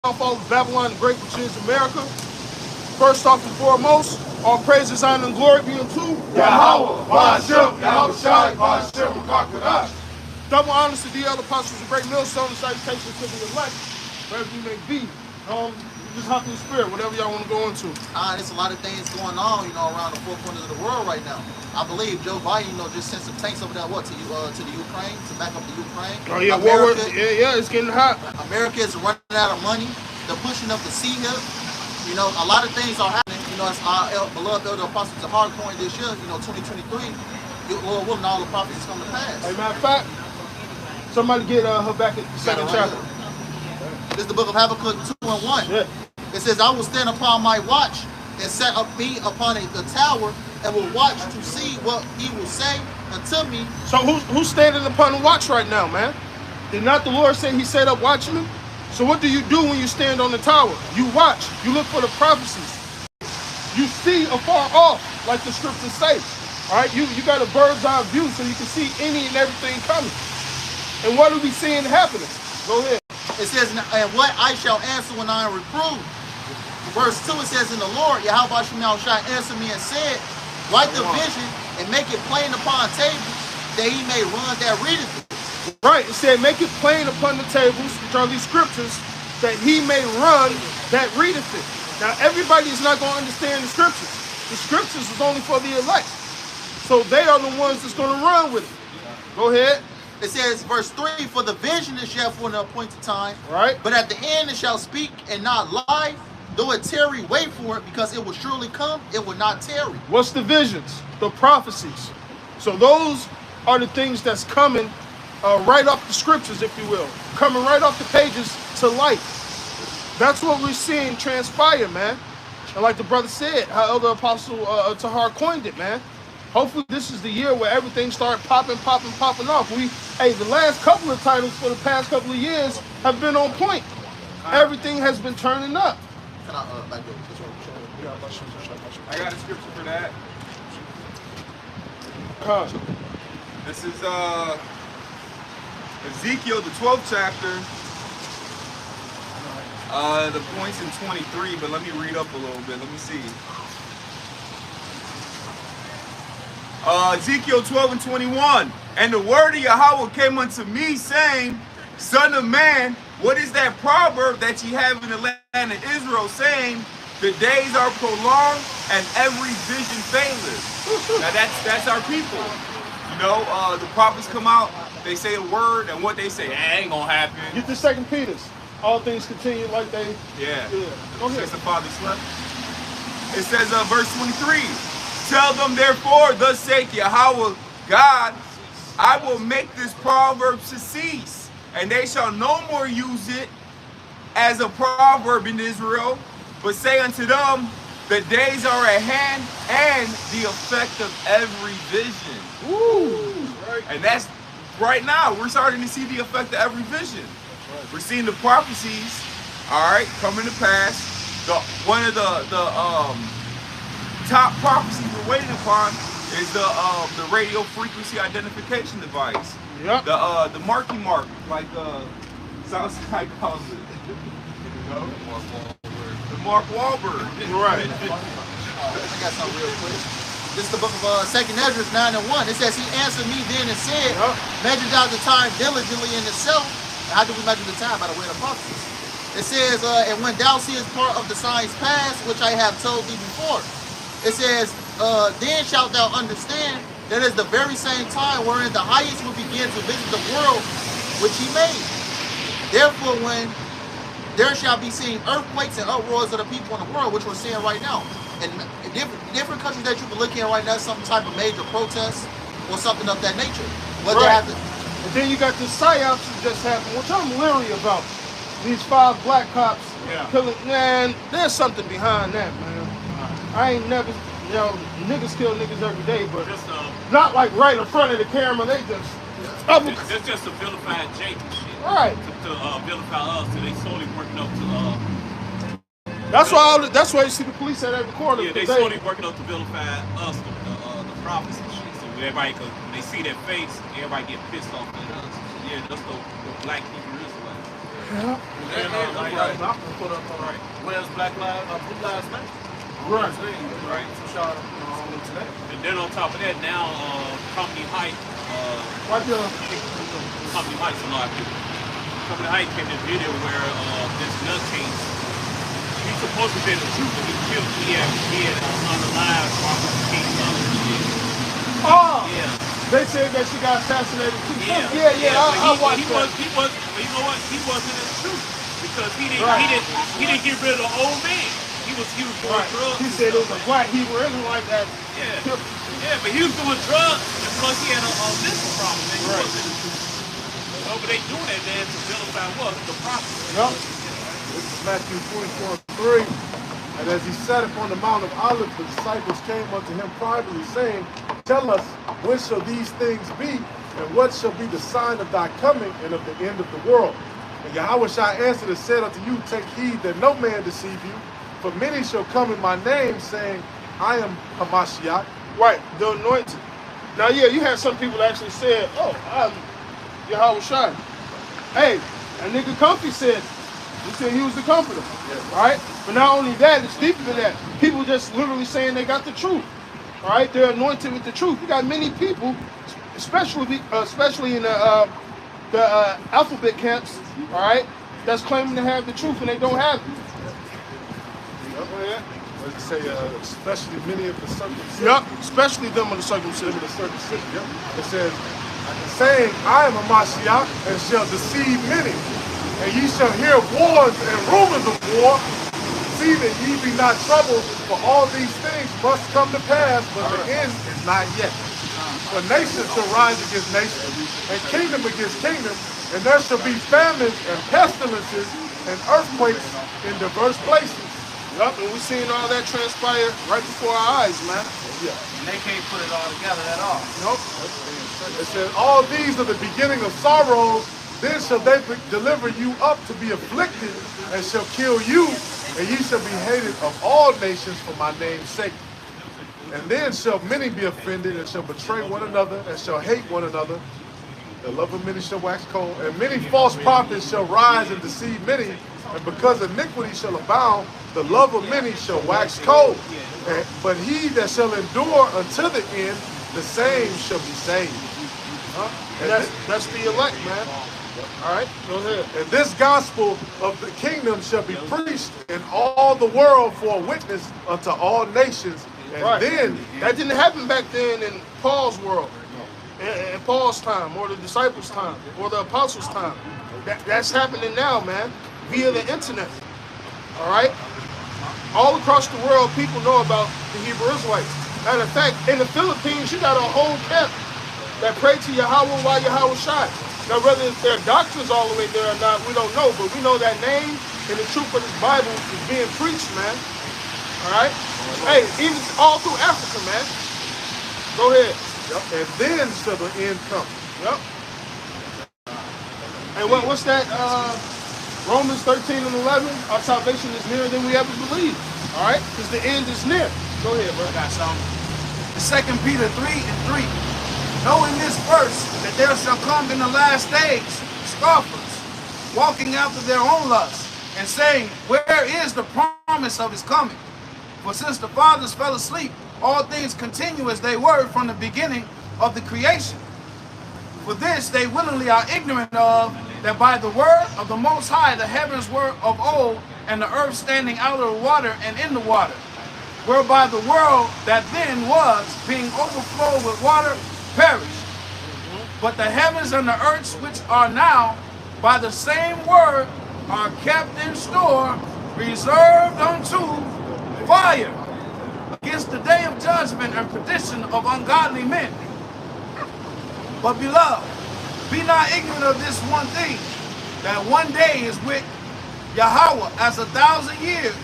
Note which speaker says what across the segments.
Speaker 1: downfall of Babylon the Great, which is America. First off and foremost, all praises, honor, and glory be unto
Speaker 2: Yahweh, Ba'ashem, Yahweh Shai, Ba'ashem, Makakodash.
Speaker 1: double honors to the other apostles of great millstone and salutations to the elect, wherever you may be. Just hop in the spirit, whatever y'all want to go into.
Speaker 3: There's a lot of things going on, around the four corners of the world right now. I believe Joe Biden, just sent some tanks over there, to the Ukraine, to back up the Ukraine.
Speaker 1: Oh yeah, it's getting hot.
Speaker 3: America is running out of money. They're pushing up the sea here. A lot of things are happening. As our beloved elder apostle to hard point this year, 2023, Lord willing, all the prophecies come to pass.
Speaker 1: Hey, matter of fact, somebody get her back at the second chapter.
Speaker 3: This is the book of Habakkuk 2:1. Yeah. It says, I will stand upon my watch and set up me upon the tower and will watch to see what he will say unto me.
Speaker 1: So who's standing upon the watch right now, man? Did not the Lord say he set up watchmen? So what do you do when you stand on the tower? You watch. You look for the prophecies. You see afar off, like the scriptures say. All right, you got a bird's eye view so you can see any and everything coming. And what are we seeing happening? Go ahead.
Speaker 3: It says, and what I shall answer when I am reproved. Verse 2, it says, in the Lord, Yahweh shall answer me and said, write the vision and make it plain upon tables, that he may run that readeth it.
Speaker 1: Right, it said, make it plain upon the tables, which are these scriptures, that he may run that readeth it. Now, everybody is not going to understand the scriptures. The scriptures is only for the elect. So they are the ones that's going to run with it. Go ahead.
Speaker 3: It says, verse 3, for the vision is yet for an appointed time.
Speaker 1: Right.
Speaker 3: But at the end it shall speak and not lie. Though it tarry, wait for it, because it will surely come, it will not tarry.
Speaker 1: What's the visions? The prophecies. So those are the things that's coming right off the scriptures, if you will. Coming right off the pages to life. That's what we're seeing transpire, man. And like the brother said, how Elder Apostle Tahar coined it, man. Hopefully this is the year where everything starts popping off. The last couple of titles for the past couple of years have been on point. Everything has been turning up.
Speaker 3: Can I back up?
Speaker 2: I got a scripture for that. This is Ezekiel, the 12th chapter. The point's in 23, but let me read up a little bit. Let me see. Ezekiel 12 and 21. And the word of Yahweh came unto me, saying, Son of man, what is that proverb that ye have in the land of Israel, saying, the days are prolonged and every vision faileth? Now that's our people. The prophets come out, they say a word, and what they say, ain't gonna happen.
Speaker 1: Get the 2 Peter's. All things continue like they.
Speaker 2: Yeah.
Speaker 1: Go ahead.
Speaker 2: Since the father slept. It says, verse 23. Tell them therefore, thus saith Yahweh God, I will make this proverb to cease, and they shall no more use it as a proverb in Israel, but say unto them, the days are at hand, and the effect of every vision.
Speaker 1: Woo! Right.
Speaker 2: And that's right now. We're starting to see the effect of every vision. Right. We're seeing the prophecies, all right, coming to pass. One of the top prophecies we're waiting upon is the radio frequency identification device.
Speaker 1: Yep.
Speaker 2: The Marky Mark, like Southside calls it. The Mark Wahlberg.
Speaker 1: Right.
Speaker 3: I got something real quick. This is the book of 2nd Ezra 9 and 1. It says, he answered me then and said, measure out the time diligently in itself. How do we measure the time? By the way of prophecies. It says, and when thou seest part of the signs past, which I have told thee before. It says, then shalt thou understand that is the very same time wherein the highest will begin to visit the world which he made. Therefore, when there shall be seen earthquakes and uproars of the people in the world, which we're seeing right now. And different countries that you can look in right now, some type of major protest or something of that nature.
Speaker 1: Right. And then you got the psyops that just happened, which I'm leery about. These 5 black cops killing. Man, there's something behind that, man. I ain't never, niggas kill niggas every day, but just, not like right in front of the camera. They just.
Speaker 4: That's just to vilify Jake and shit.
Speaker 1: Right.
Speaker 4: To vilify us, so they slowly working up to.
Speaker 1: That's why you see the police at every corner.
Speaker 4: Yeah, they slowly working up to vilify us, the prophets and shit. So everybody, cause they see their face, everybody get pissed off at us. Yeah, that's the black people Israelites.
Speaker 1: Yeah.
Speaker 4: And like
Speaker 5: Malcolm put up where's Black Lives, Blue Lives Matter.
Speaker 1: Right.
Speaker 4: right.
Speaker 5: So shout out to that.
Speaker 4: And then on top of that, now Company Height,
Speaker 1: What the?
Speaker 4: Company Height's a lot of people. Company Height came in a video where this nutcase, he's supposed to be the truth, but he killed. He had unalive Martin Luther King's son.
Speaker 1: Oh.
Speaker 4: Yeah.
Speaker 1: They said that she got assassinated too.
Speaker 4: Yeah.
Speaker 1: I watched that.
Speaker 4: He was, you know what? He wasn't in the truth because he didn't get rid of the old man. He was doing drugs.
Speaker 1: He said it was a black Hebrew Israelite that.
Speaker 4: Yeah, but he was doing drugs, and plus he had a mental problem. And he wasn't in the truth. So, but they doing that then to vilify what? The prophet.
Speaker 1: Yep.
Speaker 6: This is Matthew 24:3. And as he sat upon the Mount of Olives, the disciples came unto him privately, saying, Tell us, when shall these things be, and what shall be the sign of thy coming and of the end of the world? And Yahweh answered and said unto you, Take heed that no man deceive you, for many shall come in my name, saying, I am Hamashiach.
Speaker 1: Right, the anointed. Now, yeah, you had some people that actually said, oh, I'm Yahweh Shai. Hey, that nigga Comfy said, he said he was the comforter, right? But not only that, it's deeper than that. People just literally saying they got the truth, all right? They're anointed with the truth. You got many people, especially in the alphabet camps, all right, that's claiming to have the truth and they don't have it.
Speaker 6: What does it say? Especially many of the circumcision.
Speaker 1: Yep, especially them of the circumcision.
Speaker 6: Yep. It says, saying, I am Hamashiach, and shall deceive many. And ye shall hear wars and rumors of war. See that ye be not troubled, for all these things must come to pass, but the end is not yet. For nation shall rise against nation, and kingdom against kingdom, and there shall be famines and pestilences and earthquakes in diverse places.
Speaker 1: Yup, and we're seeing all that transpire right before our eyes, man.
Speaker 6: Yeah.
Speaker 3: And they can't put it all together at all.
Speaker 1: Nope.
Speaker 6: It says, all these are the beginning of sorrows. Then shall they deliver you up to be afflicted, and shall kill you, and ye shall be hated of all nations for my name's sake. And then shall many be offended, and shall betray one another, and shall hate one another. The love of many shall wax cold, and many false prophets shall rise and deceive many. And because iniquity shall abound, the love of many shall wax cold. But he that shall endure until the end, the same shall be saved.
Speaker 1: And that's the elect, man. All right, go ahead.
Speaker 6: And this gospel of the kingdom shall be preached in all the world for a witness unto all nations. And then
Speaker 1: that didn't happen back then in Paul's world, in Paul's time, or the disciples' time, or the apostles' time. That's happening now, man, via the internet. All right, all across the world, people know about the Hebrew Israelites. Matter of fact, in the Philippines, you got a whole camp that pray to Yahweh while Yahweh Shai. Now, whether their doctrines all the way there or not, we don't know, but we know that name and the truth of this Bible is being preached, man. All right? Hey, even all through Africa, man. Go ahead.
Speaker 6: Yep. And then shall the end come.
Speaker 1: Yep. And what's that? Romans 13 and 11, our salvation is nearer than we ever believed. All right? Because the end is near. Go ahead, bro.
Speaker 3: I got something. 2 Peter 3 and 3. Knowing this verse, that there shall come in the last days scoffers, walking after their own lusts, and saying, where is the promise of his coming? For since the fathers fell asleep, all things continue as they were from the beginning of the creation. For this they willingly are ignorant of, that by the word of the Most High the heavens were of old, and the earth standing out of the water and in the water, whereby the world that then was, being overflowed with water, perished. But the heavens and the earths which are now, by the same word, are kept in store, reserved unto fire, against the day of judgment and perdition of ungodly men. But beloved, be not ignorant of this one thing, that one day is with Yahweh as 1,000 years,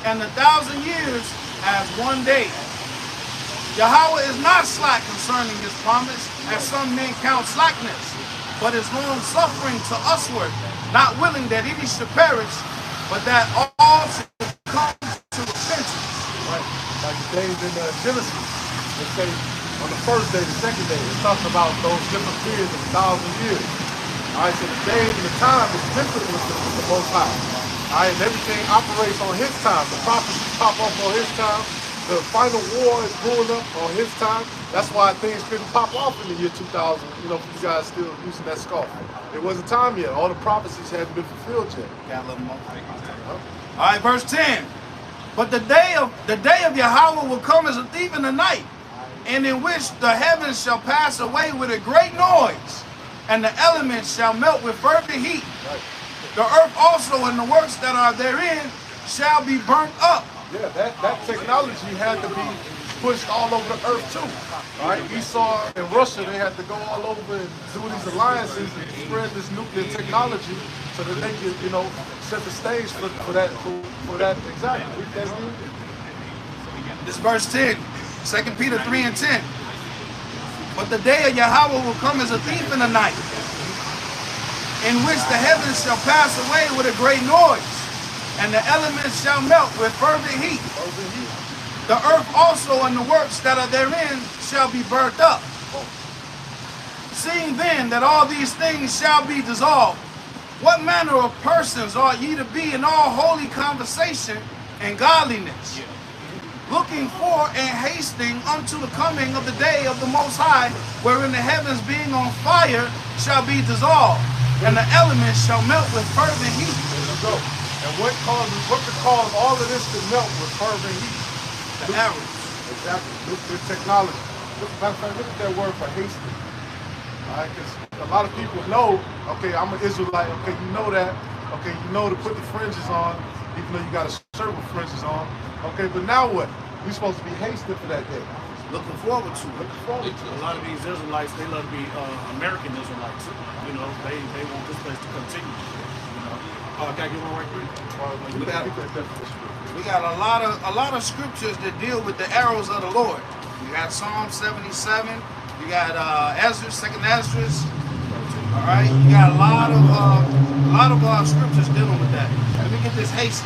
Speaker 3: and 1,000 years as one day. Yahweh is not slack concerning his promise, as some men count slackness, but is long suffering to usward, not willing that any should perish, but that all should come to repentance.
Speaker 6: Right. Like the days in Genesis, they say on the first day, the second day, it talks about those different periods of 1,000 years. All right, so the day and the time is different with the Most High. All right, and everything operates on His time. The prophecies pop up on His time. The final war is brewing up on His time. That's why things couldn't pop off in the year 2000. You know, you guys still using that scoff. It wasn't time yet. All the prophecies hadn't been fulfilled yet.
Speaker 3: Got a little more.
Speaker 2: All right, verse 10. But the day of Yahweh will come as a thief in the night, and in which the heavens shall pass away with a great noise, and the elements shall melt with fervent heat. The earth also and the works that are therein shall be burnt up.
Speaker 6: Yeah, that technology had to be pushed all over the earth too. All right, Esau and Russia, they had to go all over and do these alliances and spread this nuclear technology so that they could, you know, set the stage for that exactly.
Speaker 2: This is verse 10, 2 Peter 3 and 10. But the day of Yahweh will come as a thief in the night, in which the heavens shall pass away with a great noise, and the elements shall melt with fervent heat. The earth also and the works that are therein shall be burnt up. Seeing then that all these things shall be dissolved, what manner of persons ought ye to be in all holy conversation and godliness, looking for and hasting unto the coming of the day of the Most High, wherein the heavens being on fire shall be dissolved, and the elements shall melt with fervent heat.
Speaker 6: There you go. And what could cause all of this to melt with fervent heat?
Speaker 2: The arrows.
Speaker 6: Exactly. Nuclear technology. Matter of fact, look at that word for hasting. All right, because a lot of people know, okay, I'm an Israelite, okay, you know that, okay, you know to put the fringes on, even though you got a shirt with fringes on, okay, but now what? You're supposed to be hasting for that day.
Speaker 2: Looking forward to it.
Speaker 6: Looking forward to it.
Speaker 5: A lot of these Israelites, they love to be American Israelites. You know, they want this place to continue. You know, I gotta get one right quick.
Speaker 2: We got a lot of scriptures that deal with the arrows of the Lord. You got Psalm 77. You got Ezra, 2nd Ezra. All right, you got a lot of scriptures dealing with that. Let me get this haste.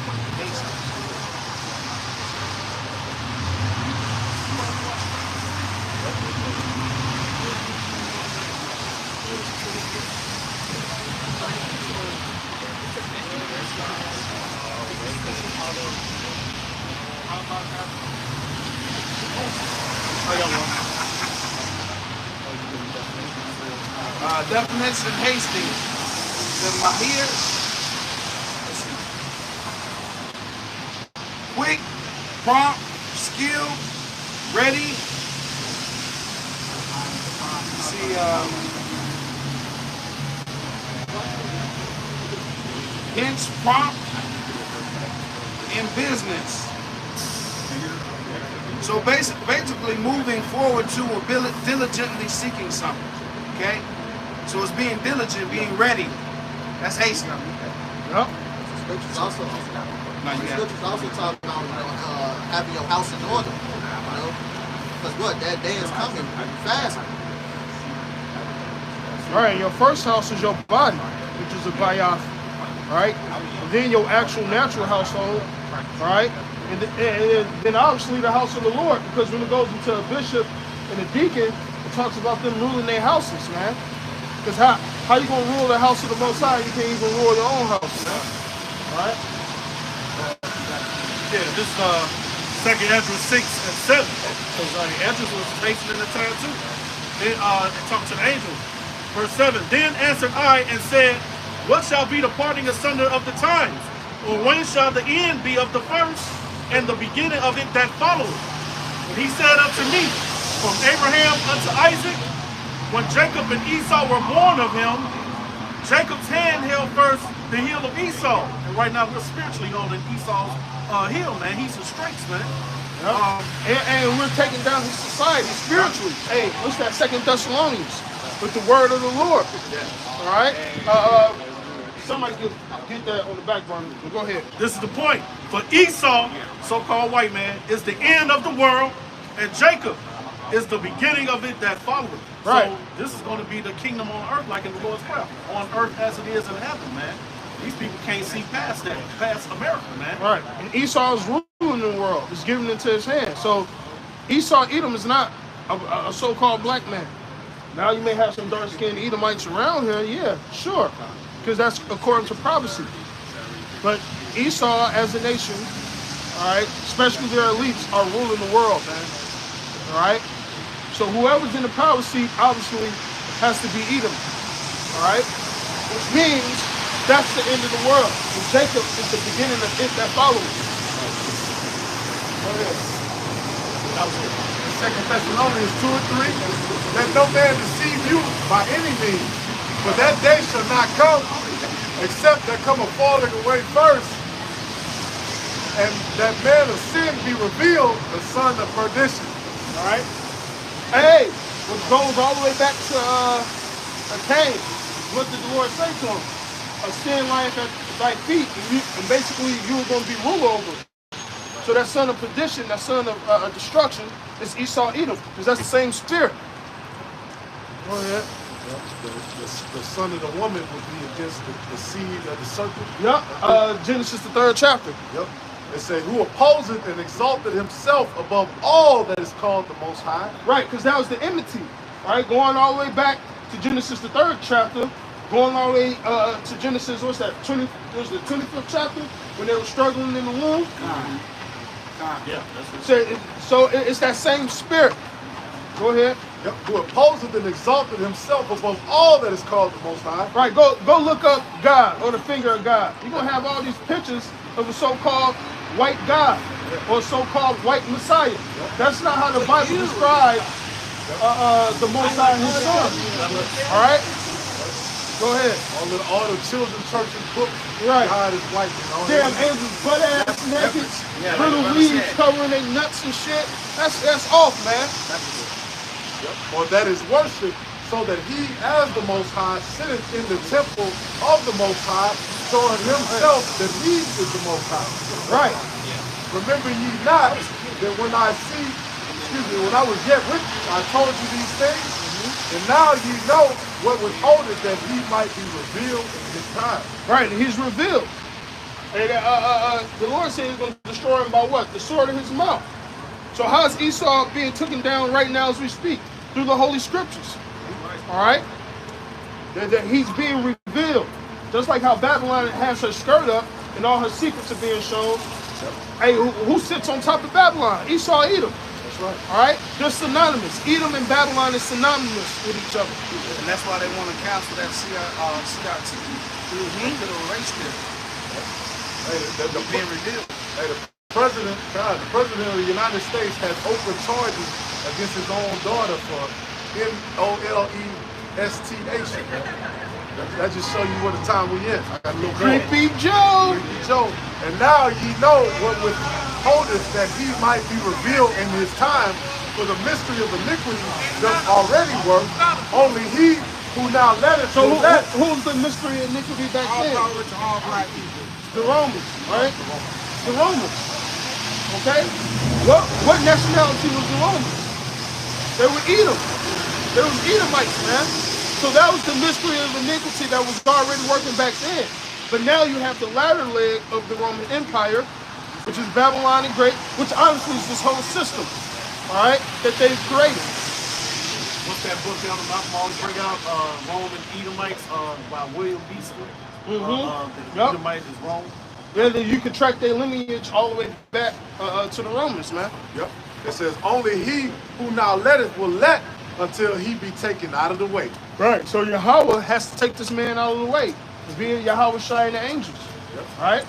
Speaker 2: Definition hasty. Mahir. Quick, prompt, skilled, ready. See, hence prompt in business. So basically moving forward to or diligently seeking something. Okay? So it's being diligent, being ready. That's haste.
Speaker 1: Yep.
Speaker 3: Scriptures also talk about having your house in order. You know, because what, that day is coming fast.
Speaker 1: All right, your first house is your body, which is a bayaf, right? And then your actual natural household, right? And then obviously the house of the Lord, because when it goes into a bishop and a deacon, it talks about them ruling their houses, man. Because how you gonna rule the house of the Most High? You can't even rule your own house, man. All right?
Speaker 5: Yeah, this 2nd Ezra 6 and 7. Because Ezra was facing in the time too. They talked to the angels. Verse 7. Then answered I and said, what shall be the parting asunder of the times? Or when shall the end be of the first, and the beginning of it that followeth? And he said unto me, from Abraham unto Isaac, when Jacob and Esau were born of him, Jacob's hand held first the heel of Esau. And right now we're spiritually holding Esau's heel, man. He's in straights, man.
Speaker 1: Yep. And we're taking down his society spiritually. Hey, what's that 2nd Thessalonians? With the word of the Lord. All right? Somebody get that on the back burner. Go ahead.
Speaker 5: This is the point. For Esau, so-called white man, is the end of the world, and Jacob is the beginning of it that followeth.
Speaker 1: Right.
Speaker 5: So this is going to be the kingdom on earth, like in the Lord's Prayer. On earth as it is in heaven, man. These people can't see past that, past America, man.
Speaker 1: Right. And Esau is ruling the world. It's given into his hand. So Esau, Edom is not a so-called black man. Now you may have some dark-skinned Edomites around here, yeah, sure, because that's according to prophecy. But Esau as a nation, all right, especially their elites, are ruling the world, man. All right? So whoever's in the power seat obviously has to be Edom. All right? Which means that's the end of the world. And Jacob is the beginning of it that follows. Go ahead.
Speaker 6: That was it. 2 Thessalonians 2 and 3. Let no man deceive you by any means, for that day shall not come, except there come a falling away first, and that man of sin be revealed, the son of perdition.
Speaker 1: All right? Hey, which goes all the way back to Cain. What did the Lord say to him? A sin lieth at thy feet, and basically you were going to be ruler over it. So that son of perdition, that son of destruction, is Esau Edom, because that's the same spirit. Go ahead.
Speaker 6: The son of the woman would be against the seed of the serpent.
Speaker 1: Yep. Genesis the 3rd chapter.
Speaker 6: Yep. It says, who opposeth and exalted himself above all that is called the Most High.
Speaker 1: Right, because that was the enmity. Right, going all the way back to Genesis the 3rd chapter, going all the way to Genesis, what's that? It was the 25th chapter when they were struggling in the womb.
Speaker 5: Yeah, that's it.
Speaker 1: So it's that same spirit. Go ahead.
Speaker 6: Yep. Who opposeth and exalted himself above all that is called the Most High.
Speaker 1: Right, go look up God or the finger of God. You're going to have all these pictures of a so-called white God or so-called white Messiah. That's not how the Bible describes the Most High and His Son. All right? Go ahead.
Speaker 6: All the children's churches books,
Speaker 1: right.
Speaker 6: God is white. And all
Speaker 1: damn
Speaker 6: that.
Speaker 1: angels butt ass naked, little weeds covering their nuts and shit. That's off, man.
Speaker 6: Or that is worship, so that he, as the Most High, sitteth in the temple of the Most High, showing himself that he is the Most High.
Speaker 1: Right.
Speaker 6: Remember ye not that when I was yet with you, I told you these things, and now ye know what withholdeth that he might be revealed in his time.
Speaker 1: Right, and he's revealed. And the Lord said he's going to destroy him by what? The sword of his mouth. So how is Esau being taken down right now as we speak? Through the Holy Scriptures. All right? That he's being revealed. Just like how Babylon has her skirt up and all her secrets are being shown. Hey, who sits on top of Babylon? Esau, Edom.
Speaker 6: That's right.
Speaker 1: All right? They're synonymous. Edom and Babylon is synonymous with each other.
Speaker 3: And that's why they want to cancel that CRT. Put a race there.
Speaker 6: Hey, the
Speaker 3: Being revealed.
Speaker 6: Hey, the president of the United States has open charges against his own daughter for molestation. That just show you what the time we in. I got a little
Speaker 1: Creepy Joe.
Speaker 6: Creepy Joe. And now ye know what withholdeth that he might be revealed in his time, for the mystery of iniquity does already work. Only he who now letteth.
Speaker 1: So who's the mystery of iniquity back then?
Speaker 3: All black people.
Speaker 1: The Romans, right? The Romans. Okay? What nationality was the Romans? They were Edom. They was Edomites, man. So that was the mystery of iniquity that was already working back then. But now you have the latter leg of the Roman Empire, which is Babylon and Great, which honestly is this whole system, all right, that they've created.
Speaker 5: What's that book down the mountain? Always bring out Rome and Edomites by William Beasley. The Edomite is Rome.
Speaker 1: Yeah, you can track their lineage all the way back to the Romans, man.
Speaker 6: Yep. It says, only he who now letteth will let until he be taken out of the way.
Speaker 1: Right. So Yahweh has to take this man out of the way. Being Yahweh Shai and the angels.
Speaker 6: Yep.
Speaker 1: Right?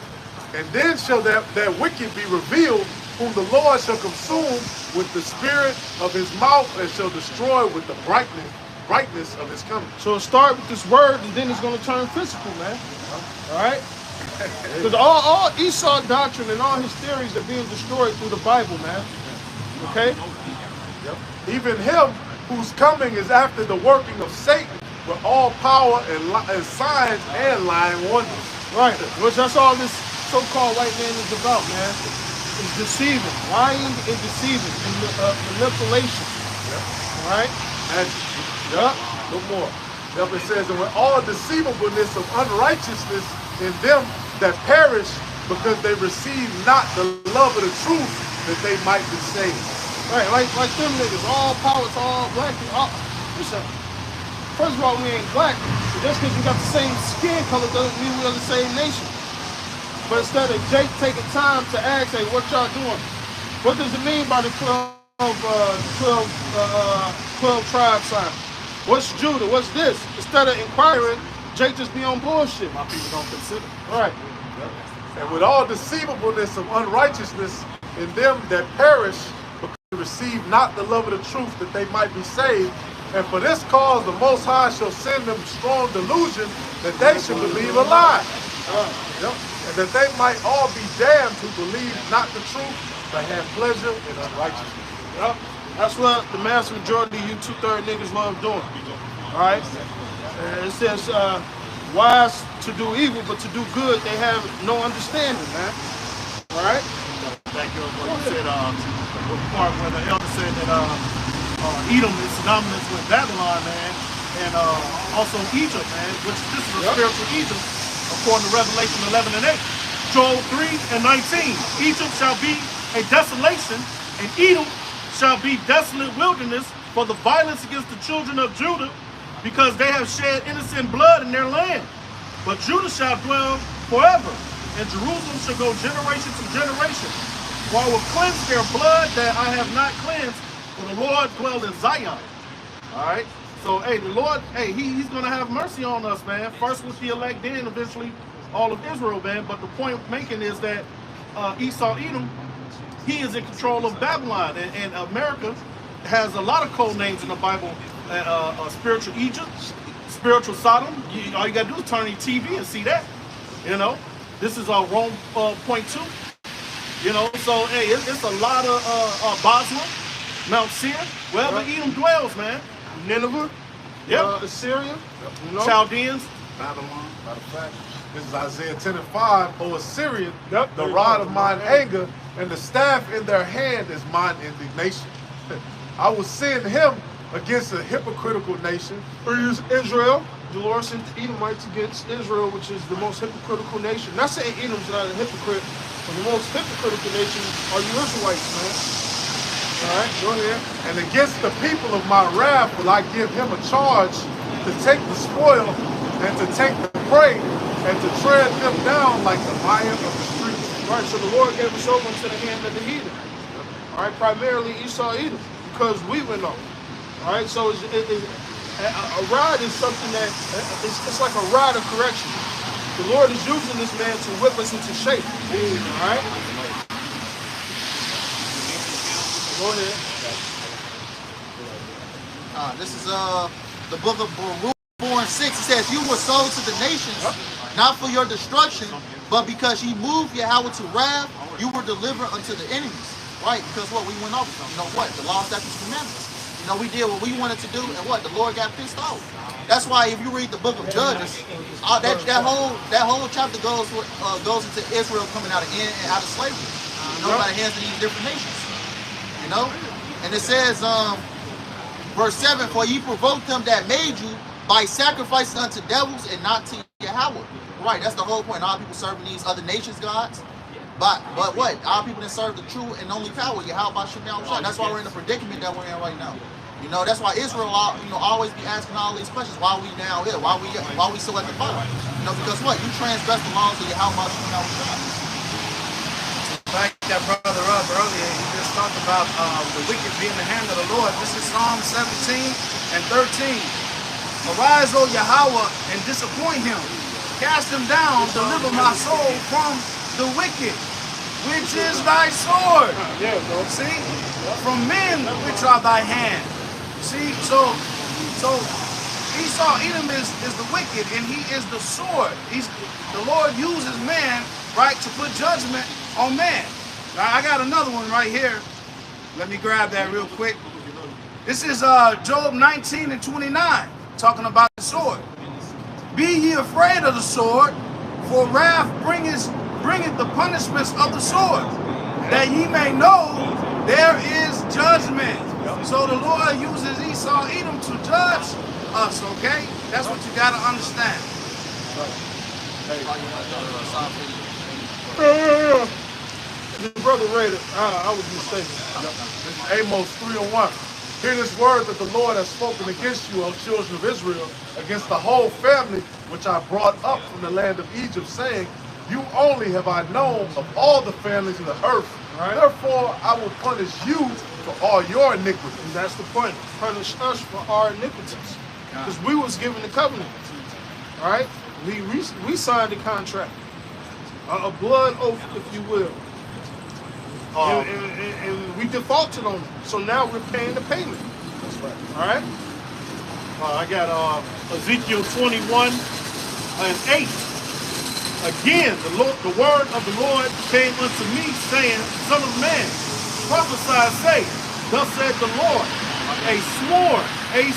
Speaker 6: And then shall that wicked be revealed, whom the Lord shall consume with the spirit of his mouth, and shall destroy with the brightness of his coming.
Speaker 1: So it starts with this word, and then it's going to turn physical, man. All right? Because all Esau doctrine and all his theories are being destroyed through the Bible, man. Okay?
Speaker 6: Yep. Even him whose coming is after the working of Satan with all power and signs and lying wonders.
Speaker 1: Right. Which that's all this so-called white man is about, man. It's deceiving, lying and deceiving, and manipulation.
Speaker 6: Yep.
Speaker 1: All right?
Speaker 6: And yep. No more. Yep. It says, and with all deceivableness of unrighteousness in them that perish, because they receive not the love of the truth, that they might be saved.
Speaker 1: Right, like them niggas, all power to all black people. first of all, we ain't black. Just because we got the same skin color doesn't mean we're the same nation. But instead of Jake taking time to ask, hey, what y'all doing? What does it mean by the 12 tribe sign? What's Judah? What's this? Instead of inquiring, Jake just be on bullshit.
Speaker 6: My people don't consider.
Speaker 1: Right.
Speaker 6: And with all deceivableness of unrighteousness in them that perish, because they receive not the love of the truth that they might be saved. And for this cause the Most High shall send them strong delusion that they should believe a lie. Yep. And that they might all be damned who believe not the truth, but have pleasure in unrighteousness.
Speaker 1: Yep. That's what the mass majority of you 2/3 niggas love doing. All right. It says, wise to do evil, but to do good, they have no understanding, man. All right.
Speaker 5: Thank you for what you said. The part where the elder said that Edom is synonymous with Babylon, man, and also Egypt, man, which this is a spiritual Egypt, according to Revelation 11 and 8. Joel 3 and 19. Egypt shall be a desolation, and Edom shall be desolate wilderness for the violence against the children of Judah, because they have shed innocent blood in their land. But Judah shall dwell forever, and Jerusalem shall go generation to generation. For I will cleanse their blood that I have not cleansed, for the Lord dwells in Zion. All right? So, hey, the Lord, hey, he's going to have mercy on us, man. First with the elect, then eventually all of Israel, man. But the point making is that Esau, Edom, he is in control of Babylon. And America has a lot of code names in the Bible. Spiritual Egypt, spiritual Sodom. All you got to do is turn on your TV and see that. You know, this is Rome point 2. You know, so, hey, it's a lot of Bosra, Mount Seir, wherever Edom dwells, man.
Speaker 1: Nineveh, Assyria,
Speaker 5: Chaldeans,
Speaker 6: Babylon. Matter of fact, this is Isaiah 10 and 5. O Assyrian, the rod of mine anger, and the staff in their hand is mine indignation. I will send him against a hypocritical nation.
Speaker 1: Or use Israel. The Lord sent the Edomites against Israel, which is the most hypocritical nation. Not saying Edom's not a hypocrite, but the most hypocritical nation are you Israelites, man. All right, go ahead.
Speaker 6: And against the people of my wrath will I give him a charge to take the spoil and to take the prey and to tread them down like the mire of the streets.
Speaker 1: Right, so the Lord gave us over into the hand of the heathen. All right, primarily Esau, Edom, because we went off. All right, so a rod is something that, it's like a rod of correction. The Lord is using this man to whip us into shape. All right? Go ahead.
Speaker 3: This is the book of Baruch 4 and 6. It says, you were sold to the nations, not for your destruction, but because ye moved Yahweh to wrath, you were delivered unto the enemies. Right? Because what? We went over, you know what? The law, statutes, commandments. You know, we did what we wanted to do, and what? The Lord got pissed off. That's why if you read the book of Judges, that whole chapter goes into Israel coming out of slavery. You know, by the hands of these different nations. You know? And it says, verse 7, for ye provoked them that made you by sacrificing unto devils and not to Yahweh. Right, that's the whole point. All people serving these other nations' gods. But what? Our people that serve the true and only power, Yahweh Shah. That's why we're in the predicament that we're in right now. You know, that's why Israel, always be asking all these questions. Why are we down here? Why we so at the bottom? You know, because what? You transgress the laws of Yahweh Shah.
Speaker 7: Back that brother up earlier, he just talked about the wicked being the hand of the Lord. This is Psalm 17 and 13. Arise, O Yahweh, and disappoint him. Cast him down, deliver my soul from the wicked, which is thy sword. See? From men which are thy hand. See? So Esau, Edom is the wicked, and he is the sword. The Lord uses man, right, to put judgment on man. Now, I got another one right here. Let me grab that real quick. This is Job 19 and 29, talking about the sword. Be ye afraid of the sword, for wrath bringeth the punishments of the sword, that ye may know there is judgment. So the Lord uses Esau, Edom to judge us, okay? That's what you got to understand.
Speaker 1: The brother read it. I was mistaken.
Speaker 6: Amos 3 and 1. Hear this word that the Lord has spoken against you, O children of Israel, against the whole family which I brought up from the land of Egypt, saying, you only have I known of all the families of the earth.
Speaker 1: Right.
Speaker 6: Therefore, I will punish you for all your iniquities.
Speaker 1: And that's the point. Punish us for our iniquities. Because we was given the covenant. All right? We signed the contract. A blood oath, if you will. And we defaulted on it. So now we're paying the payment.
Speaker 6: That's right.
Speaker 1: All right?
Speaker 5: I got Ezekiel 21 and 8. Again, the word of the Lord came unto me, saying, Son of man, prophesy, say, thus said the Lord, a sword is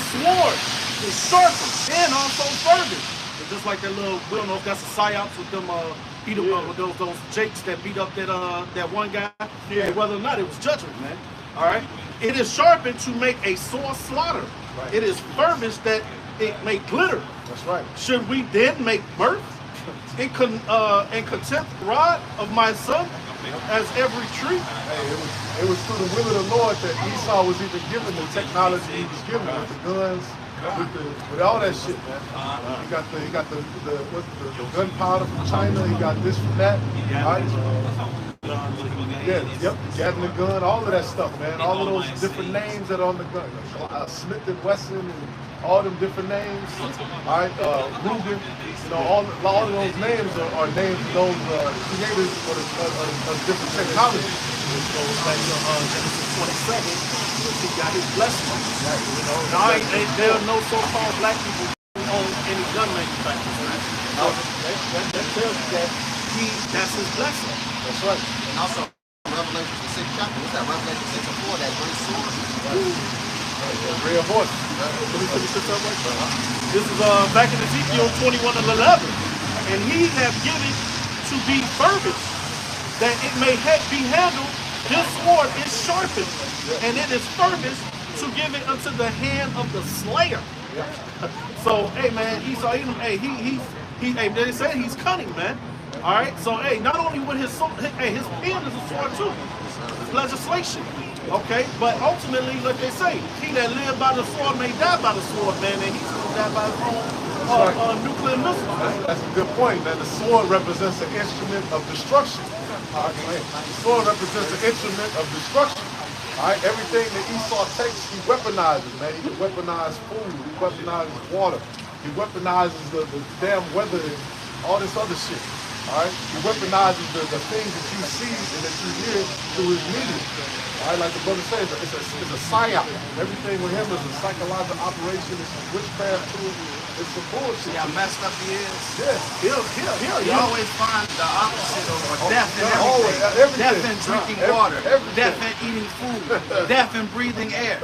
Speaker 5: sharpened and also further. Just like that little, we don't know if that's a psyops with them, with those jakes that beat up that one guy, and whether or not it was judgment, man. All right? It is sharpened to make a sore slaughter. Right. It is furnished that it may glitter.
Speaker 6: That's right.
Speaker 5: Should we then make mirth and contempt rod of my son as every tree?
Speaker 6: Hey, it was through the will of the Lord that Esau was even given the technology he was given with the guns, with all that shit, man. He got the gunpowder from China. He got this from that. Right? Yeah, yep, Gatling the gun, all of that stuff, man. All of those different names that are on the gun, Smith and Wesson, and all them different names. All right, Rugen, you know, all of those names are names of those creators of different technology.
Speaker 5: Which goes back to Genesis 27. He got his blessing. You know, now there are no so-called black people who own any gun manufacturers. That tells you that that's his blessing.
Speaker 3: That's right. And also, Revelation 6 chapter, what's that? Revelation 6 and 4, that great sword.
Speaker 6: The red horse.
Speaker 5: This is back in Ezekiel 21 and 11. And he hath given to be furbished, that it may be handled. This sword is sharpened, and it is furbished to give it unto the hand of the slayer. So, hey man, Esau, they say he's cunning, man. All right, so hey, not only with his sword, hey, his pen is a sword too. It's legislation, okay. But ultimately, like they say, he that live by the sword may die by the sword, man, and he's gonna die by his own nuclear missile.
Speaker 6: That's a good point, man. The sword represents an instrument of destruction. The sword represents an instrument of destruction. All right, everything that Esau takes, he weaponizes, man. He can weaponize food, he weaponizes water, he weaponizes the damn weather and all this other shit. All right, he weaponizes the things that you see and that you hear through his media. All right, like the brother says, it's a psyop. Everything with him is a psychological operation. It's some witchcraft to it. It's some bullshit.
Speaker 7: See how messed up he is?
Speaker 6: Yeah,
Speaker 7: You always find the opposite of death in
Speaker 6: everything.
Speaker 7: Death in drinking water.
Speaker 6: Everything.
Speaker 7: Death in eating food. Death in breathing air.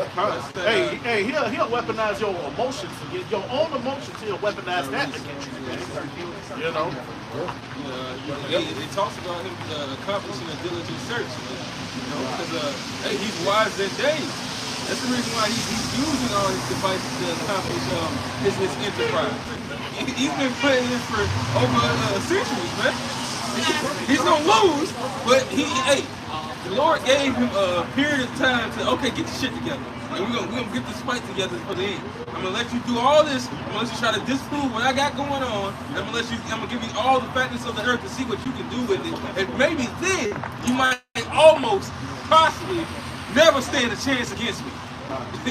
Speaker 5: Hey, he'll weaponize your emotions again. Your own emotions, he'll weaponize that against you, man. You know?
Speaker 2: It talks about him accomplishing a diligent search, you know, because he's wise than Dave. That's the reason why he's using all his devices to accomplish his enterprise. He's been playing this for over centuries, man. He's gonna lose, but the Lord gave him a period of time to get your shit together. And we're gonna get this fight together for the end. I'm gonna let you do all this. I'm gonna let you try to disprove what I got going on. And I'm gonna give you all the fatness of the earth to see what you can do with it. And maybe then you might almost, possibly, never stand a chance against me.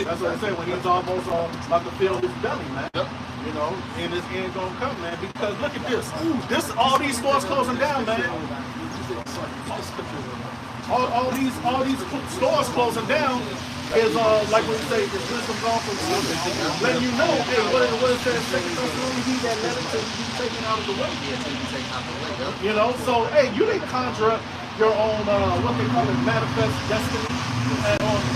Speaker 5: That's what I say when he's almost about to fill his belly, man. Yep. You know, and his end gonna come, man. Because look at this. All these stores closing down, man. All these stores closing down is like what you say, the wisdom gone from children. Letting you know, hey, what it says, second only he that let it to be taken out of the way. You know, so hey, you didn't conjure up your own what they call it, manifest destiny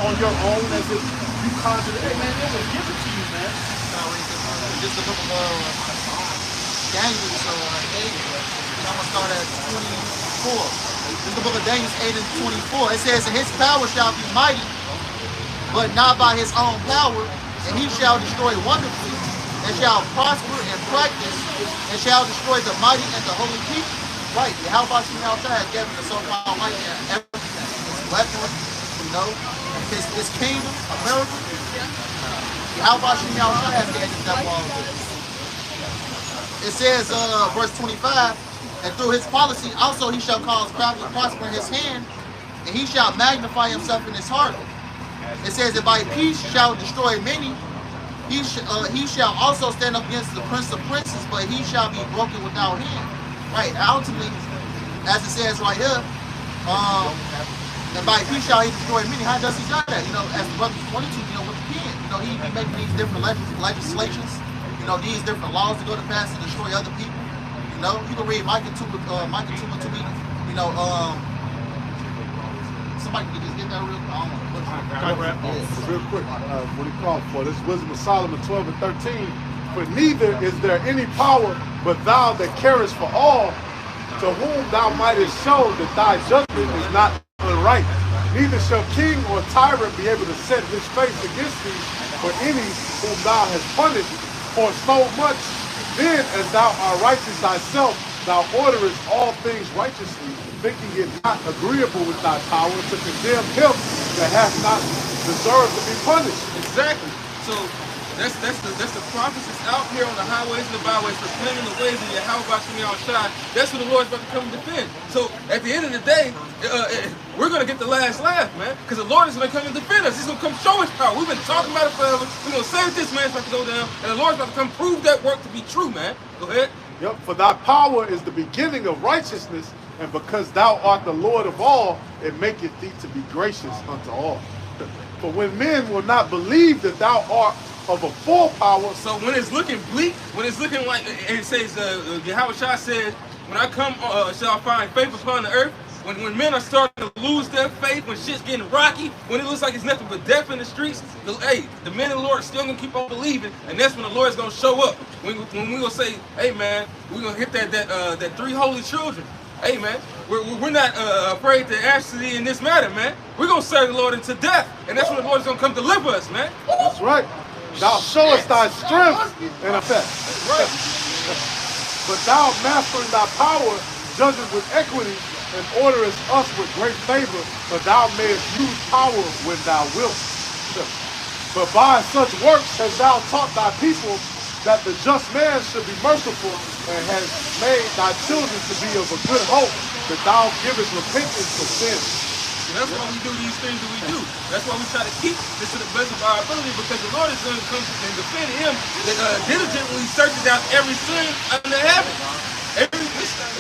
Speaker 5: on your own as if you conjured it. Hey man, it was given to you, man.
Speaker 3: Just the book of Daniel, 8. I'm gonna start at 24. This is the book of Daniel 8 and 24. It says, and his power shall be mighty, but not by his own power, and he shall destroy wonderfully, and shall prosper and practice, and shall destroy the mighty and the holy people. Right, how about you outside, Kevin, the so-called white man, everything, his weapons, You know, his kingdom, America. How about you now? Has to end up all of this. It says, verse 25, and through his policy also he shall cause crafty prosper in his hand, and he shall magnify himself in his heart. It says that by peace shall destroy many. He shall also stand up against the prince of princes, but he shall be broken without hand. Right, ultimately, as it says right here, and by peace shall he destroy many. How does he do that? You know, as the brother pointed to, you know, with the pen. You know, he be making these different legislations, you know, these different laws to go to pass to destroy other people. You know, you can read Micah 2 to me, you know, somebody can just get that real quick.
Speaker 6: Real quick, what he called for. This Wisdom of Solomon 12 and 13. For neither is there any power but thou that carest for all, to whom thou mightest show that thy judgment is not unright. Neither shall king or tyrant be able to set his face against thee for any whom thou hast punished. For so much then as thou art righteous thyself, thou orderest all things righteously, thinking it not agreeable with thy power to condemn him that hath not deserved to be punished.
Speaker 2: Exactly. So that's the prophets that's out here on the highways and the byways proclaiming the ways of Yahweh Shai. That's what the Lord's about to come and defend. So at the end of the day, we're gonna get the last laugh, man, because the Lord is gonna come and defend us. He's gonna come show his power. We've been talking about it forever. We're gonna say that this man's about to go down, and the Lord's about to come prove that work to be true, man. Go ahead.
Speaker 6: Yep, for thy power is the beginning of righteousness, and because thou art the Lord of all, it maketh thee to be gracious unto all. For when men will not believe that thou art of a full power.
Speaker 2: So when it's looking bleak, when it's looking like, and it says, Yahweh Shai said, when I come, shall I find faith upon the earth? When men are starting to lose their faith, when shit's getting rocky, when it looks like it's nothing but death in the streets, the men of the Lord are still gonna keep on believing, and that's when the Lord's gonna show up. When we gonna say, hey man, we're gonna hit that three holy children. Hey man, we're not afraid to answer thee in this matter, man. We're gonna serve the Lord into death, and that's when the Lord's gonna come deliver us, man.
Speaker 6: That's right. Thou showest thy strength in effect.
Speaker 2: Right.
Speaker 6: But thou mastering thy power, judges with equity, and orderest us with great favor, but thou mayest use power when thou wilt. But by such works hast thou taught thy people that the just man should be merciful, and hast made thy children to be of a good hope, that thou givest repentance for sins.
Speaker 2: And that's why we do these things that we do. That's why we try to keep this to the best of our ability, because the Lord is going to come and defend him that diligently searches out every sin under heaven.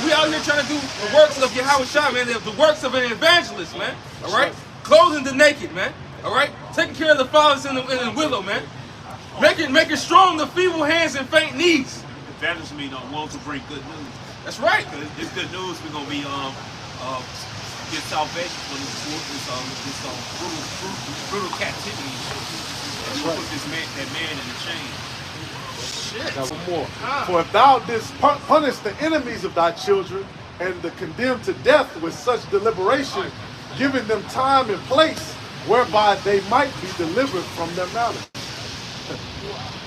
Speaker 2: We out here trying to do the works of Yahweh Shai, man, the works of an evangelist, man. All right? Clothing the naked, man. All right? Taking care of the fathers in the widow, man. Making strong the feeble hands and faint knees.
Speaker 4: Evangelists mean ones who bring good news.
Speaker 2: That's right.
Speaker 4: It's good news. We're gonna be get salvation from this brutal captivity. And we'll put that man in the chain.
Speaker 6: Now one more. For if thou didst punish the enemies of thy children, and the condemned to death with such deliberation, giving them time and place whereby they might be delivered from their malice.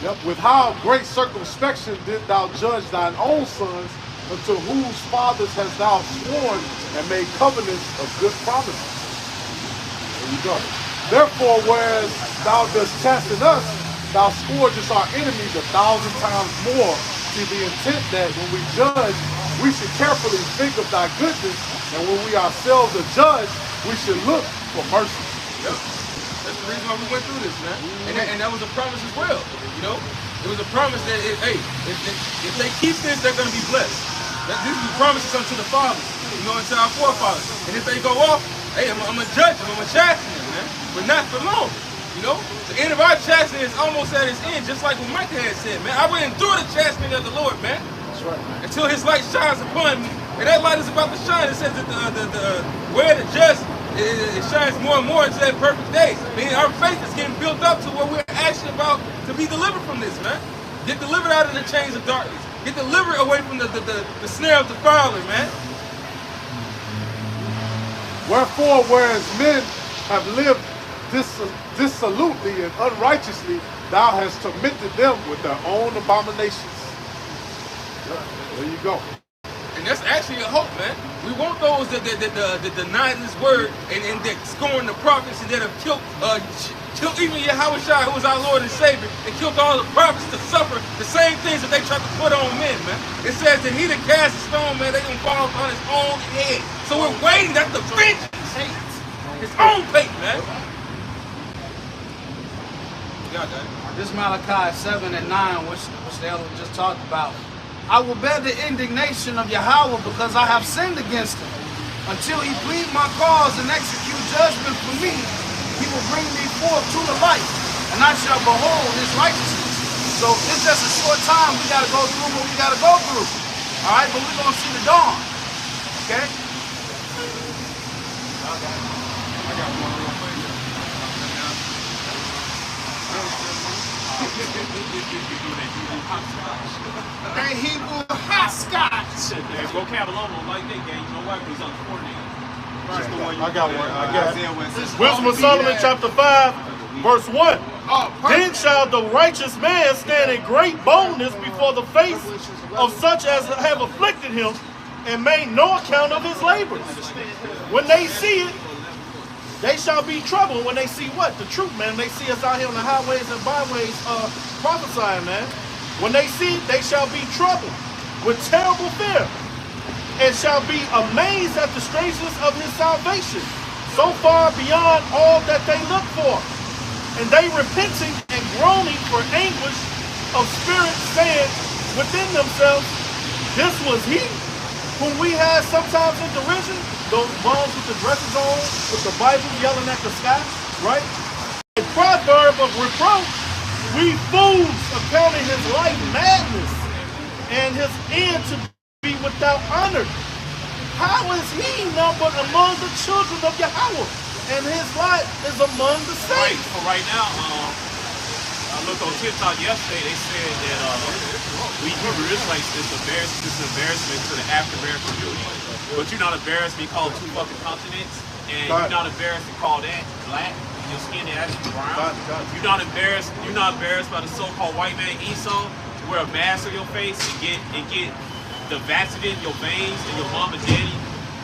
Speaker 6: Yep. With how great circumspection did thou judge thine own sons, unto whose fathers hast thou sworn and made covenants of good promises. There you go. Therefore, whereas thou dost chasten us, thou scourgest our enemies 1,000 times more, to the intent that when we judge, we should carefully think of thy goodness, and when we ourselves are judged, we should look for mercy.
Speaker 2: Yep. That's the reason why we went through this, man. And that was a promise as well. You know, it was a promise that if they keep this, they're going to be blessed. This is promises unto the fathers, you know, unto our forefathers. And if they go off, hey, I'm going to judge them, I'm going to chasten them, man. But not for long. You know, the end of our chastening is almost at its end, just like what Micah had said, man. I will endure the chastening of the Lord, man.
Speaker 6: That's right.
Speaker 2: Until his light shines upon me. And that light is about to shine. It says that the way of the just, it shines more and more into that perfect day. Meaning our faith is getting built up to where we're actually about to be delivered from this, man. Get delivered out of the chains of darkness. Get delivered away from the snare of the fowler, man.
Speaker 6: Wherefore, whereas men have lived dissolutely and unrighteously, thou hast tormented them with their own abominations. There you go.
Speaker 2: And And that's actually a hope, man. We want those that deny this word and that scorn the prophets and that have killed even Yahweh Shai, who was our Lord and Savior, and killed all the prophets to suffer the same things that they tried to put on men, man. It says that he that casts a stone, man, they gonna fall on his own head. So we're waiting. That's the vengeance. His own fate, man. Yeah,
Speaker 7: This Malachi 7 and 9, which the elder just talked about. I will bear the indignation of Yahweh because I have sinned against him. Until he plead my cause and execute judgment for me, he will bring me forth to the light, and I shall behold his righteousness. So it's just a short time. We got to go through what we got to go through. All right, but we're going to see the dawn. Okay?
Speaker 2: I got one real quick.
Speaker 7: And he will hopscotch.
Speaker 4: Vocabulary like that game, you know why? Because I'm coordinated.
Speaker 6: I got one. I got it.
Speaker 5: Wisdom of Solomon chapter 5, verse 1. Then shall the righteous man stand in great boldness before the face of such as have afflicted him and made no account of his labors. When they see it, they shall be troubled. When they see what? The truth, man. They see us out here on the highways and byways prophesying, man. When they see it, they shall be troubled with terrible fear and shall be amazed at the strangeness of his salvation, so far beyond all that they look for. And they repenting and groaning for anguish of spirit, saying within themselves, this was he whom we had sometimes in derision, those moms with the dresses on, with the Bible yelling at the sky, right? A proverb of reproach, we fools accounting his life madness and his end to be without honor. How is he numbered among the children of Yahweh, and his life is among the saints?
Speaker 4: So right now, I looked on TikTok yesterday. They said that we Hebrew Israelites is embarrassment to the African American community. But you're not embarrassed to be called two fucking continents, and you're not embarrassed to call that black. Your skin is actually brown. You're not embarrassed. You're not embarrassed by the so-called white man Esau to wear a mask on your face and get the vaccinated in your veins and your mom and daddy.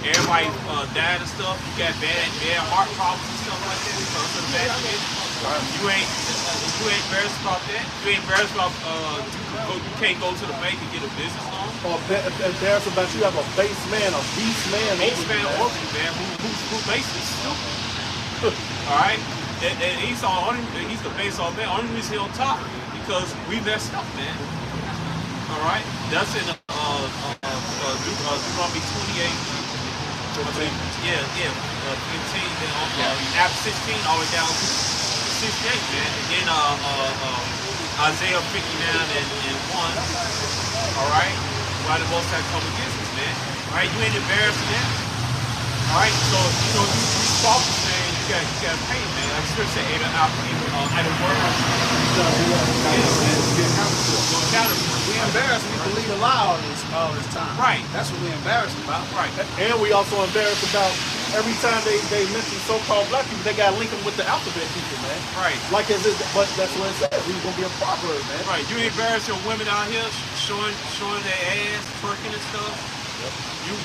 Speaker 4: Everybody died and stuff. You got bad heart problems and stuff like that because of the vaccine. You ain't embarrassed about that. You ain't embarrassed about you can't go to the bank and get a business loan.
Speaker 5: Or embarrassed about you have a beast man over you,
Speaker 4: man, who basically stupid. All right, and Esau, he's the base off man. Only reason he on top because we messed up, man. All right, that's in Deuteronomy 28. 15, after 16, all the way down to 68, man. And then Isaiah 59 and 1. All right, why the Most High come against us, man? All right, you ain't embarrassed in that. All right, so you faulty, man. You got to pay, man. Like Scripture said, at a word.
Speaker 7: We embarrassed we believe a lie all this time.
Speaker 4: Right.
Speaker 7: That's what we're embarrassed about.
Speaker 4: Right.
Speaker 5: And we also embarrassed about every time they mention so-called black people, they got to link them with the alphabet people, man.
Speaker 4: Right.
Speaker 5: Like as it, but that's what it says. We're gonna be a proverb, man.
Speaker 4: Right. You embarrass your women out here showing their ass, twerking and stuff. Yep.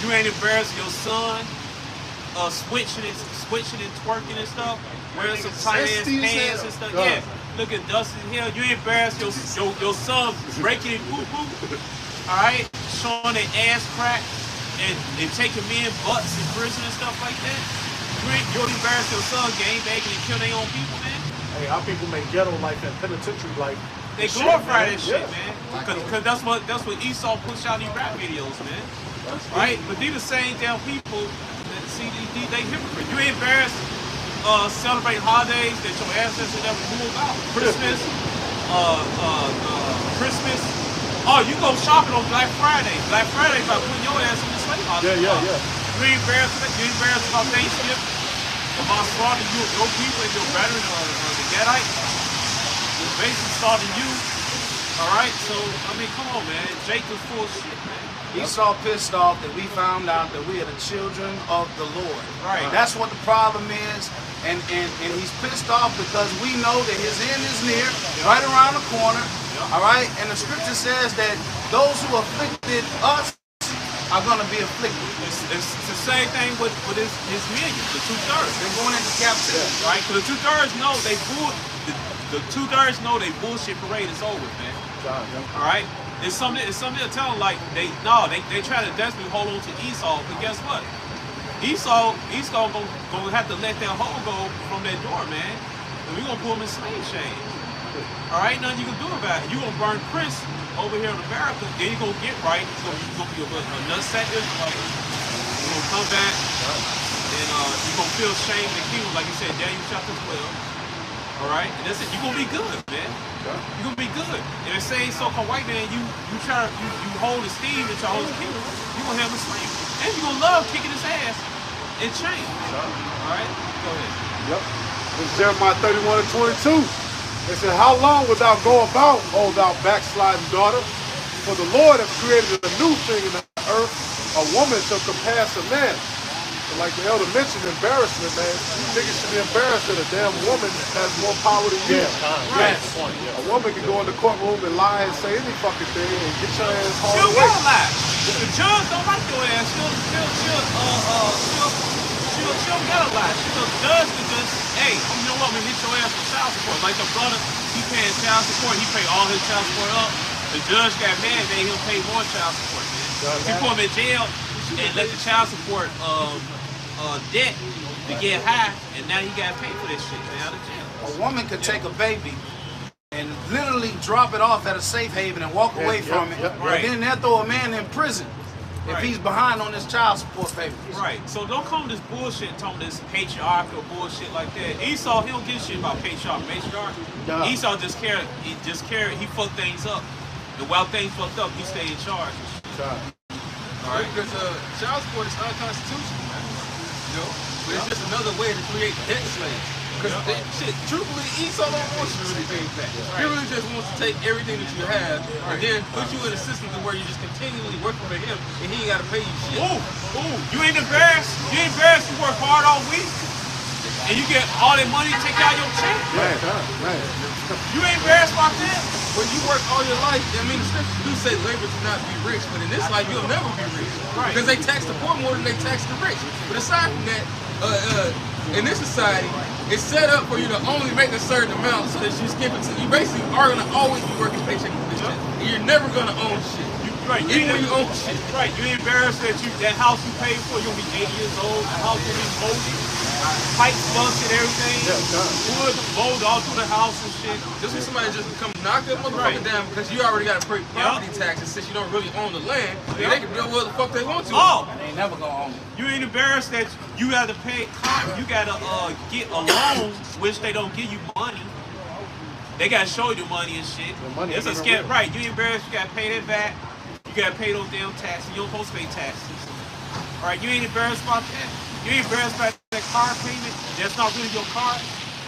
Speaker 4: You ain't embarrassed your son switching and twerking and stuff, wearing some tight ass pants and stuff. Yeah. Looking dusty as hell. You ain't embarrassed your son breaking and poo-poo. All right, showing their ass crack and taking men butts in prison and stuff like that. You don't embarrass your son gang banging and killing their own people, man.
Speaker 5: Hey, our people make ghetto life and penitentiary life.
Speaker 4: They glorify that shit, man. Because that's what Esau push out in these rap videos, man. Right? But these the same damn people that see they hypocrites. You ain't embarrassed celebrating holidays that your ancestors never knew about. Christmas, Christmas. Oh, you go shopping on Black Friday. Black Friday about putting your ass in the slave house.
Speaker 5: Yeah.
Speaker 4: You ain't embarrassed about Thanksgiving, about slaughtering your people and your veteran the Gadites. It's basically starting you. All right, so I mean, come on, man. Jacob's full of shit, man.
Speaker 7: Esau pissed off that we found out that we are the children of the Lord.
Speaker 4: Right.
Speaker 7: That's what the problem is. And he's pissed off because we know that his end is near, right around the corner. All right. And the scripture says that those who afflicted us, are going to be afflicted.
Speaker 4: It's the same thing with his millions, the 2/3.
Speaker 7: They're going into captivity.
Speaker 4: Right? Because the 2/3 know they the 2/3 know they bullshit parade is over, man. All right? It's something to tell them, like, they try to desperately hold on to Esau, but guess what? Esau gonna have to let that hoe go from that door, man. And we gonna put him in slave chains. All right, nothing you can do about it. You gonna burn Chris over here in America, then you gonna get right. It's gonna be a nutsack Israelite. You gonna come back, and you gonna feel shame and guilt, like you said, Daniel chapter 12. All right, and that's it. You gonna be good, man. You gonna be good. And the same so-called white man, you hold his steam and Charles King, you gonna have him slave, and you gonna love kicking his ass and change. All right, go ahead.
Speaker 6: Yep. It's Jeremiah 31:22. It said, how long wilt thou go about, O thou backsliding daughter? For the Lord hath created a new thing in the earth. A woman shall compass a man. So like the elder mentioned, embarrassment, man. You niggas should be embarrassed that a damn woman has more power than you.
Speaker 4: Right.
Speaker 6: A woman can go in the courtroom and lie and say any fucking thing and get your ass hauled
Speaker 4: She'll
Speaker 6: away.
Speaker 4: get a lie. The judge don't like your ass. She'll get a lie. The judge can just, hey, you know what, I'm gonna hit your ass for child support. Like the brother, he paying child support, he pay all his child support up. The judge got mad, man, he'll pay more child support, man. He put him in jail and let the child support debt to get high, and now he got paid for this shit, man, out of jail.
Speaker 7: A woman could take a baby and literally drop it off at a safe haven and walk away from it.
Speaker 4: Right.
Speaker 7: And then they'll throw a man in prison if he's behind on his child support payments.
Speaker 4: Right. So don't come with this bullshit and talk this patriarchal bullshit like that. Esau, he don't give a shit about patriarch. Esau just cared. He fucked things up. And while things fucked up, he stayed in charge.
Speaker 2: All right. Because child support is unconstitutional, man. You know? But it's just another way to create debt slaves. Because shit, truthfully, Esau don't want you to really pay back. He really just wants to take everything that you have and then put you in a system to where you're just continually working for him and he ain't got to pay you shit.
Speaker 4: Ooh, you ain't embarrassed? You ain't embarrassed to work hard all week? And you get all that money to take out your check?
Speaker 6: Right.
Speaker 4: You ain't embarrassed about that?
Speaker 2: When you work all your life, I mean, the scriptures do say labor to not be rich, but in this life, you'll never be rich.
Speaker 4: Right.
Speaker 2: Because they tax the poor more than they tax the rich. But aside from that, in this society, it's set up for you to only make a certain amount so that you skip it. You basically are going to always be working paycheck to paycheck. And you're never going to own shit.
Speaker 4: Right.
Speaker 2: Even when you own shit.
Speaker 4: Right. You ain't embarrassed that house you paid for, you'll be 8 years old, the house will be moldy, pipes busted, everything, wood blowed all through the house and shit.
Speaker 2: Just when somebody just come knock that motherfucker down because you already got to pay property taxes since you don't really own the land, they can build what the fuck they want to.
Speaker 4: Oh!
Speaker 7: And they ain't never gonna own it.
Speaker 4: You ain't embarrassed that you got to pay, you got to get a loan, which they don't give you money. They got to show you the money and shit. It's a scam. Right, you ain't embarrassed, you got to pay that back. You got to pay those damn taxes. You don't supposed to pay taxes. All right, you ain't embarrassed about that. You ain't embarrassed about that car payment. That's not really your car.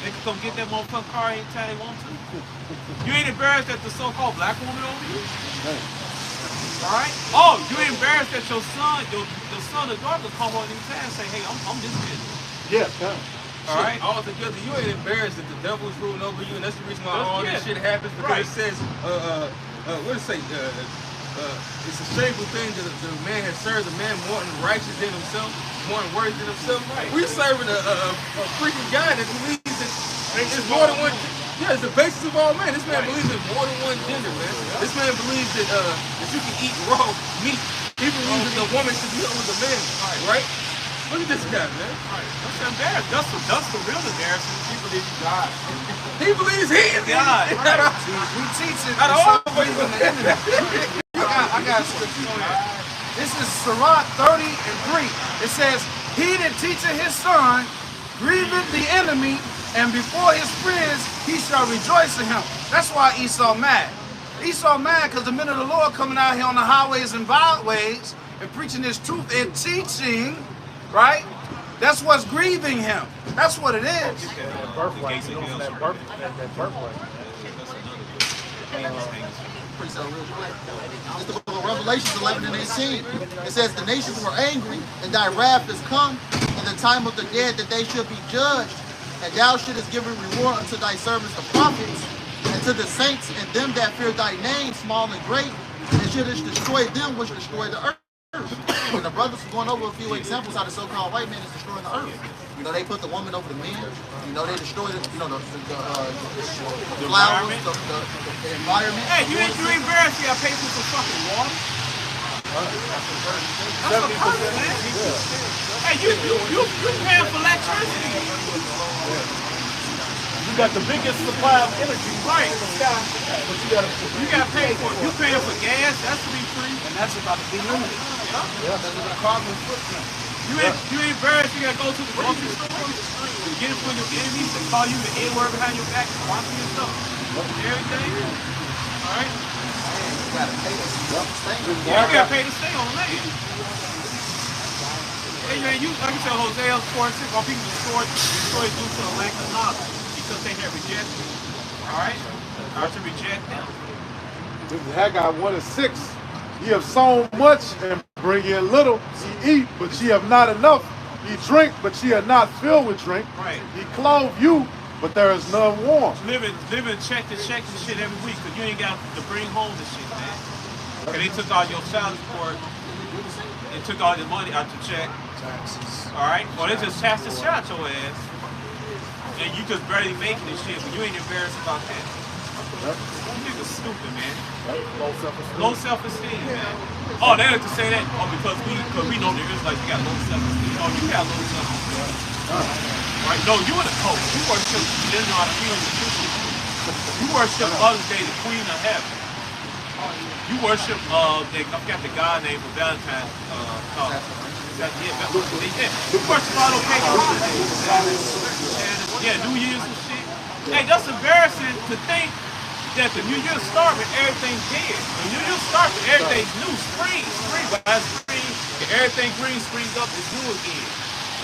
Speaker 4: They can come get that motherfucking car anytime they want to. You ain't embarrassed at the so-called black woman over you. All right. Oh, you ain't embarrassed that your son, your son or daughter come on anytime and say, hey, I'm this business. All right.
Speaker 2: All together, you ain't embarrassed that the devil's ruling over you, and that's the reason why all this shit happens. Because it says, what does it say? It's a shameful thing that the man has served a man more righteous than himself, more worthy than himself. Right. We're serving a freaking guy that believes that it's more than one. Yeah, it's the basis of all men. This man believes in more than one gender, man. This man believes that that you can eat raw meat. He believes that the woman should be over the man, right? Look at this guy, man.
Speaker 4: That's embarrassing. That's the real embarrassing. He believes God.
Speaker 2: He believes he is
Speaker 4: God.
Speaker 7: We teach it. Believing the enemy. I got scripture on that. This is Sirach 30:3. It says, he that teacheth his son grieveth the enemy, and before his friends he shall rejoice in him. That's why Esau mad. Esau mad because the men of the Lord coming out here on the highways and byways and preaching his truth and teaching, right? That's what's grieving him. That's what it is.
Speaker 3: It's the book of Revelations 11:18. It says, the nations were angry, and thy wrath is come, and the time of the dead that they should be judged. And thou shouldest give a reward unto thy servants the prophets, and to the saints and them that fear thy name, small and great, and shouldest destroy them which destroy the earth. And the brothers were going over a few examples how the so-called white man is destroying the earth. You know, they put the woman over the men. You know, they destroy the, you know, the flowers, the environment.
Speaker 4: Hey, you ain't embarrassed. You got to pay for some fucking water. That's a person, man. Hey, you paying for electricity.
Speaker 5: You got the biggest supply of energy
Speaker 4: Right.
Speaker 5: in the sky, but
Speaker 4: You got to pay for it. You paying for gas. That's to be free.
Speaker 7: And that's about to be limited.
Speaker 3: Because of the carbon footprint.
Speaker 4: You ain't embarrassed. You got to go to the grocery store and get it for your enemies and call you the N-word behind your back and watch your stuff. Everything. All right.
Speaker 3: You gotta pay to stay.
Speaker 4: Yeah, you got to pay to stay on land. Hey, man, you, like you said, Hosea 4:6, all people destroy due to a lack of knowledge because they have rejected. All right? Are to reject them.
Speaker 6: This is Haggai 1:6. Ye have sown much and bring in little. Ye eat, but ye have not enough. Ye drink, but ye are not filled with drink.
Speaker 4: Right.
Speaker 6: Ye clothe you, but there is none warm.
Speaker 4: Living check to check and shit every week because you ain't got to bring home the shit, man. Because they took all your salary support. They took all your money out your check. All right? Well, they just taxed the shit out your ass. And you just barely making this shit, but you ain't embarrassed about that. You niggas stupid, man. Low self-esteem, man. Oh, they like to say that? Oh, because we know there is like you got low self-esteem. Oh, you got low self-esteem. Right? No, you in the cult. You worship, you didn't know how to feel the truth. You worship Mother's Day, the Queen of Heaven. You worship, I forgot the god name for Valentine's. You worship all those pagan holidays. Yeah, New Year's and shit. Hey, that's embarrassing to think that the New Year's start when everything's dead. The New Year's start when everything's new. Spring. But as spring, everything green springs up, it's new again.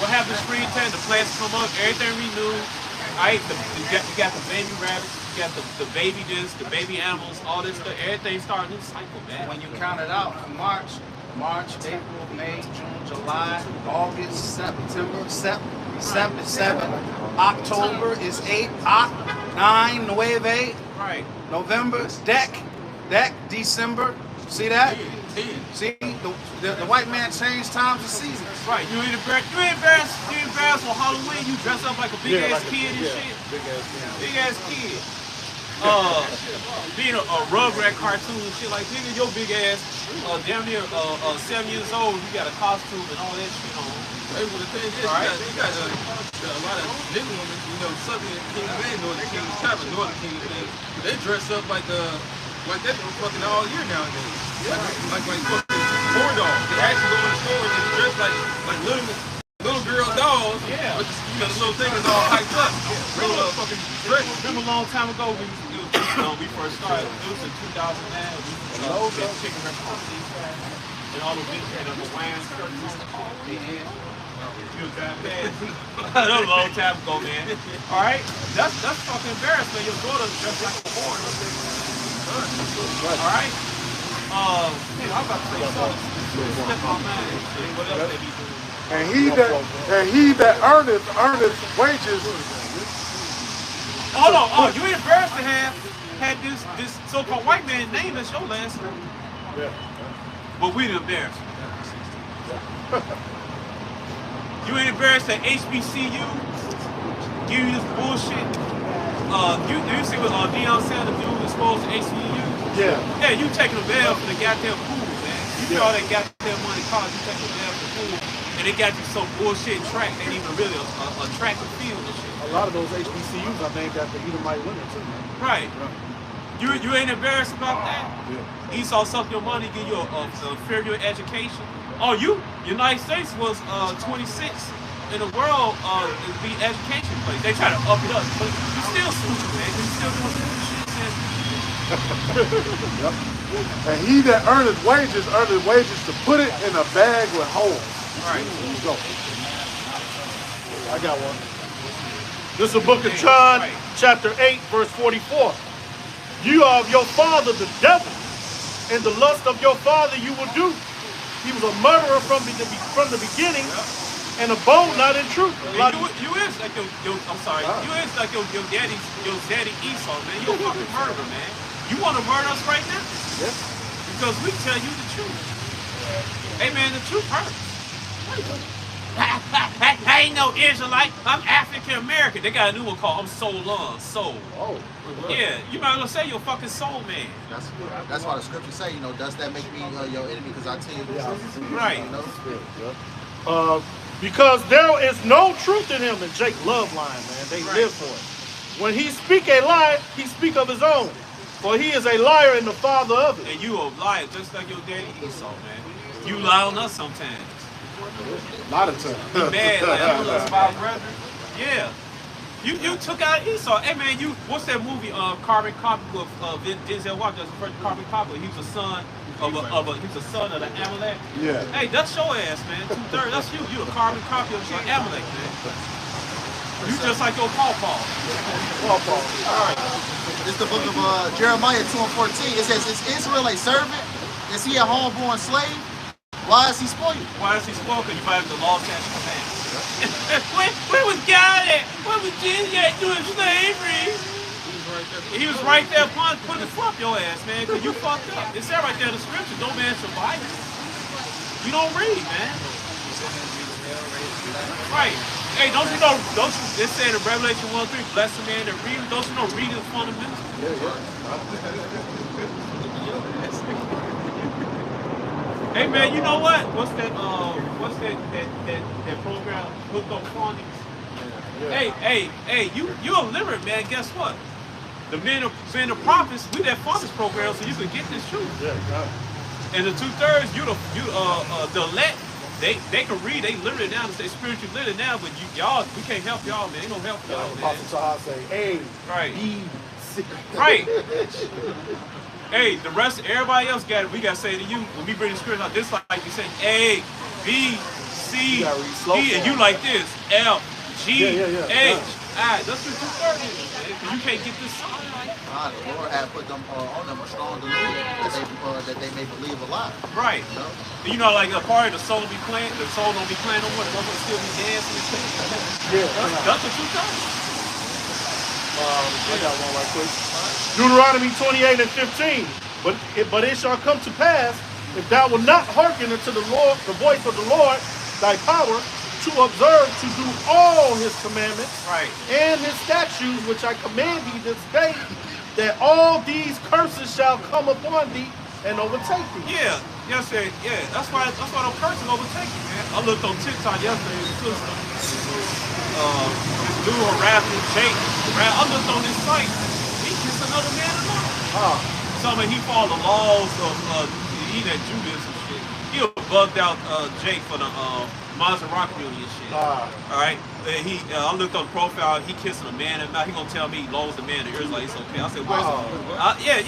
Speaker 4: What happens springtime? The plants come up, everything renewed. Right? You got the baby rabbits, you got the baby this, the baby animals, all this stuff. Everything starts a new cycle, man.
Speaker 7: When you count it out, March, April, May, June, July, August, September, 7, October is 8, 9, 9.
Speaker 4: Right.
Speaker 7: November, Dec, December. See that? See, the white man changed times and seasons.
Speaker 4: Right. You ain't embarrassed on Halloween. You dress up like a big ass kid and shit. Big ass kid. Being a Rugrat cartoon and shit like nigga, your big ass, damn near 7 years old, you got a costume and all that shit on.
Speaker 2: Hey, well, the thing is, you got a lot of nigga women, you know, Southern Kingdom and Northern Kingdom, type of Northern Kingdom things. They dress up like that fucking all year nowadays. Like fucking corn dogs. They actually go in the store and they dress like little girl dolls.
Speaker 4: Yeah.
Speaker 2: But you know, the little thing is all hyped up. Real fucking dress.
Speaker 4: Remember a long time ago when we first started, it was in 2009, we did chicken restaurants and all the bitches had a Hawaiian skirts on they had. You was driving past. That was a long time ago, man. Alright? That's fucking embarrassing. Your daughter dressed like a whore. Alright? I'm about to say something. Step on mine. What else they be doing?
Speaker 6: And he that earneth wages.
Speaker 4: Oh no, you ain't embarrassed to have had this so-called white man name as your last name.
Speaker 6: Yeah.
Speaker 4: But we done embarrassed. You ain't embarrassed that HBCU give you this bullshit. You see what Deion Sanders do exposed to HBCU?
Speaker 6: Yeah.
Speaker 4: Yeah, you taking a bail for the goddamn pool, man. You pay all that goddamn money cost, you taking a bail for the pool, and they got you some bullshit track. They ain't even really a track and field and shit.
Speaker 5: A lot of those HBCUs I named after Edomite women too.
Speaker 4: Right. You ain't embarrassed about that? Yeah. Esau suck your money, give you a inferior education. Oh, United States was 26th in the world in the education place. They try to up it up, but you still stupid, man. You still doing stupid shit.
Speaker 6: Yep. And he that earneth wages to put it in a bag with holes.
Speaker 4: All right.
Speaker 6: There you go. I got one.
Speaker 5: This is the book of John, chapter 8, verse 44. You are of your father, the devil, and the lust of your father you will do. He was a murderer from the beginning, and abode not in truth.
Speaker 4: You is like your I'm sorry. You is like your daddy Esau, man. You a fucking murderer, man. You want to murder us right now?
Speaker 6: Yes.
Speaker 4: Because we tell you the truth. Hey man, the truth hurts. I ain't no Israelite. I'm African American. They got a new one called I'm Soul Love. Soul.
Speaker 6: Oh.
Speaker 4: Yeah, you might as well say you're a fucking soul man.
Speaker 3: That's why the scriptures say, does that make me your enemy? Because I tell you the truth.
Speaker 4: Right.
Speaker 5: Because there is no truth in him, and Jake love lying, man. They live for it. When he speak a lie, he speak of his own. For he is a liar and the father of it.
Speaker 4: And you a liar just like your daddy Esau, man. You lie on us sometimes.
Speaker 6: A lot of times.
Speaker 4: You mad like us, my brother. Yeah. You took out Esau. Hey man, what's that movie? Carbon Copy with Denzel Washington. That's the first Carbon Copy. He was a son of the Amalek.
Speaker 6: Yeah.
Speaker 4: Hey, that's your ass, man. 2/3. That's you. You a carbon copy of your Amalek, man. You just like your pawpaw.
Speaker 3: All right. This is the book of Jeremiah 2:14. It says, "Is Israel a servant? Is he a homeborn slave? Why is he spoiled?"
Speaker 4: Why is he spoiled? Because you violated the law, statutes, and commands. Where was God at? Where was Jesus at doing slavery? He was right there putting the foot up your ass, man, because you fucked up. It said right there in the scripture, no man survive. You don't read, man. Right. Hey, don't you know, it said in Revelation 1:3, bless the man that reads. Don't you know reading is fundamental? Hey man, you know what? What's that program? Hooked on phonics? Hey, you illiterate, man. Guess what? The men of prophets, we that phonics program, so you can get this truth. And the 2/3, the elect, they can read, they literate now and say spiritual literate now, but y'all, we can't help y'all, man. Ain't no help y'all, man.
Speaker 6: Apostle Charles say, A,
Speaker 4: right.
Speaker 6: B, C.
Speaker 4: Right. Hey, the rest, everybody else got it. We got to say to you, when we bring the scripture out, this like you say A, B, C, D, and you like this, L, G, H, I. That's what 2/3 is, man. You can't get this song.
Speaker 3: The Lord had put them on them a strong delusion that they may believe a lie.
Speaker 4: Right. You know, like a part of the soul be playing, the soul don't be playing no more, the motherfucker still be dancing and shit. That's what 2/3.
Speaker 5: I got one right quick. Deuteronomy 28:15. But it shall come to pass, if thou wilt not hearken unto the voice of the Lord, thy power, to observe to do all his commandments and his statutes, which I command thee this day, that all these curses shall come upon thee and overtake thee.
Speaker 4: Yeah, that's why those curses overtake you, man. I looked on TikTok yesterday, this dude harassing Jake. I looked on his site. He kissed another man alone. Something he followed the laws of he that Judas and shit. He bugged out Jake for the Maserati community and shit. Alright? I looked on the profile, he kissing a man in the mouth. He gonna tell me he loves the man in the ears like it's okay. I said, where's yeah.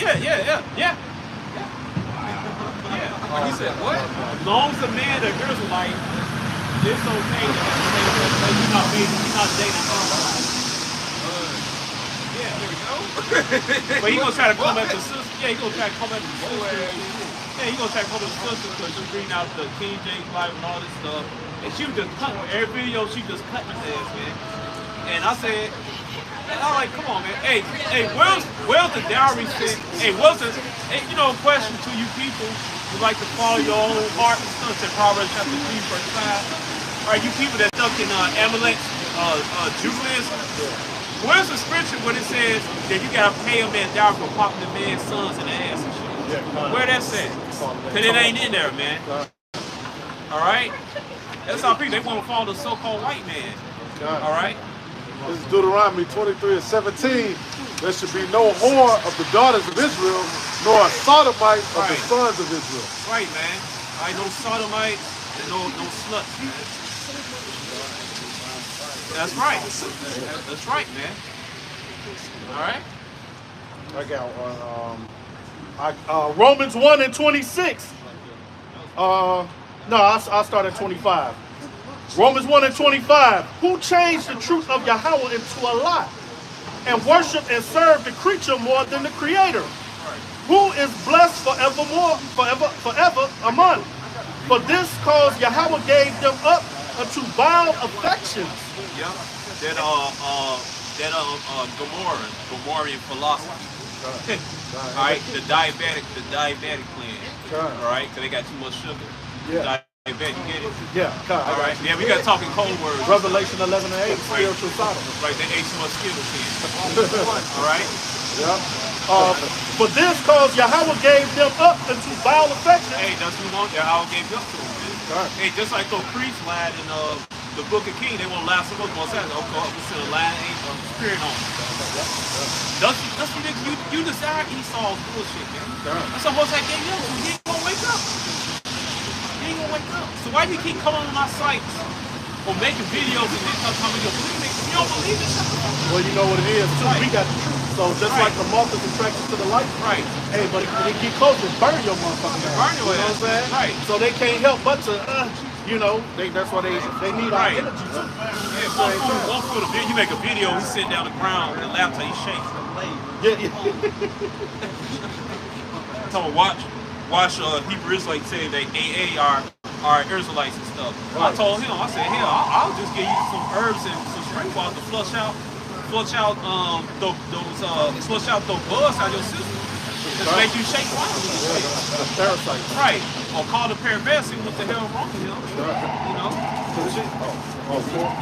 Speaker 4: He said, what? As long as the man that girls are like, it's okay. You're not dating her. Yeah, there we go. But he gonna try to come at the sister. Yeah, he gonna try to come at the sister. Yeah, he gonna try to come at the sister because she's reading out the King James Bible and all this stuff. And she was just cutting every video. She just cutting his ass, man. And I said, I'm like, come on, man. Hey, where's the dowry shit? Hey, question to you people who like to follow your own heart and stuff. In Proverbs chapter 3, verse 5. All right, you people that stuck in Amalek, Judaism. Where's the scripture when it says that you gotta pay a man dowry for popping the man's sons in the ass and shit? Where that's at? Cause it ain't in there, man. All right. That's how people, they want to follow the so-called white man. All right?
Speaker 6: This is Deuteronomy 23:17. There should be no whore of the daughters of Israel, nor a sodomite of the sons of Israel.
Speaker 4: Right, man. All right, no sodomite and no slut, man. That's right. That's right, man. All right?
Speaker 5: I got one. Romans 1:26. No, I'll start at 25. Romans 1:25. Who changed the truth of Yahweh into a lie and worship and serve the creature more than the Creator, who is blessed forevermore, forever among. For this cause Yahweh gave them up unto vile affections.
Speaker 4: Yep. Gomorrah philosophy. All right, the diabetic plan. All right, because they got too much sugar.
Speaker 6: Yeah.
Speaker 4: I bet you get it.
Speaker 6: Yeah, God,
Speaker 4: All right. Yeah, we got talking cold words.
Speaker 6: Revelation 11 and 8, spiritual Sodom.
Speaker 4: Right, they ate so much Skittles here. All right.
Speaker 6: Yeah.
Speaker 5: For this cause Yahweh gave them up into vile affection.
Speaker 4: Hey, that's who want that. How gave up to them, man.
Speaker 6: Right.
Speaker 4: Hey, just like those priests lied in the Book of Kings, they won't lie so much. Most times, okay, we send a lying angel, spirit on them. That's you desire Esau's bullshit, man. That's what Most High gave you up to. He ain't gonna wake up. He ain't gonna wake up. So why do you keep coming on my sites or making videos and then telling me you believe me? You don't believe it?
Speaker 6: Well, you know what it is, too. We got the truth. So just like the moth is attracted to the light.
Speaker 4: Right.
Speaker 6: Hey, but when they get closer, burn your motherfucking ass.
Speaker 4: Burn your
Speaker 6: You know
Speaker 4: ass.
Speaker 6: what I'm saying?
Speaker 4: Right.
Speaker 6: So they can't help but to, that's why they need our
Speaker 4: Right.
Speaker 6: energy too.
Speaker 4: Yeah, one foot of video. You make a video, he's sitting down on the ground with the laptop, he's shaking.
Speaker 6: Yeah.
Speaker 4: Tell me, watch Hebrew Israelites say they AA are Israelites and stuff.
Speaker 6: Right.
Speaker 4: I told him, I said, hell, I'll just give you some herbs and some spring water to flush out those bugs out your system. Just make you shake
Speaker 6: A parasite.
Speaker 4: right. Or call the paramedics, see what the hell wrong with him. You know?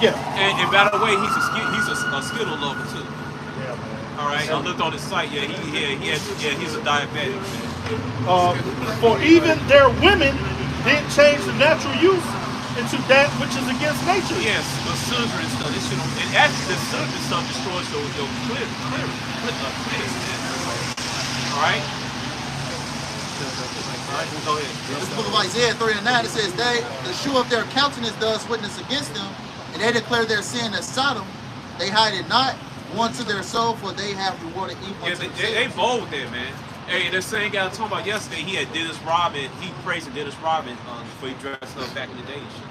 Speaker 6: Yeah.
Speaker 4: And by the way, he's a Skittle lover too.
Speaker 6: Yeah, man.
Speaker 4: All right, I looked on his site. Yeah, he's a diabetic.
Speaker 5: For even their women did change the natural use into that which is against nature.
Speaker 4: Yes, the silver and stuff. This shit, and actually, the silver stuff destroys your clear. All right. All right, go ahead.
Speaker 3: This book of Isaiah 3 and 9, it says, the shoe of their countenance does witness against them, and they declare their sin as Sodom. They hide it not, one to their soul, for they have rewarded evil.
Speaker 4: Yeah, they bold with that, man. Hey, the same guy I was talking about yesterday, he had Dennis Rodman. He praised Dennis Rodman before he dressed up back in the day and shit.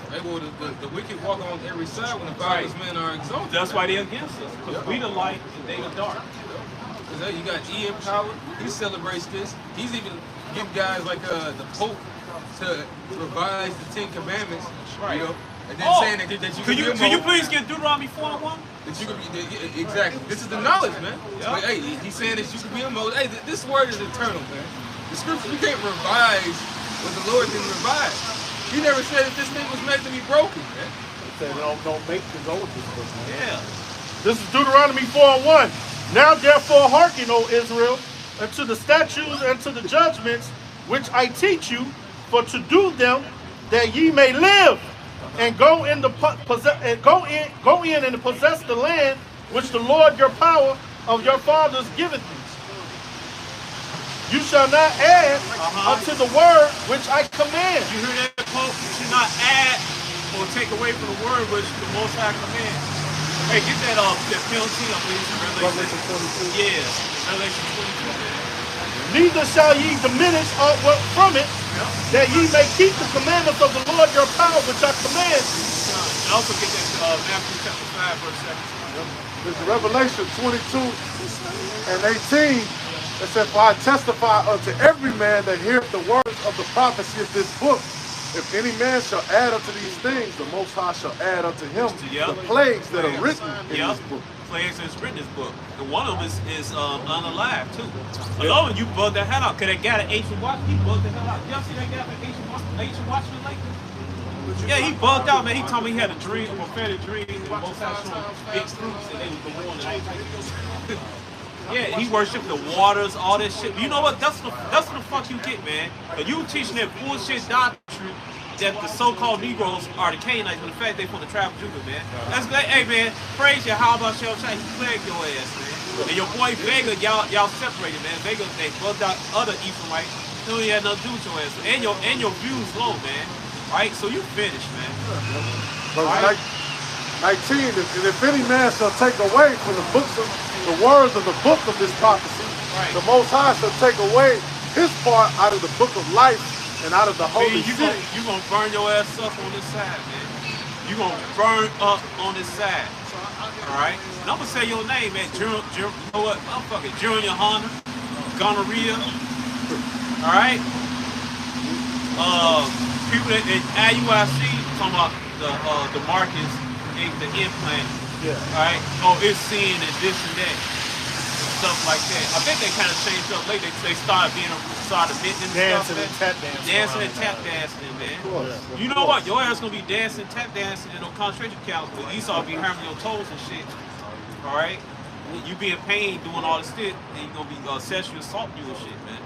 Speaker 2: Hey, well, the wicked walk on every side when the godless men are exalted.
Speaker 4: That's why they're against us, because we the light and they the dark.
Speaker 2: Because you got E.M. Power, he celebrates this. He's even giving guys like the Pope to revise the 10 Commandments,
Speaker 4: Right.
Speaker 2: you know, and then saying that you
Speaker 4: can you please get Deuteronomy 4:1?
Speaker 2: that you could be exactly. This is the knowledge, man.
Speaker 4: Yeah.
Speaker 2: Like, hey, he's saying that you could be a Moses. Hey, this word is eternal, man. The scripture, you can't revise what the Lord didn't revise. He never said that this thing was meant to be broken, man.
Speaker 6: They say don't make this old this book, man.
Speaker 4: Yeah.
Speaker 5: This is Deuteronomy 4:1. Now therefore hearken, O Israel, unto the statutes and to the judgments which I teach you, for to do them, that ye may live, and go in and possess the land which the Lord your power of your fathers giveth you. You shall not add unto the word which I command.
Speaker 4: You hear that, Pope? You should not add or take away from the word which the Most High commands. Hey, get that penalty, I believe, in Revelation 22. Yeah, Revelation 22, man.
Speaker 5: Neither shall ye diminish aught from it, that ye may keep the commandments of the Lord your power which I command you.
Speaker 4: And also get that Matthew chapter 5, verse 17.
Speaker 6: This is Revelation 22 and 18. It says, for I testify unto every man that heareth the words of the prophecy of this book. If any man shall add unto these things, the Most High shall add unto him the plagues that are written in this book.
Speaker 4: Plagues that's written in this book. And one of them is unalive, too. Another one, you bugged the hell out. Because that guy at Ancient Watchman, he bugged the hell out. Y'all see that guy at Ancient Watchman lately? Yeah, he bugged out, man. He told me he had a dream, a prophetic dream, and most times showing big fruits, and they was the one that yeah, he worshipped the waters, all that shit. You know what? That's what the fuck you get, man. But you teaching that bullshit doctrine that the so-called Negroes are the Canaanites, but in fact they from the tribe of Judah, man. That's good. Hey, man, praise you. How about your child? He plagued your ass, man. And your boy Vega, y'all separated, man. Vega, they bugged out other Ephraimites. He only had nothing to do with your ass. And your views low, man. Right? So you finished, man.
Speaker 6: Verse 19, and if any man shall take away from the words of the book of this prophecy, the Most High shall take away his part out of the book of life and out of the holy city.
Speaker 4: You gonna burn your ass up on this side, man. You gonna burn up on this side. Alright? And I'm gonna say your name, man. You know what? I'm fucking Junior Hunter, gonorrhea. Alright? People at IUIC talking about the Marcus, the implant.
Speaker 6: Yeah.
Speaker 4: Alright? Oh, it's sin and this and that. stuff like that. I think they kind of changed up later. They started admitting
Speaker 5: Dancing
Speaker 4: stuff,
Speaker 5: and tap dancing.
Speaker 4: dancing and tap dancing, man. You know what? Your ass gonna be dancing, tap dancing in no concentration camp. But Esau be hammering your toes and shit. All right, you be in pain doing all this shit, and you gonna be sexually assaulting you and shit, man.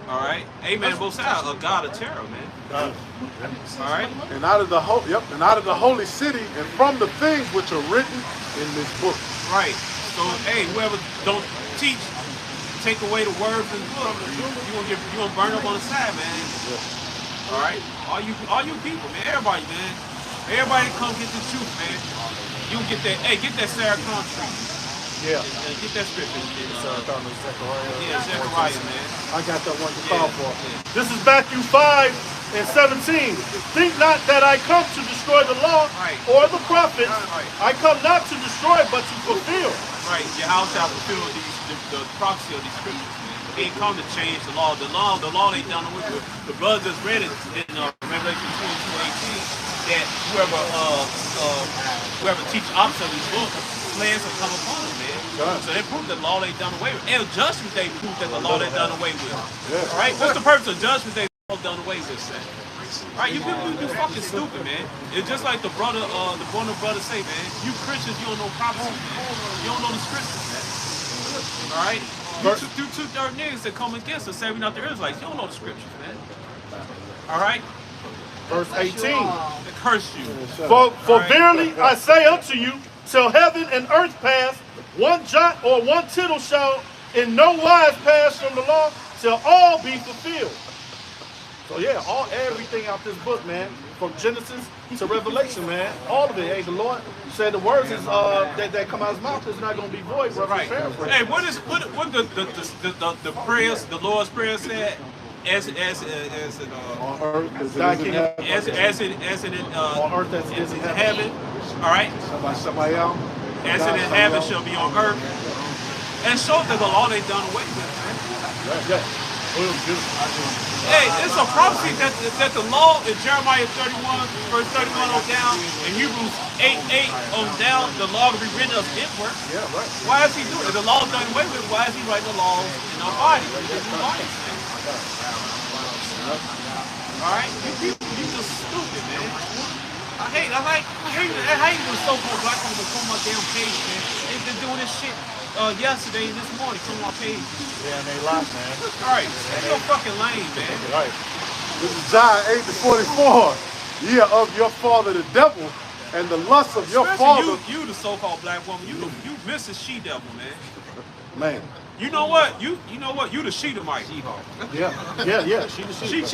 Speaker 4: All right, amen. Both sides, a God of terror, man. All right,
Speaker 6: And out of the holy city, and from the things which are written in this book.
Speaker 4: right. So, hey, whoever don't teach, take away the words and book, you gonna burn up on the side, man. All right, all you people, man, everybody, man, everybody come get the truth, man. You can get that. Hey, get that Sarah Country.
Speaker 5: Yeah.
Speaker 4: Get that scripture.
Speaker 5: Zechariah.
Speaker 4: Yeah, Zechariah, man.
Speaker 5: I got that one to call for. This is Matthew 5:17. Think not that I come to destroy the law or the prophets. I come not to destroy, but to fulfill.
Speaker 4: Right, your house shall fulfill the prophecy of these scriptures, man. He ain't come to change the law. The law they done away with. The brother just read it in Revelation 22:18 that whoever teach opposite of these books, plans will come upon them, man. So they prove that the law they done away with. And judgment day prove that the law they done away with. All right, what's the purpose of judgment day done away with, say? All right, you fucking stupid, man. It's just like the brother say, man. You Christians, you don't know prophecy, man. You don't know the scriptures, man. All right, you two-third niggas that come against us, say we not the Israelites. You don't know the scriptures, man. All right.
Speaker 5: Verse 18.
Speaker 4: They curse you.
Speaker 5: For verily I say unto you, till heaven and earth pass, one jot or one tittle shall in no wise pass from the law, till all be fulfilled. So yeah, everything out this book, man, from Genesis to Revelation, man, all of it. Hey, the Lord said the words is that come out of his mouth is not going to be void.
Speaker 4: Right. Hey, what the prayers, the Lord's prayer said? As on
Speaker 6: earth as
Speaker 4: in heaven, all right. As it in heaven shall be on earth, and show that the law they done away with. Hey, it's a prophecy that the law in Jeremiah 31, verse 31 on down, and Hebrews 8:8 on down, the law to be written of inward. Yeah, right. Why is he doing it? If the law done away with, why is he writing the laws in our body? Alright? You just stupid, man. I hate when so-called black people come on my damn page, man. They've been doing this shit yesterday and this morning, come on my page.
Speaker 5: Yeah, and they lie, man.
Speaker 4: Alright, that's so fucking lame, man.
Speaker 6: Right. This is John 8:44. Ye are of your father the devil, and the lust of your father.
Speaker 4: You the so-called black woman, you Mrs. She-Devil, man.
Speaker 6: Man.
Speaker 4: You know what? You know what? You the Sheetamite.
Speaker 5: Yeah.
Speaker 4: She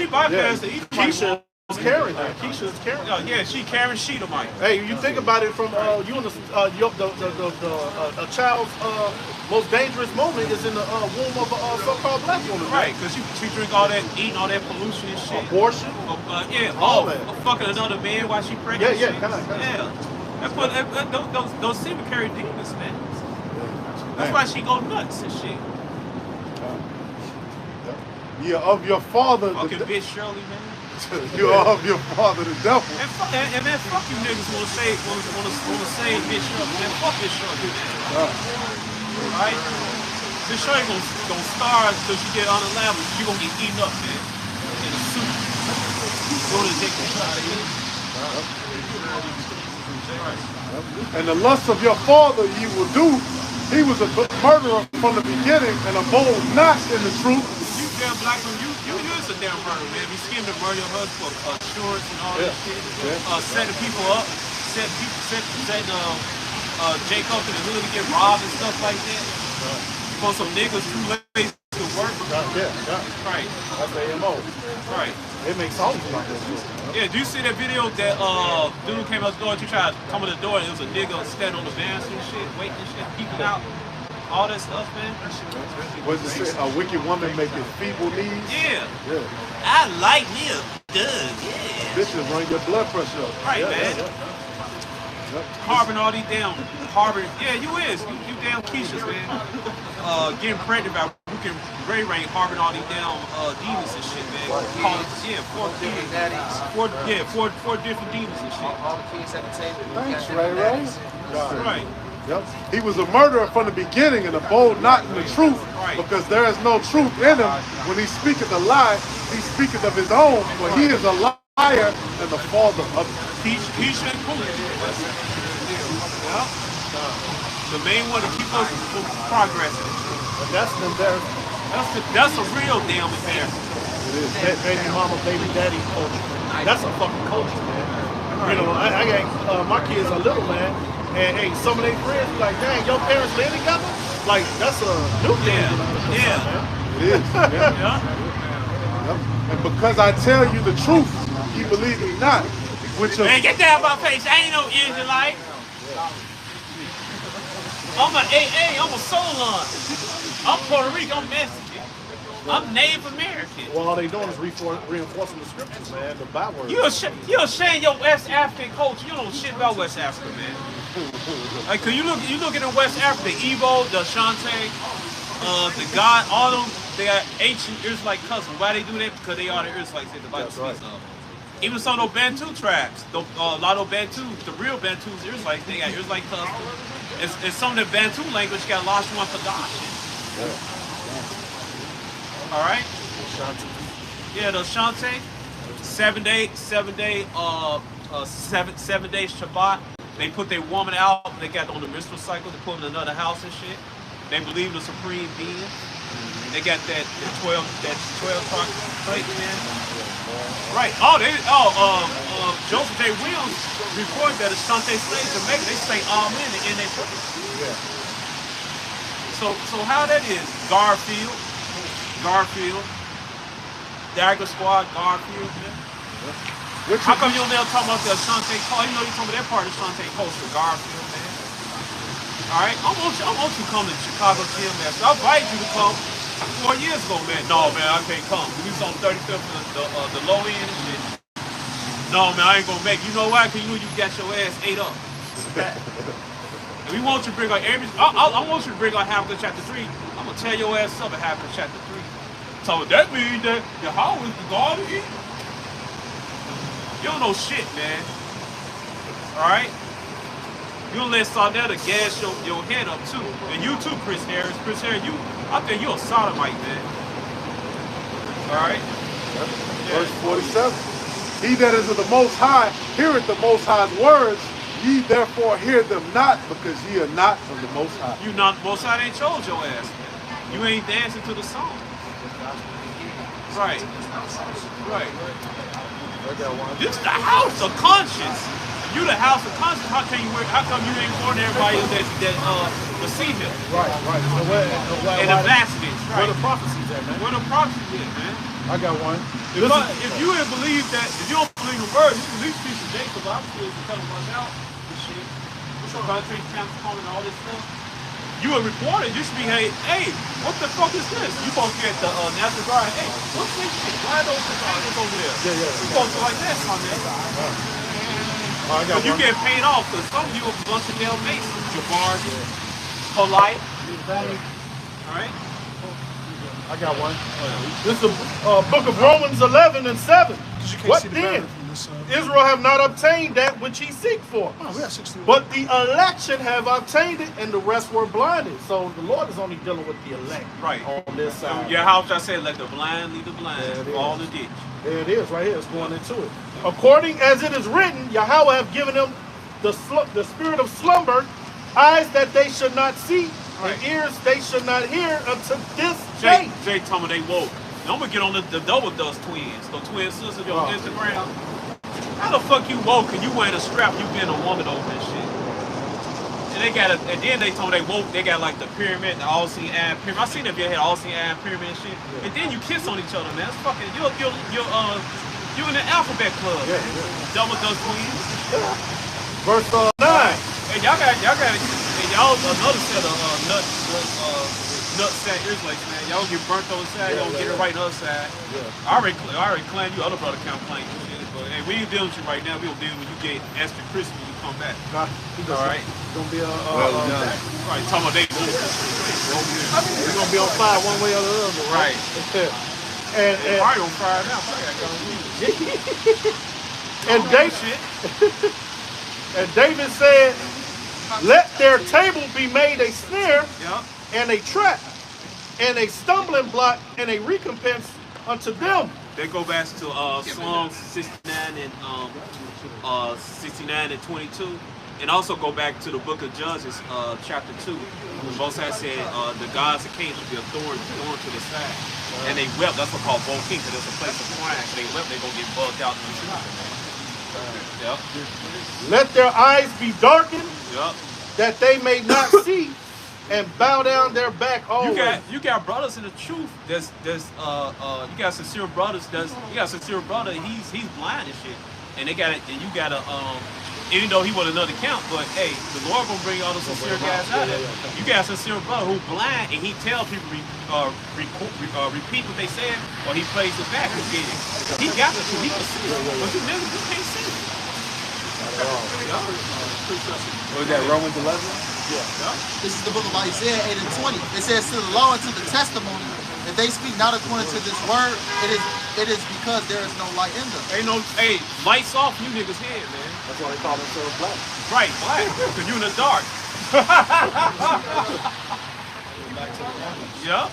Speaker 4: bypassed the
Speaker 5: Keisha is carrying that. Keisha is carrying.
Speaker 4: Yeah, she carrying Sheetamite.
Speaker 5: Hey, you think about it from you and a child's most dangerous moment is in the womb of a so-called black woman.
Speaker 4: Right, because she drink all that, eating all that pollution and shit.
Speaker 5: Abortion.
Speaker 4: All that. Fucking another man while she pregnant.
Speaker 5: Yeah,
Speaker 4: That's what those semen carry demons, man. That's why she go nuts and shit.
Speaker 6: You're of your father.
Speaker 4: Fucking bitch Shirley, man.
Speaker 6: You are of your father the devil.
Speaker 4: And man, fuck you niggas wanna say bitch Shirley, man. Fuck bitch Shirley, man. Alright? Bitch Shirley gonna starve until she get on the level. She gonna get eaten up, man. In a suit. Go to take the shot
Speaker 6: And the lust of your father ye will do. He was a murderer from the beginning and abode not in the truth.
Speaker 4: You damn black man, you is a damn murderer, man. You scheming to murder your husband for insurance and all that shit. Setting people up, setting Jacob in the hood to get robbed and stuff like that. For some niggas too lazy to work. Right.
Speaker 5: That's the MO.
Speaker 4: Right.
Speaker 5: It makes songs about this.
Speaker 4: Yeah, do you see that video that dude came out the door, you tried to come to the door and it was a nigga standing on the banister and shit, waiting and shit, peeking out, all that stuff, man.
Speaker 6: What does it say? A wicked woman making feeble knees?
Speaker 4: Yeah. I like me a dud, yeah.
Speaker 6: This will run your blood pressure up.
Speaker 4: Right, man. Harboring all these damn, yeah, you is. You damn Keishas, man. Getting pregnant by Rukin Ray Ray, harboring all these damn demons and shit, man. Four different demons and shit.
Speaker 6: Thanks, Ray Ray.
Speaker 4: Right.
Speaker 6: Yep. He was a murderer from the beginning and abode not in the truth, because there is no truth in him. When he speaketh a lie, he speaketh of his own, for he is a liar and the father of it.
Speaker 4: He shouldn't prove it. Yeah. The main one to keep us from progressing.
Speaker 5: But that's an embarrassment.
Speaker 4: That's a real damn embarrassment.
Speaker 6: It is.
Speaker 5: Baby mama, baby daddy culture. That's a fucking culture, man. You know, I got my kids are little, man. And hey, some of their friends be like, dang, your parents live together? Like, that's a new thing.
Speaker 4: Yeah.
Speaker 6: It is. Yeah.
Speaker 4: Yeah.
Speaker 6: Yep. And because I tell you the truth, you believe me not. Which
Speaker 4: Man, get down my face. I ain't no Israelite. I'm an AA. I'm a Solon. I'm Puerto Rican. I'm Mexican. I'm Native American.
Speaker 5: Well, all they doing is reinforcing the scriptures, man. The Bible.
Speaker 4: You ashamed your West African culture. You don't know shit about West Africa, man. Like, cause you look at the West Africa, the Igbo, the Ashanti, the God, all them, they got ancient Israelite customs. Why they do that? Because they are the Israelites that the Bible speaks of. Even some of those Bantu tribes, a lot of Bantu, the real Bantus, Israelites, they got Israelite customs. And some of the Bantu language got lost one for God. All right. Yeah, the Ashanti, 7 day Shabbat. They put their woman out. They got on the menstrual cycle. They put them in another house and shit. They believe in the supreme being. They got that 12 o'clock plate, man. Right. Joseph J. Williams reported that Ashanti slaves in Jamaica, they say amen in their prayer.
Speaker 6: Yeah.
Speaker 4: So how that is? Garfield, Dagger Squad, Garfield, man. How come you don't never talk about the Ashanti culture? You know you talking about that part of the Ashanti culture, Garfield, man. All right, I want you to come to Chicago Gym, man. So I invited you to come 4 years ago, man. No, man, I can't come. We was on 35th and the low end and shit. No, man, I ain't gonna make. You know why? Cause you know you got your ass ate up. And we want you to bring out I want you to bring out Habakkuk chapter 3. I'm gonna tell your ass up at Habakkuk chapter 3. So that means that Yahweh is the God of Eden. You don't know shit, man. Alright? You don't let Sardetta gas your head up too. And you too, Chris Harris. Chris Harris, I think you're a sodomite, man. Alright?
Speaker 6: Yeah. Verse 47. He that is of the Most High heareth the Most High's words, ye therefore hear them not, because ye are not of the Most High.
Speaker 4: You not, Most High ain't chose your ass, man. You ain't dancing to the song. Right. This is the house of conscience. If you the house of conscience, how come you ain't warning everybody that see him?
Speaker 5: Right. So
Speaker 4: and the baskets, right?
Speaker 5: Where the prophecies at, man?
Speaker 4: Where the prophecies is, man?
Speaker 5: I got one.
Speaker 4: If you didn't believe that, if you don't believe the word, you can at least teach the Jacob. I'm supposed to tell him about out this shit. What's your country, calling all this stuff? You a reporter, you should be, hey, what the fuck is this? You supposed to be at the National Guard, hey, what's this shit? Why are those containers over there?
Speaker 5: Yeah.
Speaker 4: You supposed to like that, my man. But you get paid off, because some of you a bunch of damn masons. Jabbar, polite. Alright?
Speaker 5: I got one. This is the book of Romans 11 and 7. What then? Israel have not obtained that which he seek for. But the election have obtained it, and the rest were blinded. So the Lord is only dealing with the elect,
Speaker 4: right,
Speaker 5: on this side.
Speaker 4: Your house, I said, let the blind lead the blind. All the ditch.
Speaker 5: There it is, right here. It's going into it. According as it is written, Yahweh have given them the spirit of slumber, eyes that they should not see, and ears they should not hear unto this day.
Speaker 4: Jay told me they woke. I'm gonna get on the double dust twins. The twin sisters on Instagram. How the fuck you woke and you wearing a strap? You being a woman over this shit. And they got and then they told me they woke. They got like the pyramid, the all-seeing eye pyramid. I seen if you had all-seeing eye pyramid and shit. Yeah. And then you kiss on each other, man. It's fucking you in the alphabet club. Yeah. Double dust twins.
Speaker 5: Verse 9.
Speaker 4: Hey, y'all got y'all another set of nutsack Israelites, man. Y'all get burnt on the side, y'all get it right on the other side. Yeah. I already claimed you, other brother can't claim you shit. But hey, we ain't dealing with you right now. We'll deal when you get extra crispy when you come back. Alright.
Speaker 5: It's gonna be
Speaker 4: right, talking about they
Speaker 5: it's gonna be on fire one way or the other, right? And
Speaker 4: probably on fire now.
Speaker 5: And David and David said, Let their table be made a snare
Speaker 2: Yep.
Speaker 5: and a trap, and a stumbling block and a recompense unto them.
Speaker 4: They go back to Psalms 69 and 69 and 22, and also go back to the book of Judges, chapter 2. Moses said the gods and kings will be a thorn to the side, and they wept. That's what called Bo King, because it's a place of crying. They wept. They gonna get bugged out in the truth. Yep.
Speaker 5: Let their eyes be darkened,
Speaker 4: Yep.
Speaker 5: that they may not see, and bow down their back always.
Speaker 4: You got brothers in the truth. There's you got sincere brothers. You got sincere brother. He's blind and shit. And they got it. And you got to even though he was another count, but hey, the Lord gonna bring all the sincere guys out of it. You got a sincere brother who blind and he tell people repeat what they said, or he plays it back and get it. He got the truth. He can see it, but you niggas you can't see it.
Speaker 2: Was that Romans 11?
Speaker 3: This is the book of Isaiah 8 and 20. It says, to the law and to the testimony, if they speak not according to this word, it is because there is no light in them.
Speaker 4: Ain't no lights off you niggas head, man.
Speaker 6: That's why they call themselves black.
Speaker 4: Right, black. Cause you in the dark. Yeah.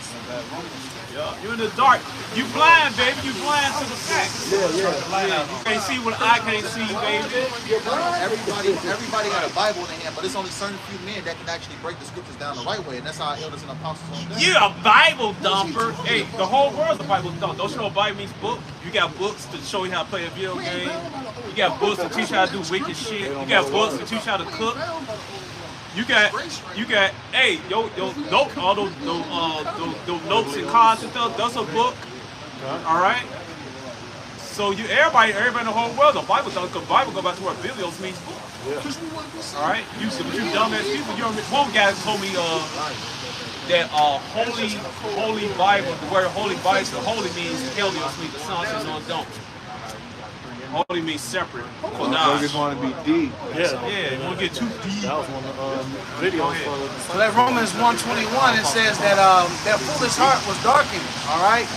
Speaker 4: Yeah. You in the dark. You blind, baby. You blind to the facts.
Speaker 6: Yeah.
Speaker 4: You can't see what I can't see, baby.
Speaker 3: Everybody got a Bible in their hand, but it's only certain few men that can actually break the scriptures down the right way, and that's how our elders and apostles on that.
Speaker 4: You a Bible dumper. Hey, the whole world's a Bible dumper. Don't you know Bible means book? You got books to show you how to play a video game. You got books to teach you how to do wicked shit. You got books to teach you how to cook. You got, hey, yo, note, all those notes and cards and stuff. That's a book, all right. So everybody in the whole world, the Bible does. The Bible go back to where Biblios means book. All right, you dumbass people. One guy told me that holy Bible, the word holy Bible, holy means Helios means the sun says on don't. Holy means separate.
Speaker 2: Motherfuckers want to be deep.
Speaker 4: Yeah, you want to get too deep.
Speaker 5: That was one of the videos for the
Speaker 7: So that Romans 1:21, it says that their foolish heart was darkened. All right.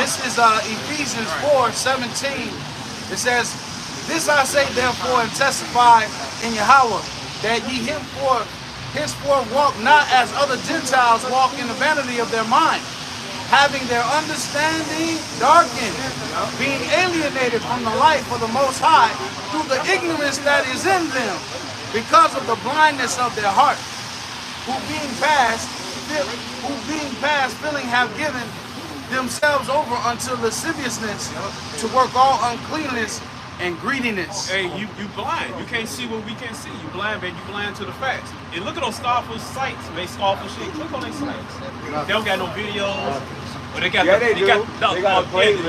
Speaker 7: This is Ephesians 4:17. It says, "This I say therefore and testify in Yahweh, that ye henceforth walk not as other Gentiles walk in the vanity of their mind, having their understanding darkened, being alienated from the life of the Most High through the ignorance that is in them, because of the blindness of their heart, who being past feeling have given themselves over unto lasciviousness, to work all uncleanness and greediness."
Speaker 4: Hey, you blind. You can't see what we can see. You blind, baby. You blind to the facts. And look at those Starful sites. They Starful shit. Look on their sites. They don't got no videos. But they got
Speaker 2: They got a playlist.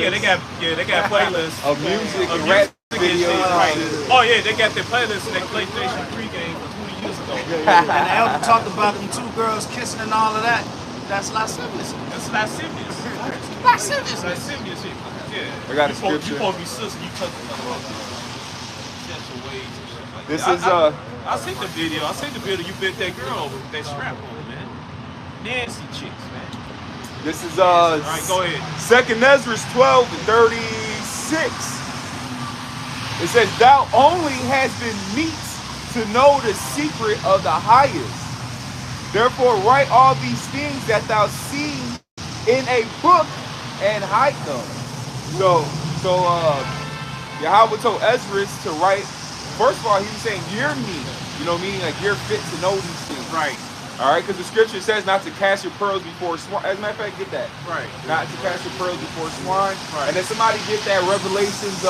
Speaker 4: They got playlists
Speaker 2: Of music and
Speaker 4: of
Speaker 2: rap
Speaker 4: music and shit,
Speaker 2: videos.
Speaker 4: right. Oh yeah, they got their playlist in their PlayStation 3 game from 20 years ago.
Speaker 7: And the elder talked about them two girls kissing and all of that. That's lascivious.
Speaker 4: That's lascivious.
Speaker 7: Lascivious.
Speaker 4: Lascivious shit. Yeah.
Speaker 2: I got a
Speaker 4: You
Speaker 2: scripture.
Speaker 4: supposed to be sister. You touch sexual ways and shit like
Speaker 2: This
Speaker 4: that.
Speaker 2: is
Speaker 4: I seen the video. I seen the video. You bit that girl with that strap on, man. Nasty chicks, man.
Speaker 2: This is
Speaker 4: All right, go ahead.
Speaker 2: 2nd Ezra 12:36. It says, "Thou only hast been meet to know the secret of the highest. Therefore write all these things that thou see in a book and hide them." So Yahweh told Ezra to write. First of all, he was saying, "You're me." You know, meaning like you're fit to know these things.
Speaker 4: Right.
Speaker 2: All right, because the scripture says not to cast your pearls before swine. As a matter of fact, get that.
Speaker 4: Right.
Speaker 2: Not to cast your pearls before swine.
Speaker 4: Right.
Speaker 2: And then somebody get that Revelations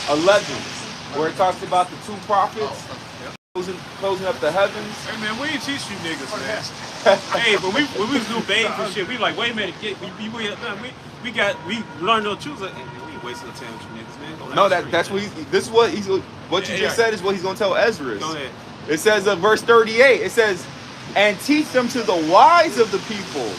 Speaker 2: 11, where it talks about the two prophets closing up the heavens.
Speaker 4: Hey man, we ain't teach you niggas, man. Hey, but when we was doing babes and shit, we like, wait a minute, we learned no truth. Like, we ain't wasting the time with you niggas, man. Go
Speaker 2: No,
Speaker 4: down the
Speaker 2: that's
Speaker 4: street,
Speaker 2: what what you
Speaker 4: Yeah,
Speaker 2: just
Speaker 4: yeah.
Speaker 2: said is what he's gonna tell Ezra.
Speaker 4: Go ahead.
Speaker 2: It says verse 38. It says, "And teach them to the wise of the people,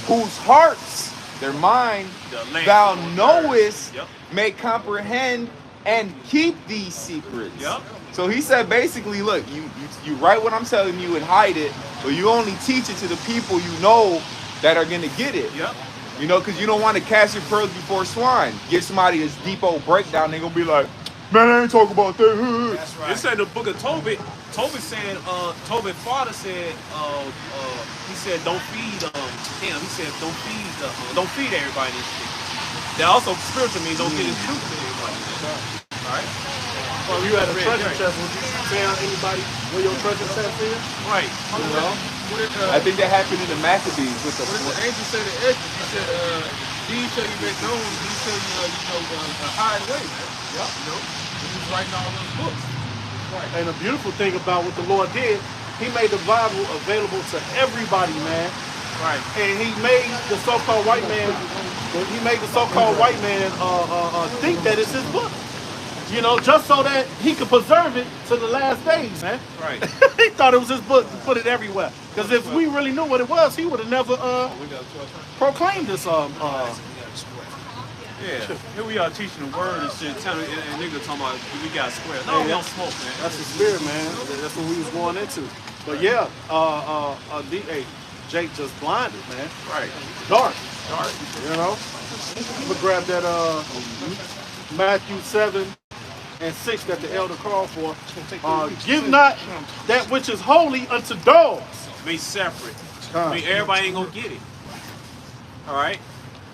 Speaker 2: whose hearts, their mind,
Speaker 4: The lamp
Speaker 2: thou
Speaker 4: on the
Speaker 2: knowest,
Speaker 4: Yep.
Speaker 2: may comprehend and keep these secrets."
Speaker 4: Yep.
Speaker 2: So he said basically, look, you write what I'm telling you and hide it, but you only teach it to the people you know that are gonna get it.
Speaker 4: Yep.
Speaker 2: You know, because you don't want to cast your pearls before swine. Give somebody this deep old breakdown, they're gonna be like,
Speaker 1: Man, I ain't talking about that.
Speaker 7: That's right.
Speaker 4: It said the book of Tobit. Tobit said, Tobit's father said, he said, don't feed him. He said, don't feed everybody this shit. That also spiritual means don't get his truth to everybody. All right.
Speaker 5: Well, you had a treasure chest. Would you tell anybody where your treasure chest is?
Speaker 4: Right.
Speaker 2: You know?
Speaker 7: What did,
Speaker 2: I think that happened in the Maccabees with the.
Speaker 7: what did the angel say to Ezra? He said, these shall you make known, these shall you hide away, man. Yep. You know, he was writing all those books. Right.
Speaker 5: And the beautiful thing about what the Lord did, he made the Bible available to everybody, man.
Speaker 4: Right.
Speaker 5: And he made the so-called white man, think that it's his book. You know, just so that he could preserve it to the last days, man.
Speaker 4: Right.
Speaker 5: He thought it was his book to put it everywhere. Because if we really knew what it was, he would have never proclaimed this.
Speaker 4: Yeah. Here we are teaching the word and shit. Telling and nigga talking about we got square. No, we don't smoke, man.
Speaker 5: That's the spirit, man. That's what we was going into. But yeah, hey, Jake just blinded, man.
Speaker 4: Right.
Speaker 5: Dark. You know. I'm gonna grab that Matthew 7 and 6 that the elder called for. Give not that which is holy unto dogs.
Speaker 4: Be separate. I mean, everybody ain't gonna get it. All right.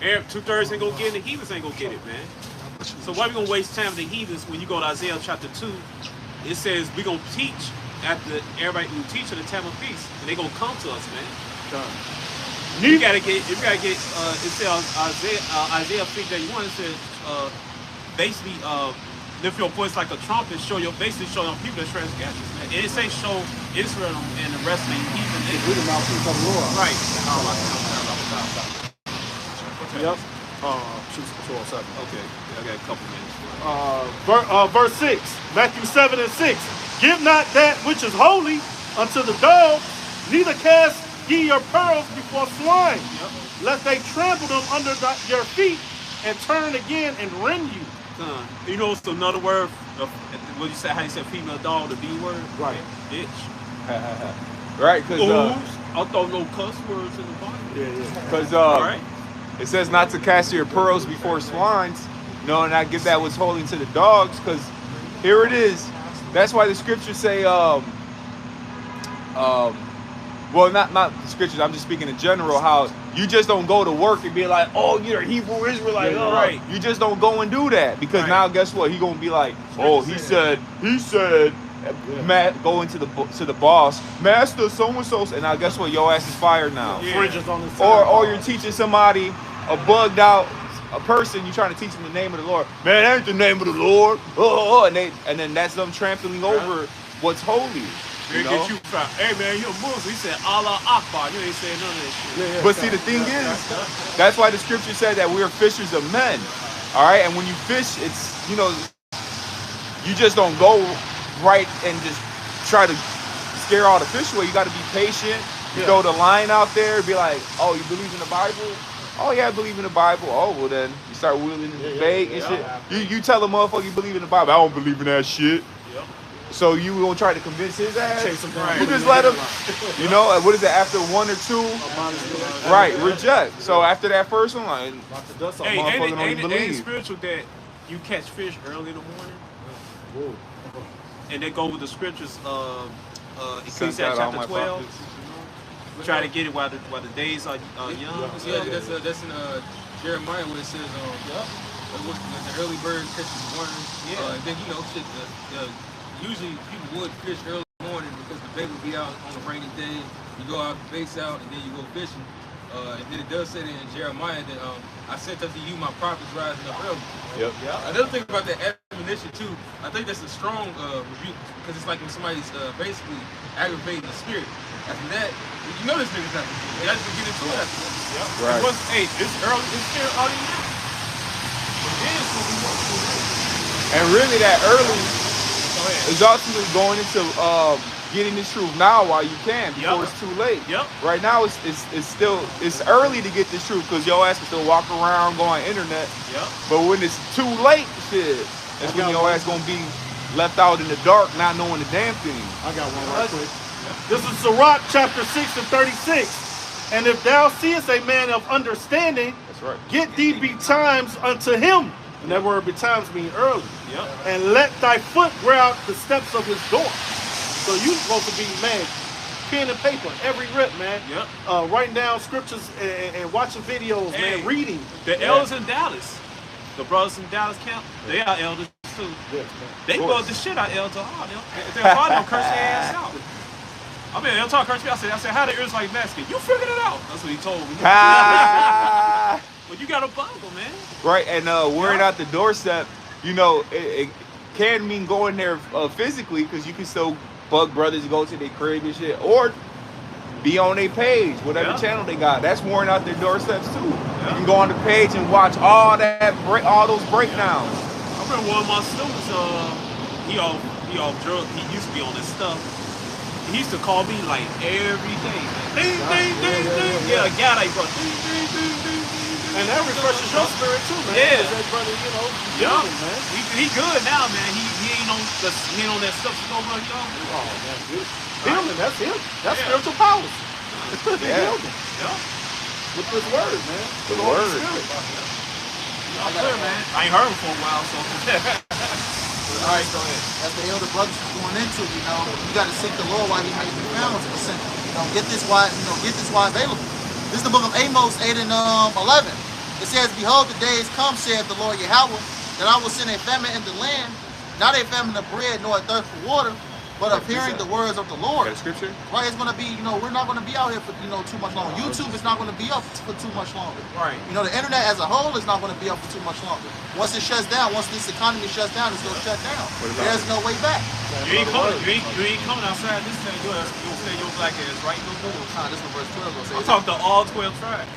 Speaker 4: 2/3 ain't gonna get it. The heathens ain't gonna get it, man. So why we gonna waste time with the heathens when you go to Isaiah chapter 2? It says we gonna teach after everybody who teach at the time of peace, and they gonna come to us, man. You gotta get. It says Isaiah 51. It says basically lift your voice like a trumpet. Basically show them people that transgressions, man. It say show Israel and the rest of the heathen.
Speaker 5: We the mouthpiece of the Lord.
Speaker 4: Right.
Speaker 5: Yep. 207.
Speaker 4: Okay. I got a couple minutes.
Speaker 5: Verse 6. Matthew 7 and 6. Give not that which is holy unto the dogs, neither cast ye your pearls before swine, lest they trample them under your feet and turn again and rend you.
Speaker 4: You know what's another word? What you say? How you said female dog? The B word?
Speaker 5: Right.
Speaker 4: Bitch.
Speaker 2: Right, because
Speaker 4: I thought no cuss words in the Bible.
Speaker 5: Yeah.
Speaker 2: because
Speaker 4: Right.
Speaker 2: it says not to cast your pearls before swines, no, and not give that what's holy to the dogs. Because here it is. That's why the scriptures say, well, not the scriptures. I'm just speaking in general. How you just don't go to work and be like, oh, you're a Hebrew Israelite.
Speaker 5: Yeah,
Speaker 2: right. You just don't go and do that because now guess what? He gonna be like, oh, he said. Matt, go into the boss, master so and so, and now guess what? Your ass is fired now.
Speaker 5: Fringes on the side.
Speaker 2: Or you're teaching somebody a bugged out a person. You're trying to teach them the name of the Lord. Man, that ain't the name of the Lord. And then that's them trampling over what's holy. You know?
Speaker 4: Hey man, you're a Muslim. He said Allah Akbar. You ain't saying none of that shit.
Speaker 2: But see, the thing is, that's why the scripture said that we're fishers of men. All right, and when you fish, it's you just don't go right and just try to scare all the fish away. You got to be patient. You throw the line out there, be like, oh, you believe in the Bible? Oh yeah, I believe in the Bible. Oh well, then you start wheeling the bait and shit. You tell a motherfucker you believe in the Bible. I don't believe in that shit. So you gonna try to convince his ass? You just let him. You know what is it? After one or two, right? Reject. So after that first one, like,
Speaker 4: Hey,
Speaker 2: motherfucker don't
Speaker 4: ain't
Speaker 2: even
Speaker 4: it
Speaker 2: believe.
Speaker 4: spiritual that you catch fish early in the morning? And they go with the scriptures, Ecclesiastes chapter 12. Try to get it while the days are young.
Speaker 7: Yeah, that's in Jeremiah where it says, the early bird catches the worm. And then usually people would fish early in the morning because the bait would be out on a rainy day. You go out, the bait's out, and then you go fishing. And then it does say that in Jeremiah that I sent unto you my prophets rising up early. Another thing about that admonition too, I think that's a strong rebuke because it's like when somebody's basically aggravating the spirit. After that, you know this nigga's not. You guys can get into it after that.
Speaker 2: Right.
Speaker 4: Hey, it's early. It's still early now.
Speaker 2: And really, that early is ultimately going into getting the truth now while you can before it's too late. Right now, it's early to get this truth because your ass can still walk around, go on internet. But when it's too late, shit, that's when your ass gonna be left out in the dark, not knowing the damn thing.
Speaker 5: I got one right quick. This is Sirach chapter 6 and 36. And if thou seest a man of understanding,
Speaker 2: That's right.
Speaker 5: get thee betimes unto him, And that word betimes means early.
Speaker 4: Yep.
Speaker 5: And let thy foot wear out the steps of his door. So you supposed to be, man, pen and paper, every rip, man.
Speaker 4: Yep.
Speaker 5: Writing down scriptures and watching videos,
Speaker 4: Hey,
Speaker 5: man, reading.
Speaker 4: The elders in Dallas, the brothers in Dallas camp, they are elders too.
Speaker 5: Yeah,
Speaker 4: They bug the shit out of Elder Hard. They're hard to curse their ass out. I mean, they'll talk curse me. I said, how the ears like Mexican? You figured it out. That's what he told me. But you got a Bible, man.
Speaker 2: Right, and wearing out the doorstep, you know, it can mean going there physically, because you can still bug brothers to go to their crib and shit, or be on their page, whatever channel they got. That's wearing out their doorsteps too. You can go on the page and watch all those breakdowns.
Speaker 4: I remember one of my students, he off drugs. He used to be on this stuff. He used to call me like every day. Ding, ding, ding, ding. Yeah, a guy like, bro. Ding, ding, ding, ding.
Speaker 5: And that refreshes your spirit too, man.
Speaker 4: Yeah.
Speaker 5: That brother, you know,
Speaker 4: Yeah,
Speaker 5: man.
Speaker 4: he good now, man. He ain't on that stuff so much, you know.
Speaker 5: Oh, that's good. Healing, that's him. That's spiritual powers.
Speaker 2: Yeah.
Speaker 4: Yeah.
Speaker 5: With this word, man.
Speaker 2: The word.
Speaker 4: I'm clear, man. I ain't heard him for a while, so.
Speaker 3: All right, so as the elder brothers is going into, you know, you got to seek the Lord while He may be found. You know, get this while available. This is the book of Amos 8 and 11. It says, "Behold, the days come, saith the Lord Yahweh, that I will send a famine in the land, not a famine of bread nor a thirst for water, but of hearing the words of the Lord."
Speaker 2: Got a scripture?
Speaker 3: Right, it's going to be, you know, we're not going to be out here for, you know, too much longer. YouTube is not going to be up for too much longer.
Speaker 4: Right.
Speaker 3: You know, the internet as a whole is not going to be up for too much longer. Once it shuts down, once this economy shuts down, it's going to shut down. There's no way back.
Speaker 4: You ain't coming outside this thing. You'll stay your black ass right in the door.
Speaker 3: This is what verse 12 going to say.
Speaker 4: I'm talking to all 12 tribes.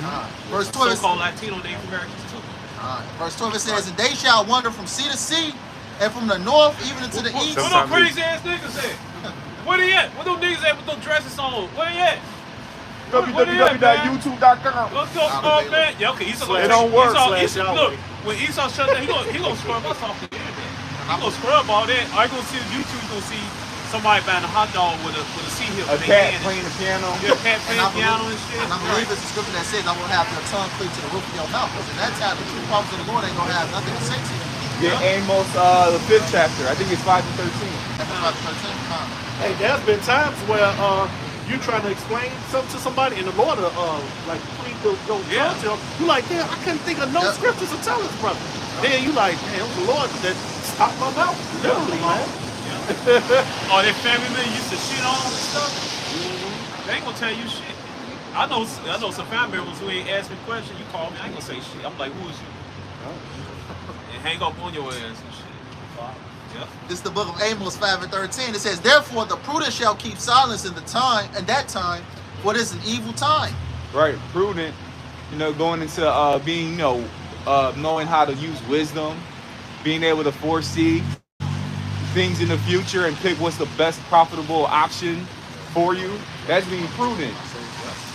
Speaker 3: Verse 12 is,
Speaker 4: So-called Latino Native Americans too.
Speaker 3: verse 12 it says, "And they shall wander from sea to sea, and from the north even into the east."
Speaker 4: What them crazy ass niggas at? Where they at? What them niggas at with them dresses on? Where they at?
Speaker 2: www.youtube.com.
Speaker 4: Let's go, man. Yeah, okay.
Speaker 2: It don't work.
Speaker 4: Look, when Esau shut down, he gonna scrub us off the internet. He gonna scrub all that. Are you gonna see YouTube? You gonna see somebody buying a hot dog with a sea hip.
Speaker 2: A cat playing the piano.
Speaker 4: Yeah, cat playing piano and shit.
Speaker 3: And I believe it's a scripture that says, "I will have your tongue cleave to the roof of your mouth." Because in that time, the true prophets of the Lord ain't gonna have nothing to say to you.
Speaker 2: Yeah, Amos, the 5th chapter. I think it's 5 to 13.
Speaker 3: That's about 13.
Speaker 5: Hey, there's been times where you trying to explain something to somebody, and the Lord like plead your tongue to them. You like, damn, I couldn't think of no scriptures to tell this brother. Then you like, damn, it was the Lord that stopped my mouth, literally, man.
Speaker 4: Oh, their family men used to shit on them and stuff. They ain't gonna tell you shit. I know some family members who ain't asked me questions. You call me, I ain't gonna say shit. I'm like, who is you? And hang up on your ass and shit. Yep.
Speaker 3: This is the book of Amos 5 and 13. It says, "Therefore the prudent shall keep silence in that time, for it is an evil time."
Speaker 2: Right, prudent. You know, going into being, you know, knowing how to use wisdom, being able to foresee things in the future and pick what's the best profitable option for you. That's being prudent.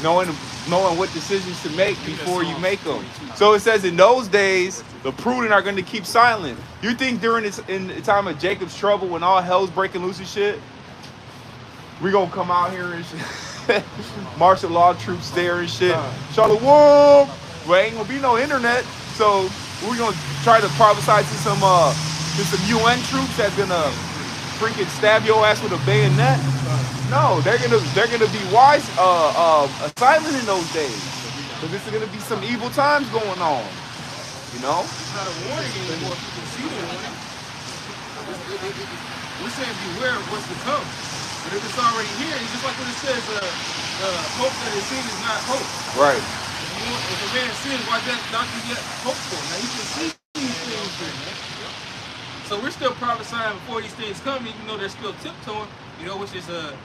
Speaker 2: Knowing what decisions to make before you make them. So it says in those days, the prudent are going to keep silent. You think in the time of Jacob's trouble, when all hell's breaking loose and shit, we gonna come out here and shit, martial law troops there and shit, Charlotte, whoa, well, ain't gonna be no internet, so we're gonna try to prophesy to some UN troops that's gonna freaking stab your ass with a bayonet. No, they're gonna be wise, silent in those days, because this is gonna be some evil times going on. You know?
Speaker 1: It's not a warning anymore. You can see the warning. We're saying beware of what's to come. But if it's already here, it's just like when it says, hope that is seen is not hope.
Speaker 2: Right.
Speaker 1: If a man sins, why not you yet hope for? Now you can see these things here, man. So we're still prophesying before these things come, even though they're still tiptoeing, you know, which is a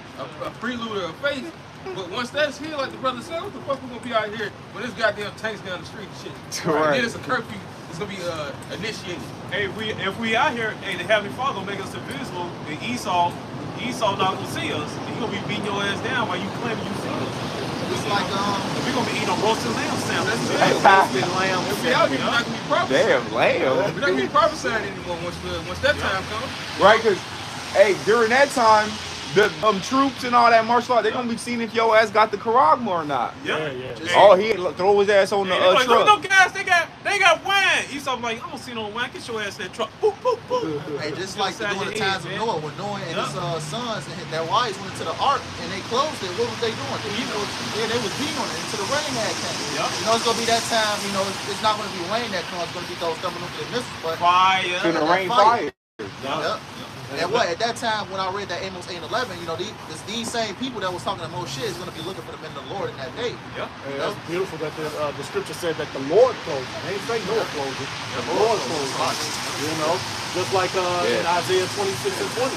Speaker 1: prelude of faith. But once that's here, like the brother said, what the fuck we gonna be out here when this goddamn tank's down the street and shit?
Speaker 2: Right.
Speaker 1: And then it's a curfew. It's gonna be initiated.
Speaker 4: Hey, if we out here, hey, the Heavenly Father gonna make us invisible, and Esau not gonna see us. And he gonna be beating your ass down while you claiming you see us.
Speaker 3: It's like
Speaker 4: we gonna be eating a roasted lamb sandwich.
Speaker 1: Roasted lamb. If we out here, we're not gonna be prophesying.
Speaker 2: Damn, lamb.
Speaker 1: We're not gonna be prophesying anymore once that time comes.
Speaker 2: Right, because, hey, during that time, the troops and all that martial art, they're gonna be seeing if your ass got the karagma or not.
Speaker 4: Yeah.
Speaker 2: Oh, he throw his ass on the truck.
Speaker 4: No gas, they got wine. Esau like, I don't see no wine. Get your ass in that truck. Boop, boop, boop.
Speaker 3: Hey, just like during the times of Noah, when Noah and his sons and their wives went into the ark and they closed it, what was they doing? They was beating on it until the rain had came.
Speaker 4: Yep.
Speaker 3: You know, it's gonna be that time. You know, it's not gonna be rain that comes. It's gonna be those thermonuclear missiles, but
Speaker 4: Fire.
Speaker 2: It's gonna rain fire.
Speaker 3: Yep. And what at that time when I read that Amos 8:11, you know, these same people that was talking the most shit is gonna be looking for the men of the Lord in that day.
Speaker 4: Yep.
Speaker 6: And that's beautiful that the scripture said that the Lord closed it. They ain't say Noah closed it. The Lord closed it. You know, just like in Isaiah 26 and 20.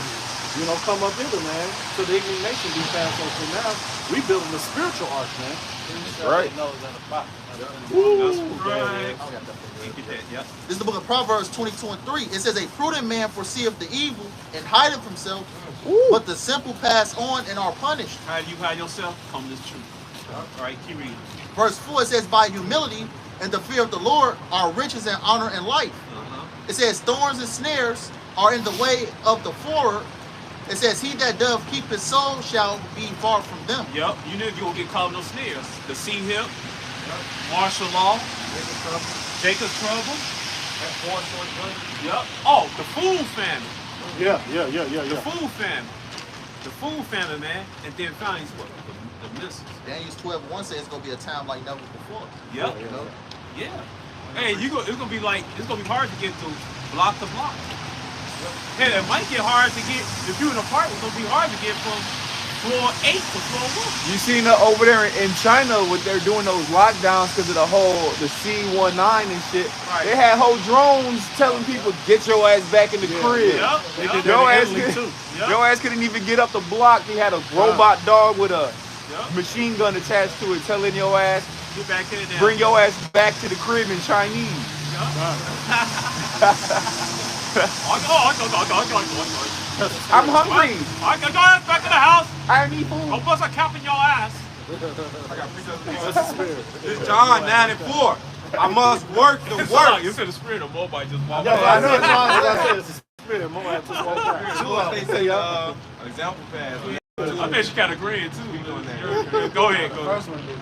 Speaker 6: You know, come up hither, man. So the ignorant nation be passed over. Now we building a spiritual ark, man.
Speaker 2: Right.
Speaker 4: That's right.
Speaker 3: This is the book of Proverbs 22:3. It says, a prudent man foreseeth the evil and hideth himself, but the simple pass on and are punished.
Speaker 4: How you hide yourself? Come this truth. All right, keep reading.
Speaker 3: Verse 4, it says, by humility and the fear of the Lord are riches and honor and life. It says, thorns and snares are in the way of the forward. It says, he that doth keep his soul shall be far from them.
Speaker 4: Yep, you know you're going to get caught in those snares. The sea hip, martial law, Jacob's trouble. Yep. Oh, the food famine.
Speaker 6: Yeah.
Speaker 4: The food famine. The food famine, man. And then finally, what? The missiles.
Speaker 3: Daniel 12:1 says it's going to be a time like never before.
Speaker 4: Yep.
Speaker 3: You know?
Speaker 4: Yeah. Hey, it's going to be hard to get through block to block. Hey, it might get hard to get, if you're in an apartment, it's going to be hard to get from floor 8 to floor 1.
Speaker 2: You seen over there in China what they're doing those lockdowns because of the C-19 and shit.
Speaker 4: Right.
Speaker 2: They had whole drones telling people get your ass back in the crib.
Speaker 4: Yep.
Speaker 6: They did
Speaker 2: Your
Speaker 6: that
Speaker 2: ass,
Speaker 6: in Italy too.
Speaker 2: your ass couldn't even get up the block. He had a robot dog with a
Speaker 4: Yep.
Speaker 2: machine gun attached to it, telling your ass,
Speaker 4: Get back in there.
Speaker 2: bring your ass back to the crib in Chinese. I'm hungry.
Speaker 4: I can go ass back to the house.
Speaker 2: I need food.
Speaker 4: Go bust a cap in your ass.
Speaker 6: That's the spirit.
Speaker 2: It's John 9:4. I must work the work.
Speaker 4: You said the spirit of Mobile just walked
Speaker 6: Yeah,
Speaker 4: by.
Speaker 6: I know it's wrong. I said it's the spirit. More just walk out.
Speaker 2: They say example pass.
Speaker 4: I bet you kind of agreeing too. Go ahead.
Speaker 6: First one, dude.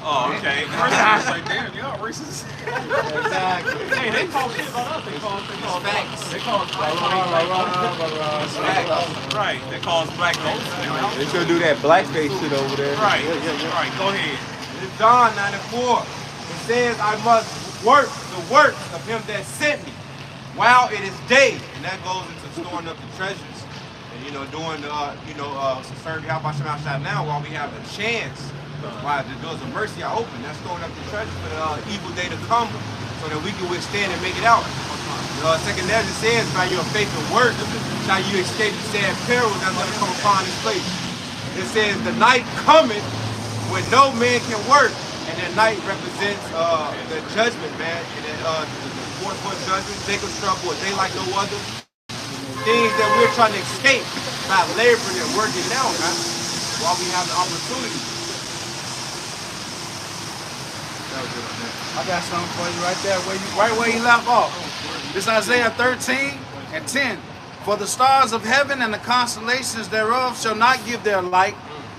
Speaker 4: Oh, okay. First I was like, damn, y'all racist.
Speaker 3: Exactly.
Speaker 4: Hey, they call shit about us. They call
Speaker 3: Facts.
Speaker 4: They call us right. They call us black folks.
Speaker 2: They should do that blackface shit over there.
Speaker 4: Right. Right. Go ahead.
Speaker 2: It's John 9:4. It says, I must work the works of him that sent me while it is day. And that goes into storing up the treasures. And, doing serving help out now while we have a chance. While the doors of mercy are open. That's storing up the treasures for the evil day to come so that we can withstand and make it out. Second Ezra says, by your faith and work shall you escape the sad perils that's going to come upon this place. It says, the night cometh when no man can work. And that night represents the judgment, man. And then the fourth judgment, Jacob's trouble, a day like no other. Things that we're trying to escape by laboring and working now, man, while we have the opportunity.
Speaker 7: I got something for you right there, right where you left off. This is Isaiah 13:10. For the stars of heaven and the constellations thereof shall not give their light.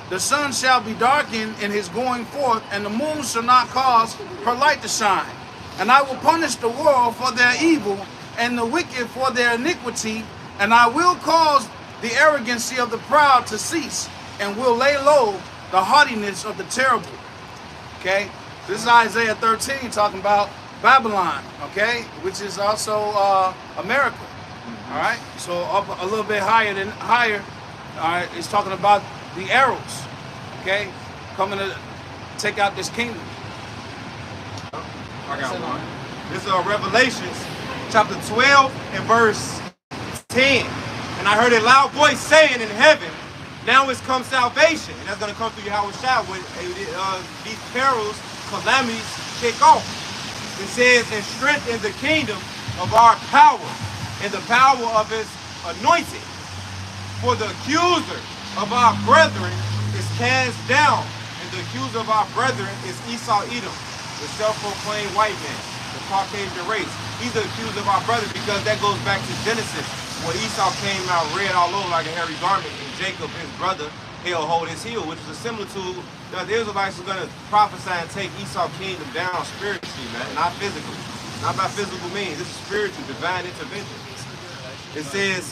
Speaker 7: The sun shall be darkened in his going forth, and the moon shall not cause her light to shine. And I will punish the world for their evil, and the wicked for their iniquity, and I will cause the arrogancy of the proud to cease, and will lay low the haughtiness of the terrible. Okay? This is Isaiah 13 talking about Babylon, okay, which is also America. All right, so up a little bit higher. All right, it's talking about the arrows, okay, coming to take out this kingdom.
Speaker 2: I got one. This is Revelations chapter 12 and verse 10. And I heard a loud voice saying in heaven, now is come salvation, and that's going to come through Yahweh Shah when these perils, calamities kick off. It says, and strengthen the kingdom of our power and the power of his anointed. For the accuser of our brethren is cast down, and the accuser of our brethren is Esau Edom, the self-proclaimed white man, the Caucasian race. He's the accuser of our brethren because that goes back to Genesis, where Esau came out red all over like a hairy garment in Jacob, his brother, he'll hold his heel, which is a similitude that the Israelites are going to prophesy and take Esau's kingdom down spiritually, man, not physically. Not by physical means. This is spiritual, divine intervention. It says,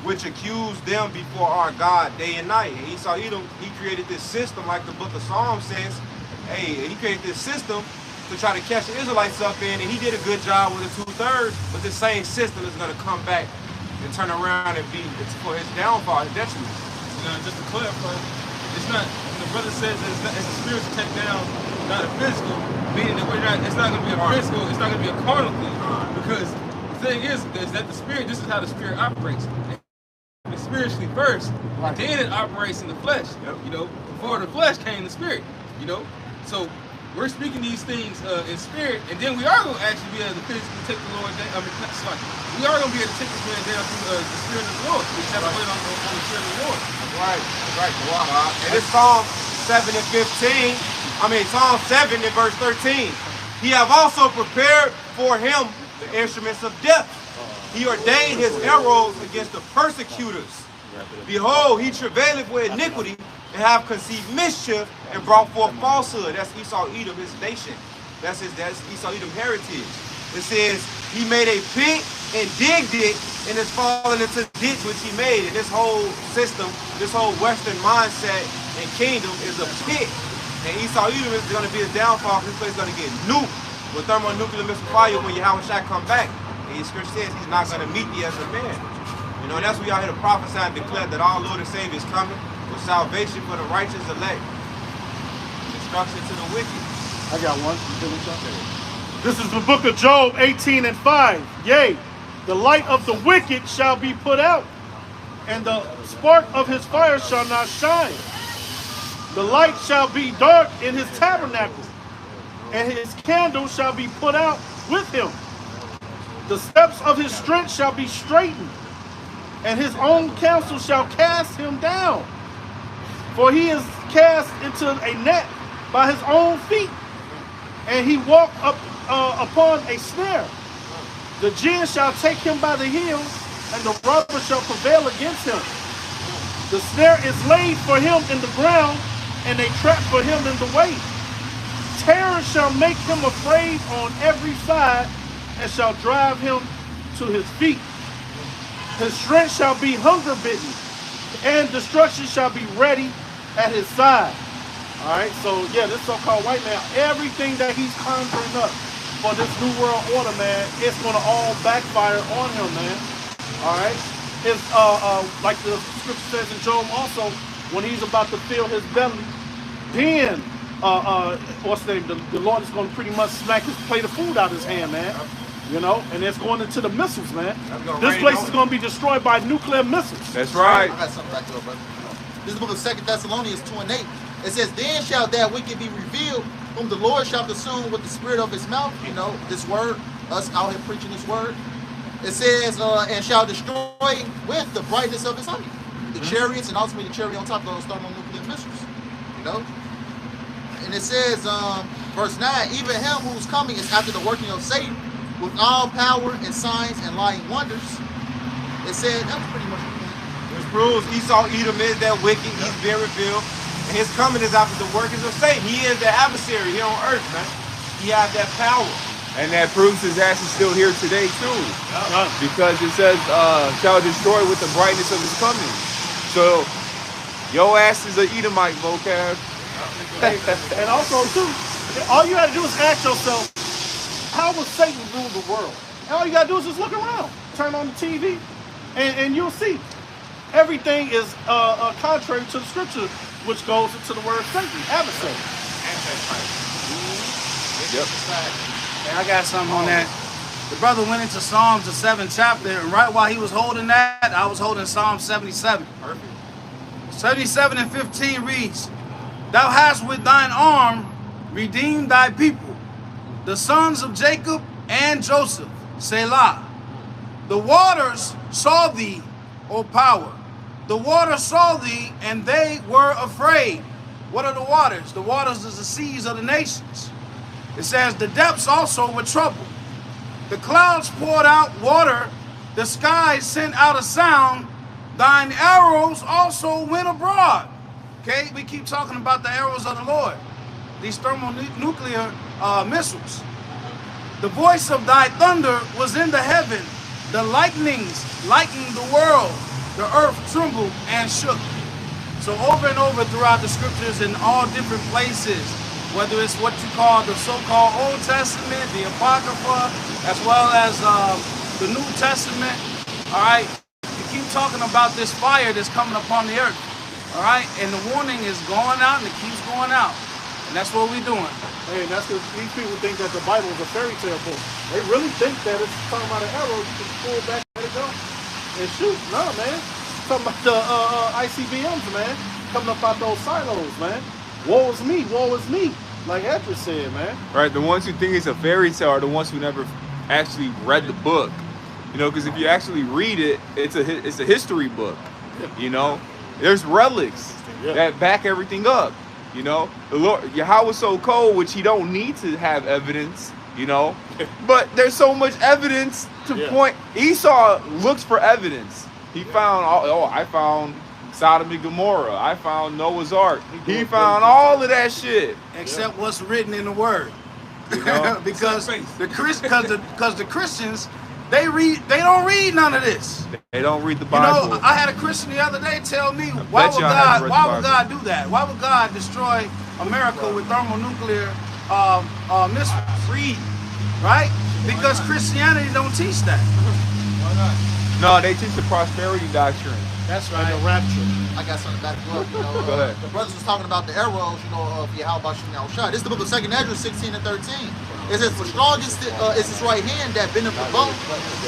Speaker 2: which accused them before our God day and night. And Esau, he created this system, like the book of Psalms says. Hey, he created this system to try to catch the Israelites up in, and he did a good job with the 2/3, but this same system is going to come back and turn around and be for his downfall, his detriment.
Speaker 8: Just to clarify, it's not, when the brother says that it's a spiritual takedown, not a physical, meaning that it's not going to be a physical, it's not going to be a carnal thing. Because the thing is that the spirit, this is how the spirit operates. It's spiritually first, then it operates in the flesh. You know, before the flesh came the spirit, you know. So we're speaking these things in spirit, and then we are going to actually be able to physically take the Lord down. We are going to be able to take this man down through the spirit of the Lord. We have to wait on the spirit of the Lord.
Speaker 2: That's right. And this Psalm 7 and 15, Psalm 7 and verse 13. He have also prepared for him the instruments of death. He ordained his arrows against the persecutors. Behold, he travaileth with iniquity and have conceived mischief and brought forth falsehood. That's Esau Edom, his nation. That's Esau Edom heritage. It says he made a pit and digged it and is fallen into the ditch which he made. And this whole system, this whole Western mindset and kingdom is a pit. And Esau Edom is going to be a downfall. This place is going to get nuked with thermonuclear missile fire when Yahweh Shai come back. And his scripture says he's not going to meet thee as a man. You know, and that's why y'all here to prophesy and declare that our Lord and Savior is coming with salvation for the righteous elect, destruction to the wicked.
Speaker 5: I got one. This is the book of Job 18 and 5. Yea, the light of the wicked shall be put out, and the spark of his fire shall not shine. The light shall be dark in his tabernacle, and his candle shall be put out with him. The steps of his strength shall be straightened, and his own counsel shall cast him down. For he is cast into a net by his own feet, and he walked up upon a snare. The gin shall take him by the heels, and the robber shall prevail against him. The snare is laid for him in the ground, and a trap for him in the way. Terror shall make him afraid on every side, and shall drive him to his feet. His strength shall be hunger bitten, and destruction shall be ready at his side. All right, so yeah, this so-called white man, everything that he's conjuring up for this new world order, man, it's gonna all backfire on him, man. All right, his like the scripture says in Job also, when he's about to fill his belly, then what's the name? The Lord is gonna pretty much smack his plate of food out of his hand, man. You know, and it's going into the missiles, man. This place is going to be destroyed by nuclear missiles.
Speaker 2: That's right.
Speaker 3: I got something back there, brother. This is the book of 2 Thessalonians 2 and 8. It says, then shall that wicked be revealed, whom the Lord shall consume with the spirit of his mouth. You know, this word, us out here preaching this word. It says, and shall destroy with the brightness of his honey. The chariots, and ultimately the chariot on top of those thermonuclear missiles. You know? And it says, verse 9, even him who's coming is after the working of Satan, with all power and signs and lying wonders. It said, that was pretty much the point.
Speaker 2: Which proves Esau Edom is that wicked, he's been revealed. And his coming is after the workings of Satan. He is the adversary here on earth, man. He has that power.
Speaker 9: And that proves his ass is still here today, too. Because it says, shall destroy with the brightness of his coming. So, your ass is an Edomite, vocab.
Speaker 5: And also, too, all you got to do is ask yourself, how will Satan rule the world? And all you got to do is just look around. Turn on the TV, and you'll see. Everything is contrary to the scripture, which goes into the word Satan, adversary.
Speaker 9: Yep.
Speaker 7: Hey, I got something on that. The brother went into Psalms, the 7th chapter, and right while he was holding that, I was holding Psalm 77. Perfect. 77 and 15 reads, thou hast with thine arm redeemed thy people, the sons of Jacob and Joseph, Selah. The waters saw thee, O power. The waters saw thee, and they were afraid. What are the waters? The waters is the seas of the nations. It says, the depths also were troubled. The clouds poured out water. The skies sent out a sound. thine arrows also went abroad. Okay, we keep talking about the arrows of the Lord, these thermonuclear missiles. The voice of thy thunder was in the heaven, the lightnings lightened the world, the earth trembled and shook. So over and over throughout the scriptures in all different places, whether it's what you call the so-called Old Testament, the Apocrypha, as well as the New Testament, all right, you keep talking about this fire that's coming upon the earth. All right, and the warning is going out and it keeps going out. And that's what we're doing.
Speaker 5: Hey, that's because these people think that the Bible is a fairy tale book. They really think that it's talking about an arrow you can pull back and let it go and shoot. No, man. It's talking about the ICBMs, man. Coming up out those silos, man. Woe is me, like Edward said, man.
Speaker 9: Right, the ones who think it's a fairy tale are the ones who never actually read the book. You know, because if you actually read it, it's a history book. You know, there's relics that back everything up. You know, the Lord Yahweh was so cold, which he don't need to have evidence. You know, but there's so much evidence to point. Esau looks for evidence. He found I found Sodom and Gomorrah. I found Noah's Ark. He found all of that shit.
Speaker 7: Except what's written in the Word.
Speaker 9: You know?
Speaker 7: because the Christians, they don't read none of this.
Speaker 9: They don't read the Bible.
Speaker 7: You know, I had a Christian the other day tell me, why would God do that? Why would God destroy America with thermonuclear missiles? Read, right? Because Christianity don't teach that.
Speaker 8: Why not?
Speaker 9: No, they teach the prosperity doctrine.
Speaker 7: That's right.
Speaker 5: And the rapture.
Speaker 3: I got something back to up. You know,
Speaker 9: Go ahead.
Speaker 3: the brothers was talking about the arrows, you know, of Yahweh Shemel Shah. This is the book of 2nd Ezra 16 and 13. It says, for strongest is his right hand that bendeth the bow.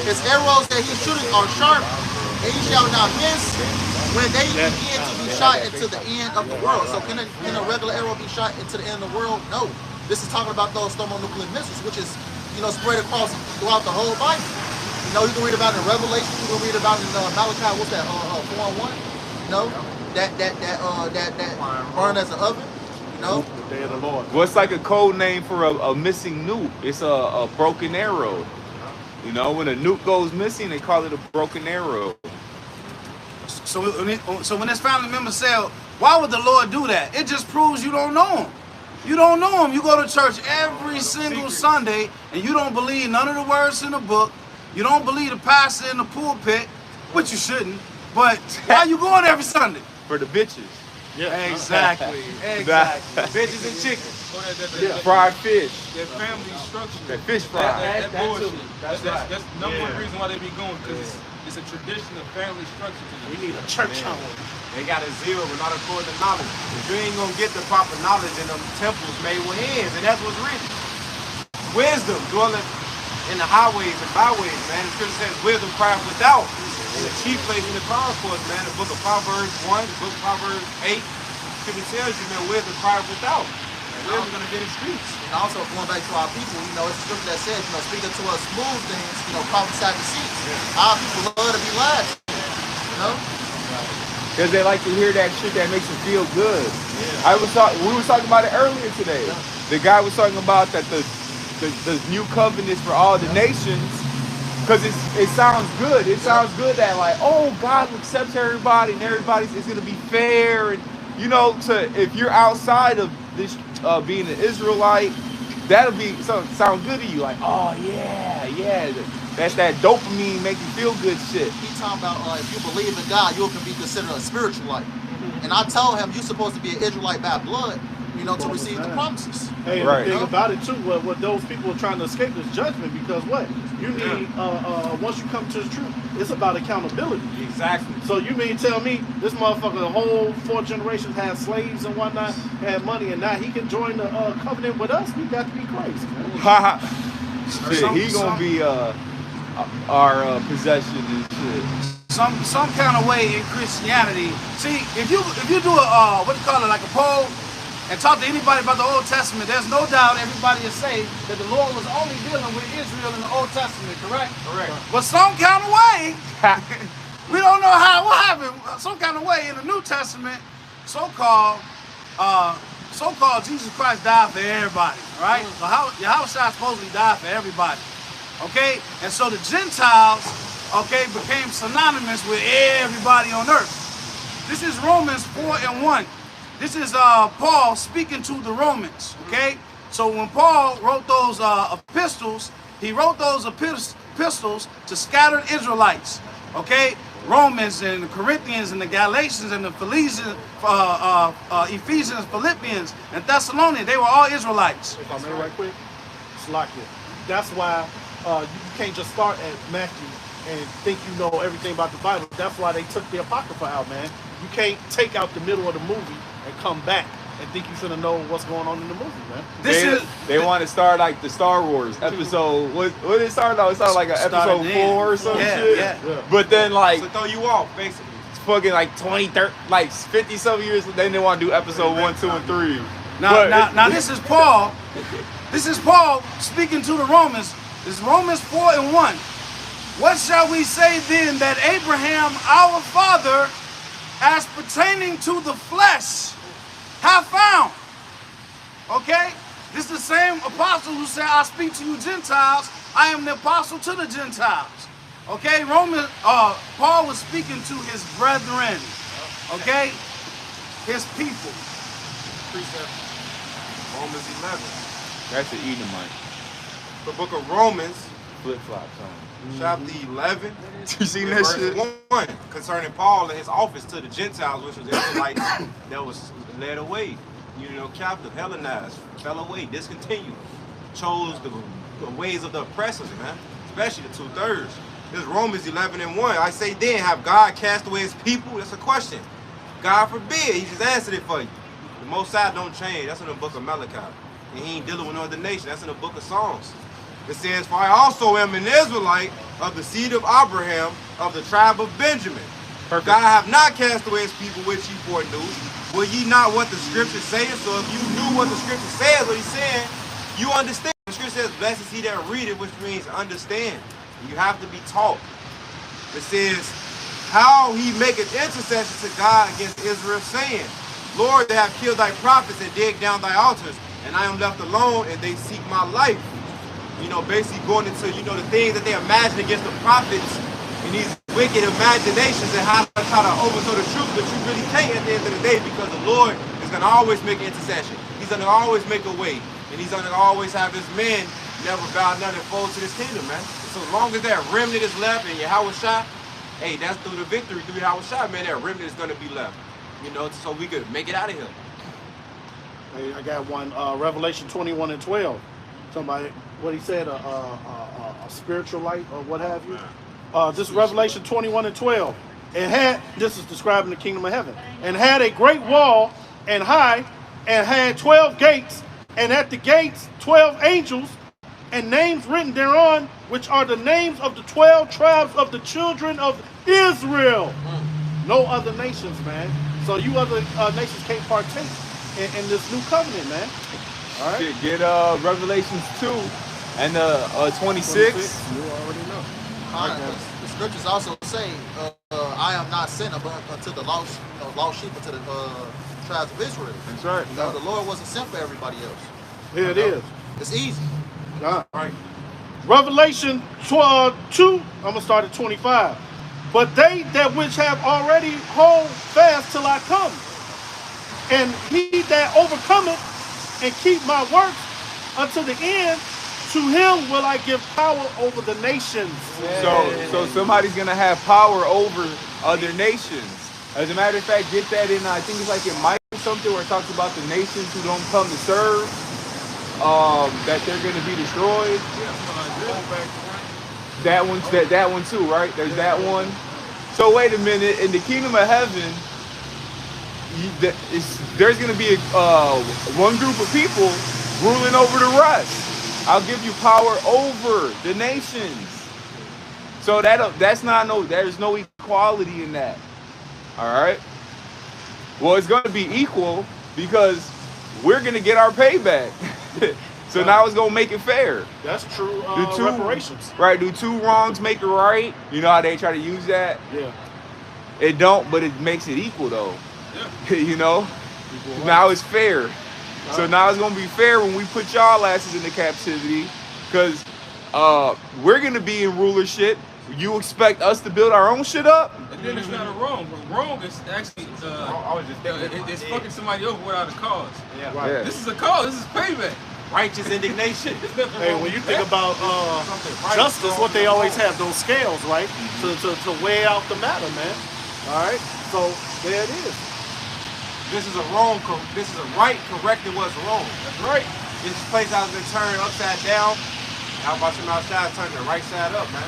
Speaker 3: His arrows that he shooteth are sharp, and he shall not miss when they begin to be shot into the end of the world. So can a regular arrow be shot into the end of the world? No. This is talking about those thermonuclear missiles, which is, you know, spread across throughout the whole Bible. You know, you can read about it in Revelation. You can read about it in Malachi. What's that? 4:1. You know, that burn as an oven. You know,
Speaker 5: The day of the Lord.
Speaker 9: What's like a code name for a missing nuke? It's a broken arrow. You know, when a nuke goes missing, they call it a broken arrow.
Speaker 7: So when his family members say, why would the Lord do that? It just proves you don't know him. You don't know him. You go to church every single Sunday and you don't believe none of the words in the book. You don't believe the pastor in the pulpit, which you shouldn't. But why you going every Sunday?
Speaker 9: For the bitches.
Speaker 5: Yeah.
Speaker 7: Exactly. Exactly. Bitches and chickens.
Speaker 9: Fried fish.
Speaker 8: That family structure.
Speaker 9: That fish fry.
Speaker 8: That
Speaker 7: That
Speaker 8: bullshit.
Speaker 7: too.
Speaker 8: That's number one reason why they be going, because it's a tradition of family structure.
Speaker 5: We need a church home.
Speaker 10: They got a zero, but not according to knowledge. If you ain't gonna get the proper knowledge in them temples made with hands, and that's what's written. Wisdom dwelling in the highways and byways, man. The scripture says wisdom crieth without. And the chief place in the concourse, man. The book of Proverbs 1, the book of Proverbs 8. Scripture tells you, man, wisdom crieth without. Wisdom's gonna be in the streets.
Speaker 3: and also going back to our people, you know, it's a scripture that says, you know, speak unto us smooth things, you know, prophesy deceits. Our people love to be lied to, you know.
Speaker 9: Because they like to hear that shit that makes them feel good. We were talking about it earlier today. The guy was talking about that the new covenants for all the nations, because it sounds good. It sounds good that like, oh, God accepts everybody and everybody's is gonna be fair, and you know, if you're outside of this being an Israelite, that'll be sound good to you. Like, oh yeah, that's that dopamine make you feel good shit.
Speaker 3: He talking about if you believe in God, you can be considered a spiritual life. And I told him you're supposed to be an Israelite by blood, you know, to receive the promises.
Speaker 5: Hey,
Speaker 9: Right.
Speaker 5: the thing about it too, what those people are trying to escape is judgment, because what you need once you come to the truth, it's about accountability.
Speaker 10: Exactly.
Speaker 5: So you mean tell me this motherfucker, the whole 4 generations had slaves and whatnot, had money, and now he can join the covenant with us? We got to be crazy.
Speaker 9: Shit, he gonna be our possession and shit.
Speaker 7: Some kind of way in Christianity. See, if you do a what do you call it, like a poll, and talk to anybody about the Old Testament, there's no doubt everybody will say that the Lord was only dealing with Israel in the Old Testament, correct?
Speaker 10: Correct.
Speaker 7: But some kind of way, we don't know what happened. Some kind of way in the New Testament, so-called Jesus Christ died for everybody, right? So Yahweh supposedly died for everybody, okay? And so the Gentiles okay, became synonymous with everybody on earth. This is Romans 4:1. This is Paul speaking to the Romans, okay? So when Paul wrote those epistles, he wrote those epistles to scattered Israelites, okay? Romans and the Corinthians and the Galatians and the Ephesians, Philippians, and Thessalonians, they were all Israelites.
Speaker 5: If I may right quick, it's like it. That's why you can't just start at Matthew and think you know everything about the Bible. That's why they took the Apocrypha out, man. You can't take out the middle of the movie and come back and think you finna know what's going on in the movie, man.
Speaker 9: They want to start like the Star Wars episode. What did it start out? It started like an episode 4 or some shit.
Speaker 7: Yeah.
Speaker 9: But then like
Speaker 10: To throw you off, basically.
Speaker 9: it's fucking like 20, 30, like 50 some years. Then they want to do episode 1, 2, and 3.
Speaker 7: Now this is Paul. This is Paul speaking to the Romans. This is Romans 4:1. What shall we say then that Abraham, our father, as pertaining to the flesh, have found? Okay? This is the same apostle who said, I speak to you Gentiles. I am the apostle to the Gentiles. Okay? Paul was speaking to his brethren. Okay? His people.
Speaker 10: Precept. Romans 11.
Speaker 9: That's an Edomite.
Speaker 10: The book of Romans,
Speaker 9: Flip flops on.
Speaker 10: chapter 11.
Speaker 9: You seen that
Speaker 10: verse
Speaker 9: shit?
Speaker 10: 1, concerning Paul and his office to the Gentiles, which was Israelites that was led away, captive, Hellenized, fell away, discontinued, chose the ways of the oppressors, man, especially the 2/3. This is Romans 11:1. I say then, have God cast away his people? That's a question. God forbid. He just answered it for you. The Most High don't change. That's in the book of Malachi. And he ain't dealing with no other nation. That's in the book of Psalms. It says, for I also am an Israelite of the seed of Abraham, of the tribe of Benjamin.
Speaker 9: Perfect.
Speaker 10: God have not cast away his people which he foreknew. Will ye not what the scripture saith? So if you knew what the scripture says, what he's saying, you understand. The scripture says, blessed is he that read it, which means understand. You have to be taught. It says, how he maketh intercession to God against Israel, saying, Lord, they have killed thy prophets and digged down thy altars, and I am left alone, and they seek my life. Basically going into, the things that they imagine against the prophets and these wicked imaginations and how to try to overthrow the truth, but you really can't at the end of the day, because the Lord is going to always make an intercession. He's going to always make a way, and he's going to always have his men never bow down and fold to this kingdom, man. So as long as that remnant is left and Yahweh Shai, hey, that's through the victory, through Yahweh Shai, man, that remnant is going to be left, so we could make it out of here.
Speaker 5: Hey, I got one, Revelation 21:12. Somebody, what he said, a spiritual light or what have you. This is Revelation 21:12. This is describing the kingdom of heaven. And had a great wall and high, and had 12 gates, and at the gates 12 angels, and names written thereon, which are the names of the 12 tribes of the children of Israel. No other nations, man. So you other nations can't partake in this new covenant, man. All right.
Speaker 9: Get Revelations 2 and 26.
Speaker 5: You already know.
Speaker 3: The scriptures also say, I am not sent unto the lost sheep, unto the tribes of Israel.
Speaker 9: That's right.
Speaker 3: The Lord wasn't sent for everybody else.
Speaker 5: Here it is.
Speaker 3: It's easy.
Speaker 5: All right. Revelation 2, I'm going to start at 25. But they that which have already hold fast till I come, and he that overcometh and keep my works unto the end, to him will I give power over the nations.
Speaker 9: So somebody's gonna have power over other nations. As a matter of fact, get that in. I think it's like in Mike or something where it talks about the nations who don't come to serve, that they're gonna be destroyed. That one too, right? There's that one. So wait a minute. In the kingdom of heaven, there's going to be one group of people ruling over the rest. I'll give you power over the nations. So there's no equality in that. All right. Well, it's going to be equal because we're going to get our payback. So now it's going to make it fair.
Speaker 5: That's true. Reparations.
Speaker 9: Right. Do two wrongs make it right? You know how they try to use that?
Speaker 5: Yeah.
Speaker 9: It don't, but it makes it equal though.
Speaker 5: Yeah.
Speaker 9: Now it's fair. So now it's gonna be fair when we put y'all asses into captivity, because we're gonna be in rulership You expect us to build our own shit up?
Speaker 8: And then it's not a wrong. But wrong is actually
Speaker 10: I was just thinking.
Speaker 8: it's fucking somebody over without a cause.
Speaker 10: Yeah.
Speaker 6: Right.
Speaker 9: Yeah.
Speaker 8: This is a cause. This is payback.
Speaker 10: Righteous indignation.
Speaker 5: Hey, when you think about justice, what they always have, those scales, right? To weigh out the matter, man. All right? So there it is.
Speaker 10: This is a wrong. This is a right correcting what's wrong.
Speaker 8: That's right.
Speaker 10: This place has been turned upside down. How about some outside turning the right side up, man?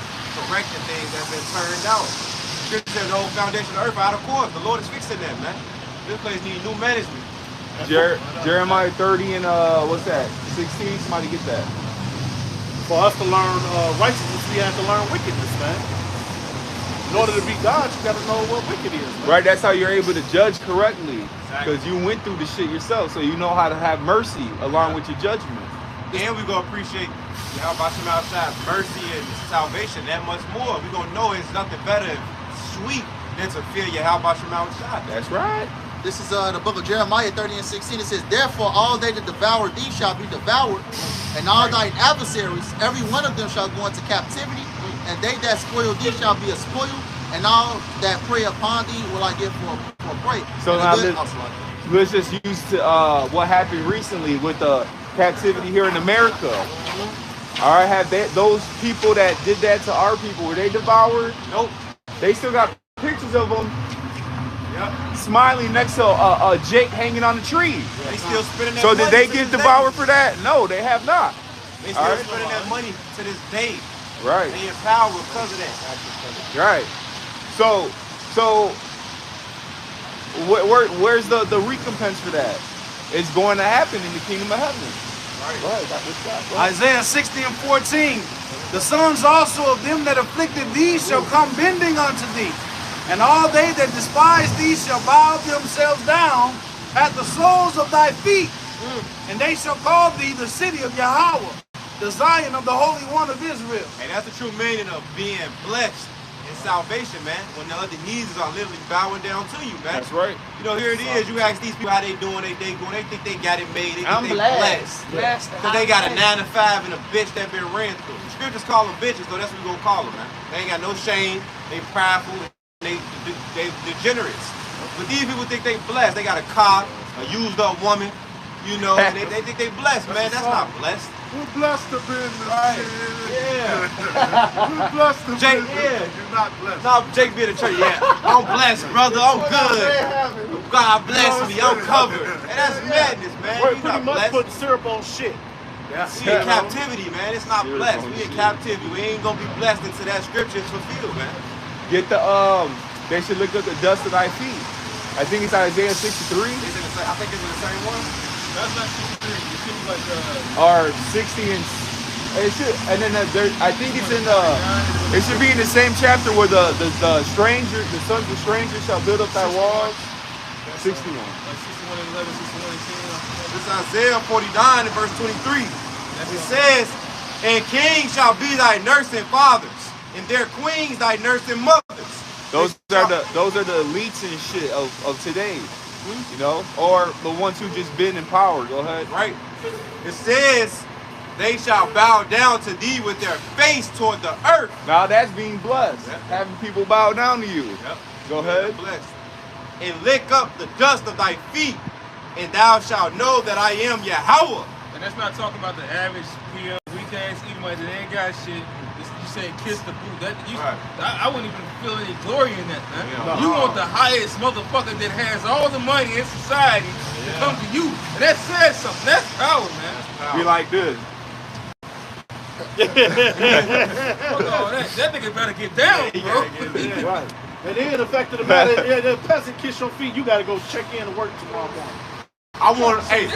Speaker 10: Correcting things that's been turned out. Scripture says the whole foundation of the earth out of course. The Lord is fixing that, man. This place needs new management.
Speaker 9: Jeremiah 30 and what's that? 16. Somebody get that.
Speaker 5: For us to learn righteousness, we have to learn wickedness, man. In order to be God, you got to know what wicked is, man.
Speaker 9: Right, that's how you're able to judge correctly. Because you went through the shit yourself, so you know how to have mercy along with your judgment.
Speaker 10: And we're going to appreciate how about some outside mercy and salvation that much more. We're going to know it's nothing better and sweet than to feel your how about some outside.
Speaker 9: That's right.
Speaker 3: This is the book of Jeremiah 30 and 16. It says, therefore all they that devour thee shall be devoured, and all thine adversaries, every one of them shall go into captivity, and they that spoil thee shall be a spoil, and all that prey upon thee will I give for prey.
Speaker 9: So
Speaker 3: And
Speaker 9: now
Speaker 3: the good-
Speaker 9: let's just use what happened recently with the captivity here in America. All right, have those people that did that to our people, were they devoured?
Speaker 10: Nope.
Speaker 9: They still got pictures of them
Speaker 10: Yep.
Speaker 9: smiling next to Jake hanging on the tree.
Speaker 10: They still spending that
Speaker 9: So
Speaker 10: money
Speaker 9: did they
Speaker 10: to
Speaker 9: get
Speaker 10: this
Speaker 9: devoured
Speaker 10: day.
Speaker 9: for that? No, they have not.
Speaker 10: They still
Speaker 9: All right.
Speaker 10: spending that money to this day.
Speaker 9: Right.
Speaker 10: They in power because of that.
Speaker 9: Right. So where's the recompense for that? It's going to happen in the kingdom of heaven. Right. That was that. Right.
Speaker 7: Isaiah 60 and 14. The sons also of them that afflicted thee shall come bending unto thee, and all they that despise thee shall bow themselves down at the soles of thy feet, and they shall call thee the city of Yahweh, the Zion of the Holy One of Israel.
Speaker 10: And that's the true meaning of being blessed in salvation, man. When the other heathens are literally bowing down to you, man.
Speaker 9: That's right.
Speaker 10: You know, here it is. You ask these people how they doing, they going, they think they got it made. They think
Speaker 3: I'm
Speaker 10: they
Speaker 3: blessed.
Speaker 10: blessed. Because they got a 9 to 5 and a bitch that been ran through. The scriptures call them bitches, so that's what we gonna call them, man. They ain't got no shame. They prideful. They degenerates. But these people think they blessed. They got a car, a used up woman, you know, and they think they blessed, man. That's not blessed.
Speaker 6: We're blessed to be in the
Speaker 10: Right.
Speaker 6: city.
Speaker 10: Yeah.
Speaker 6: We're blessed to be
Speaker 10: Jake,
Speaker 6: in the
Speaker 10: yeah.
Speaker 6: You're not blessed.
Speaker 10: No, Jake be in the church. Yeah, I'm blessed, brother. I'm good. God bless me. I'm covered. And that's madness, man.
Speaker 5: We're
Speaker 10: You
Speaker 5: pretty
Speaker 10: not
Speaker 5: much
Speaker 10: blessed.
Speaker 5: putting syrup on shit.
Speaker 10: We in captivity, man. It's not blessed. We in captivity. We ain't gonna be blessed until that scripture is fulfilled, man.
Speaker 9: Get the they should look up the dust of thy feet. I think it's Isaiah 63
Speaker 10: Is it the same? I think it's the same one.
Speaker 8: That's not 63. It seems like
Speaker 9: or 60 and it should, and then I think it's in it should be in the same chapter where the stranger, the sons of strangers shall build up thy walls. 61.
Speaker 8: 61 and 11, 61 and 10.
Speaker 10: This is Isaiah 49 and verse 23. It says, and kings shall be thy nursing fathers, and their queens thy nursing mothers.
Speaker 9: Those are the elites and shit of today, you know, or the ones who just been in power. Go ahead.
Speaker 10: Right. It says, they shall bow down to thee with their face toward the earth.
Speaker 9: Now that's being blessed,
Speaker 10: Yep.
Speaker 9: having people bow down to you.
Speaker 10: Yep.
Speaker 9: Go ahead.
Speaker 10: Blessed. And lick up the dust of thy feet, and thou shalt know that I am Yahweh.
Speaker 8: And that's not talking about the average PM weak ass Edomite that ain't got shit. You say kiss the boot. That
Speaker 10: Right.
Speaker 8: I wouldn't even feel any glory in that, man.
Speaker 10: Yeah.
Speaker 8: You want the highest motherfucker that has all the money in society to come to you, and that says something. That's power, man.
Speaker 9: Be like this.
Speaker 8: Fuck all that. That nigga better get down, bro.
Speaker 5: Right. And then the fact of the matter, the peasant kiss your feet, you gotta go check in and work tomorrow morning.
Speaker 10: I want, hey,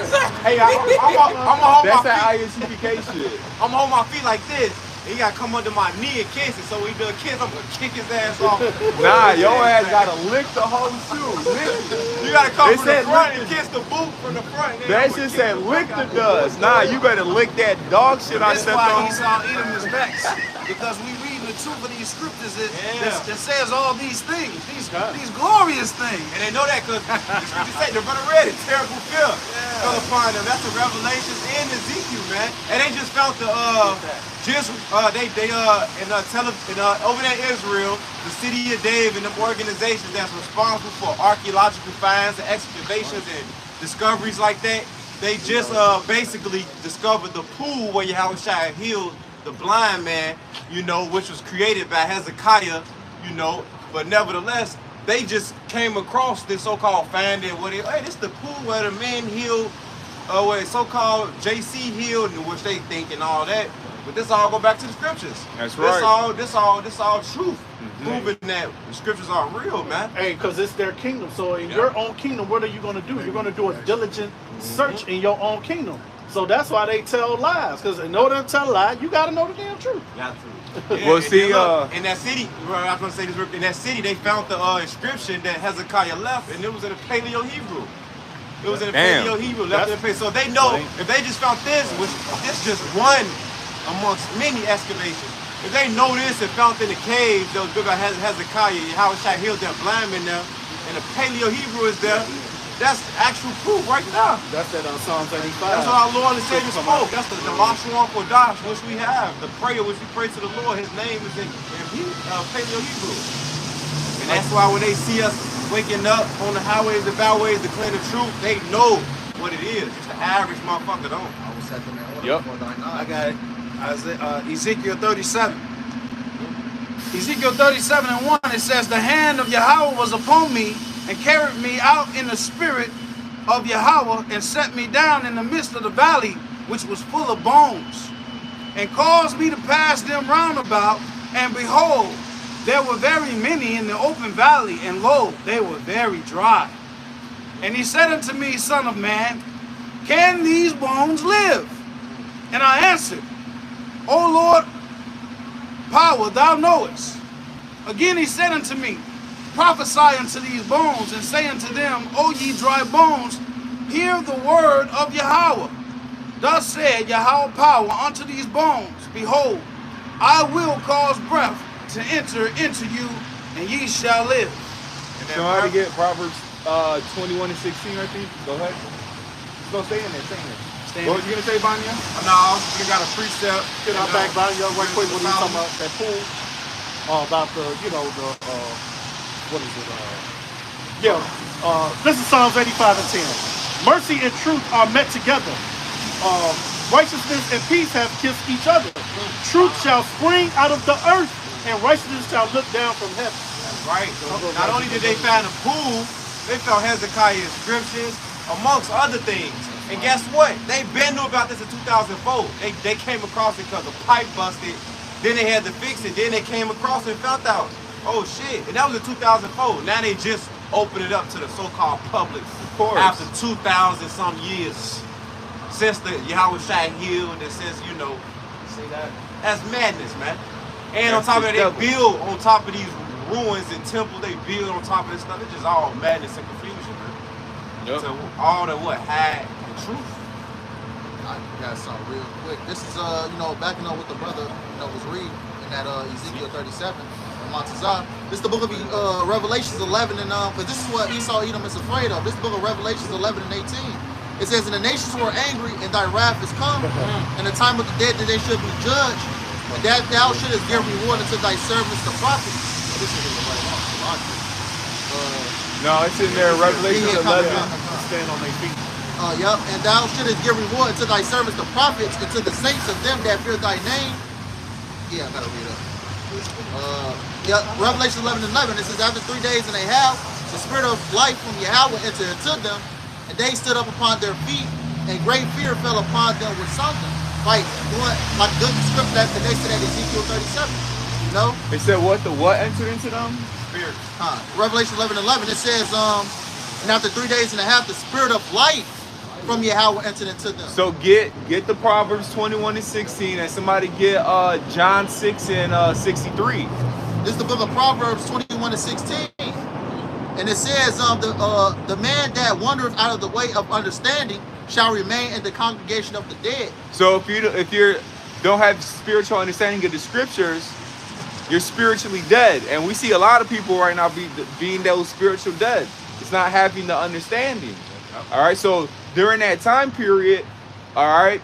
Speaker 10: I'm gonna hold
Speaker 9: That's
Speaker 10: my
Speaker 9: that
Speaker 10: feet.
Speaker 9: ISUPK shit.
Speaker 10: I'm gonna hold my feet like this. And he gotta come under my knee and kiss it. So when he does kiss, I'm gonna kick his ass off.
Speaker 9: Nah, your ass gotta lick the whole shoe. Lick it.
Speaker 10: You gotta come
Speaker 9: They
Speaker 10: from the
Speaker 9: said
Speaker 10: front
Speaker 9: lick
Speaker 10: and kiss the boot from the front. and then
Speaker 9: That
Speaker 10: I'm gonna
Speaker 9: shit
Speaker 10: kick
Speaker 9: said
Speaker 10: the
Speaker 9: lick
Speaker 10: fuck
Speaker 9: the
Speaker 10: out of
Speaker 9: dust. Nah, you better lick that dog shit I
Speaker 7: That's
Speaker 9: stepped
Speaker 7: why
Speaker 9: on.
Speaker 7: Esau Edom is vexed, because we reading the the truth of these scriptures that,
Speaker 10: Yeah.
Speaker 7: that says all these things, these glorious things.
Speaker 10: And they know that because the scripture say the brother read it. Terrible fear fell upon them. That's the Revelations and Ezekiel, man. And they just found the over there in Israel, the city of David and them organizations that's responsible for archaeological finds and excavations and discoveries like that. They just basically discovered the pool where Yahushua healed the blind man, you know, which was created by Hezekiah, you know, but nevertheless, they just came across this so-called finding where they, hey, this is the pool where the man healed, where so-called JC healed, which they think and all that. But this all go back to the scriptures.
Speaker 9: That's right.
Speaker 10: This all truth, proving that the scriptures are real, man.
Speaker 5: Hey, because it's their kingdom. So in your own kingdom, what are you going to do? You're going to do a diligent search in your own kingdom. So that's why they tell lies. Because in order to tell a lie, you got to know the damn truth.
Speaker 10: Got to.
Speaker 9: Well, see,
Speaker 10: in that city, I was gonna say this. In that city, they found the inscription that Hezekiah left, and it was in the Paleo Hebrew. It was in the Paleo Hebrew, left in the Paleo. So they know if they just found this, which this just one amongst many excavations. If they know this and found in the cave, they'll look at Hezekiah, how Shai healed that blind man there, and the Paleo Hebrew is there. That's actual proof right now.
Speaker 5: That's that Psalms 85.
Speaker 10: That's what our Lord and Savior spoke. That's the Lashon Kodash, which we have. The prayer which we pray to the Lord, his name is in Paleo Hebrew. And that's why when they see us waking up on the highways and byways declaring the truth, they know what it is. Just the average motherfucker don't.
Speaker 3: I was set them in order
Speaker 9: Yep.
Speaker 3: before thine
Speaker 7: I
Speaker 3: eyes.
Speaker 7: got it. Ezekiel 37. Ezekiel 37 and 1, it says, the hand of Yahweh was upon me and carried me out in the spirit of Yahweh and set me down in the midst of the valley, which was full of bones, and caused me to pass them round about, and behold, there were very many in the open valley, and lo, they were very dry. And he said unto me, Son of man, can these bones live? And I answered, O Lord, power, thou knowest. Again he said unto me, prophesy unto these bones, and say unto them, O ye dry bones, hear the word of Yahweh. Thus said Yahweh power unto these bones, behold, I will cause breath to enter into you, and ye shall live.
Speaker 9: somebody get Proverbs 21 and 16, I think. Go ahead. Go stay in there, stay in there. What were you gonna say, Banya?
Speaker 10: No, you got a precept.
Speaker 5: Can I back by you right quick when you talking about that pool? About the, you know, the, what is it? This is Psalms 85 and 10. Mercy and truth are met together. Righteousness and peace have kissed each other. Truth shall spring out of the earth, and righteousness shall look down from heaven.
Speaker 10: That's right. So not only did they find a pool, they found Hezekiah's inscriptions, amongst other things. And guess what? They been knew about this in 2004. They came across it because a pipe busted. Then they had to fix it. Then they came across it and found out, oh shit. And that was in 2004. Now they just opened it up to the so-called public.
Speaker 9: Of course.
Speaker 10: After 2,000 some years. Since the Yahushua healed and since, you know, see that? That's madness, man. And on top of that, they build on top of these ruins and temples. They build on top of this stuff. It's just all madness and confusion, man.
Speaker 9: Yep.
Speaker 10: So all that what hide the truth.
Speaker 3: I got something real quick. This is, you know, backing up what the brother, you know, was reading in that Ezekiel 37 from Montezah. This is the book of Revelations 11, and because this is what Esau Edom is afraid of. This is the book of Revelations 11 and 18. It says, and the nations were angry, and thy wrath is come, and the time of the dead that they should be judged, and that thou shouldest give reward unto thy servants the prophets. This is right on.
Speaker 9: No, it's in there, Revelation 11.
Speaker 5: Stand on their feet.
Speaker 3: Yep, and thou shouldest give reward unto thy servants the prophets, and to the saints of them that fear thy name. Yeah, I gotta read up. Yeah, Revelation 11 and 11, it says, after 3 days and a half, the spirit of life from Yahweh entered into them, and they stood up upon their feet, and great fear fell upon them with something. Like good script that the next to that Ezekiel 37. You know?
Speaker 9: It said what? The what entered into them?
Speaker 10: Spirit.
Speaker 3: Revelation 11 and 11, it says, and after 3 days and a half, the spirit of life from Yahweh entered into them.
Speaker 9: So get the Proverbs 21 and 16, and somebody get John 6 and 63.
Speaker 3: This is the book of Proverbs 21 and 16. And it says, the man that wandereth out of the way of understanding shall remain in the congregation of the dead.
Speaker 9: So if you don't have spiritual understanding of the scriptures, you're spiritually dead. And we see a lot of people right now being those spiritual dead. It's not having the understanding. All right, so during that time period, all right,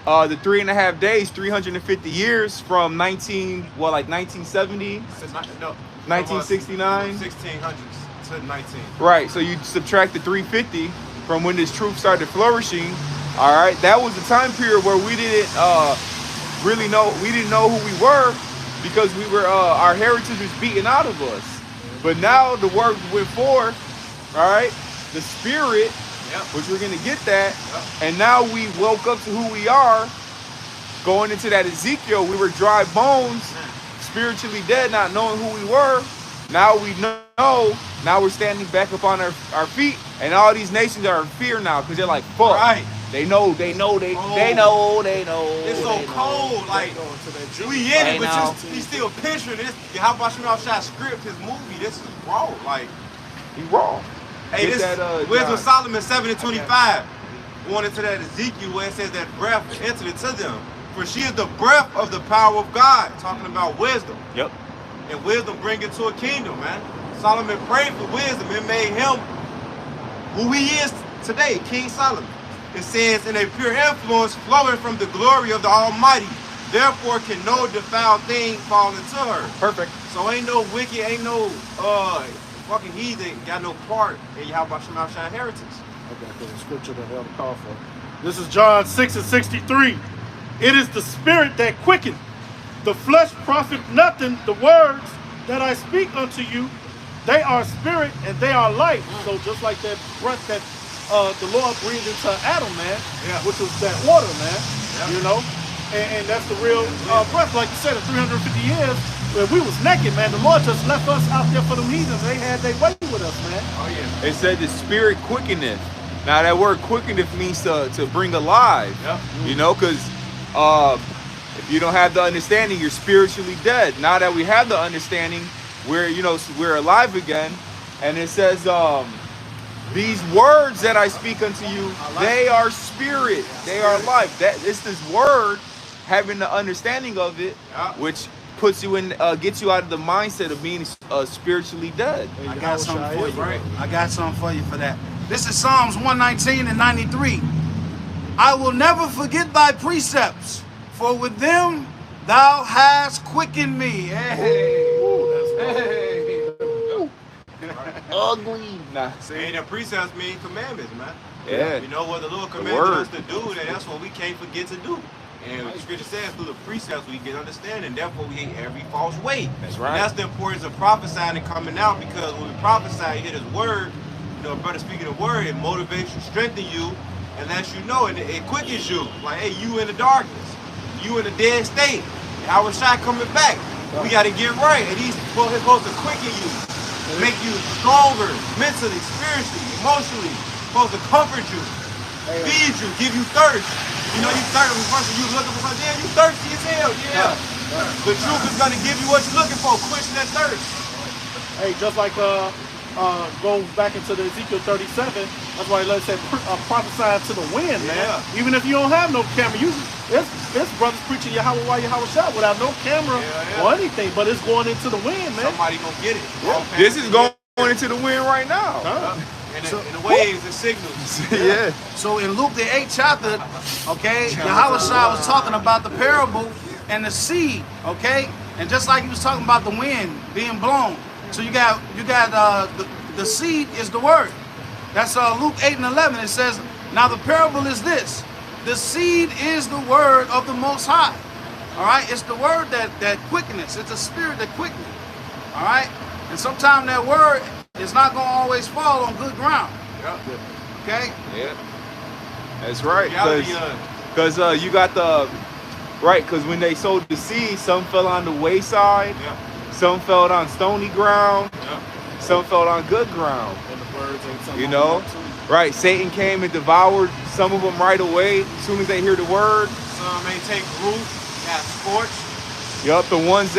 Speaker 9: the 3.5 days, 350 years from 1970,
Speaker 10: No,
Speaker 9: 1969,
Speaker 10: 1600s to 19.
Speaker 9: right? So you subtract the 350 from when this truth started flourishing. All right, that was the time period where we didn't really know. We didn't know who we were because we were our heritage was beaten out of us. But now the word went forth. All right, the spirit.
Speaker 10: Yep.
Speaker 9: Which we're gonna get that, and now we woke up to who we are. Going into that Ezekiel, we were dry bones, spiritually dead, not knowing who we were. Now we know. Now we're standing back up on our feet, and all these nations are in fear now because they're like, "Fuck!"
Speaker 10: Right.
Speaker 9: They know. They know. They know.
Speaker 10: It's so cold. Like we in it, but you still picturing this. How about you outside script his movie? This is raw. Like
Speaker 9: he raw.
Speaker 10: Hey,
Speaker 9: Get
Speaker 10: this
Speaker 9: that,
Speaker 10: Wisdom
Speaker 9: John.
Speaker 10: Solomon 7:25. Going into that Ezekiel where it says that breath entered into them. For she is the breath of the power of God. Talking about wisdom.
Speaker 9: Yep.
Speaker 10: And wisdom bring it to a kingdom, man. Solomon prayed for wisdom. It made him who he is today, King Solomon. It says, in a pure influence flowing from the glory of the Almighty. Therefore can no defiled thing fall into her.
Speaker 9: Perfect.
Speaker 10: So ain't no wicked, ain't no fucking heathen got no part in Yahweh Shema Shai heritage.
Speaker 5: I got the scripture that I'll call for. This is John 6:63. It is the spirit that quickens. The flesh profit nothing. The words that I speak unto you, they are spirit and they are life. So just like that breath that the Lord breathed into Adam, man, which was that water, man, you know, and that's the real breath. Like you said, in 350 years, when we was naked, man, the Lord just left us out there for them heathens. They had their way with us, man.
Speaker 10: Oh yeah.
Speaker 9: It said the spirit quickeneth. Now that word quickeneth means to bring alive.
Speaker 10: Yep.
Speaker 9: You know, because if you don't have the understanding, you're spiritually dead. Now that we have the understanding, we're alive again. And it says, these words that I speak unto you, they are spirit, they are life. That it's this word, having the understanding of it, which puts you in, gets you out of the mindset of being spiritually dead.
Speaker 7: I got something for you. Right? I got something for you for that. This is Psalms 119:93. I will never forget thy precepts, for with them thou hast quickened me. Hey.
Speaker 9: Ugly. Nah.
Speaker 10: See, the precepts mean commandments, man.
Speaker 9: Yeah.
Speaker 10: You know what the Lord commanded us to do, and that's what we can't forget to do. And the scripture says through the precepts we get understanding, therefore we hate every false way.
Speaker 9: That's right.
Speaker 10: And that's the importance of prophesying and coming out, because when we prophesy, you hear his word, you know, brother speaking the word, it motivates you, strengthens you, and lets you know, and it quickens you. Like, hey, you in the darkness, you in a dead state, our shot coming back. We got to get right, and he's supposed to quicken you, make you stronger mentally, spiritually, emotionally, supposed to comfort you, feed you, give you thirst. You know, you thirsty when you looking for something, yeah, you thirsty as hell, yeah. The truth is gonna give you what you're looking for, quenching that thirst.
Speaker 5: Hey, just like going back into the Ezekiel 37, that's why let's say prophesy to the wind, man. Even if you don't have no camera, it's brothers preaching Yahweh Shah without no camera or anything, but it's going into the wind, man.
Speaker 10: Somebody gonna get it.
Speaker 9: This is going into the wind right now.
Speaker 10: In the waves, the signals.
Speaker 9: Yeah.
Speaker 7: So in Luke the 8th chapter, okay, Yahweh Shah was talking about the parable and the seed, okay, and just like he was talking about the wind being blown. So you got the seed is the word. That's Luke 8:11. It says, now the parable is this: the seed is the word of the Most High. All right, it's the word that quickens. It's a spirit that quickens. All right, and sometimes that word is not gonna always fall on good ground. Okay.
Speaker 9: Yeah. That's right. Because you got the right. Because when they sowed the seed, some fell on the wayside. Some fell on stony ground. Some fell on good ground.
Speaker 5: And the birds ain't something.
Speaker 9: You know, right? Satan came and devoured some of them right away as soon as they hear the word.
Speaker 10: Some may take root, got scorched.
Speaker 9: Yup, the ones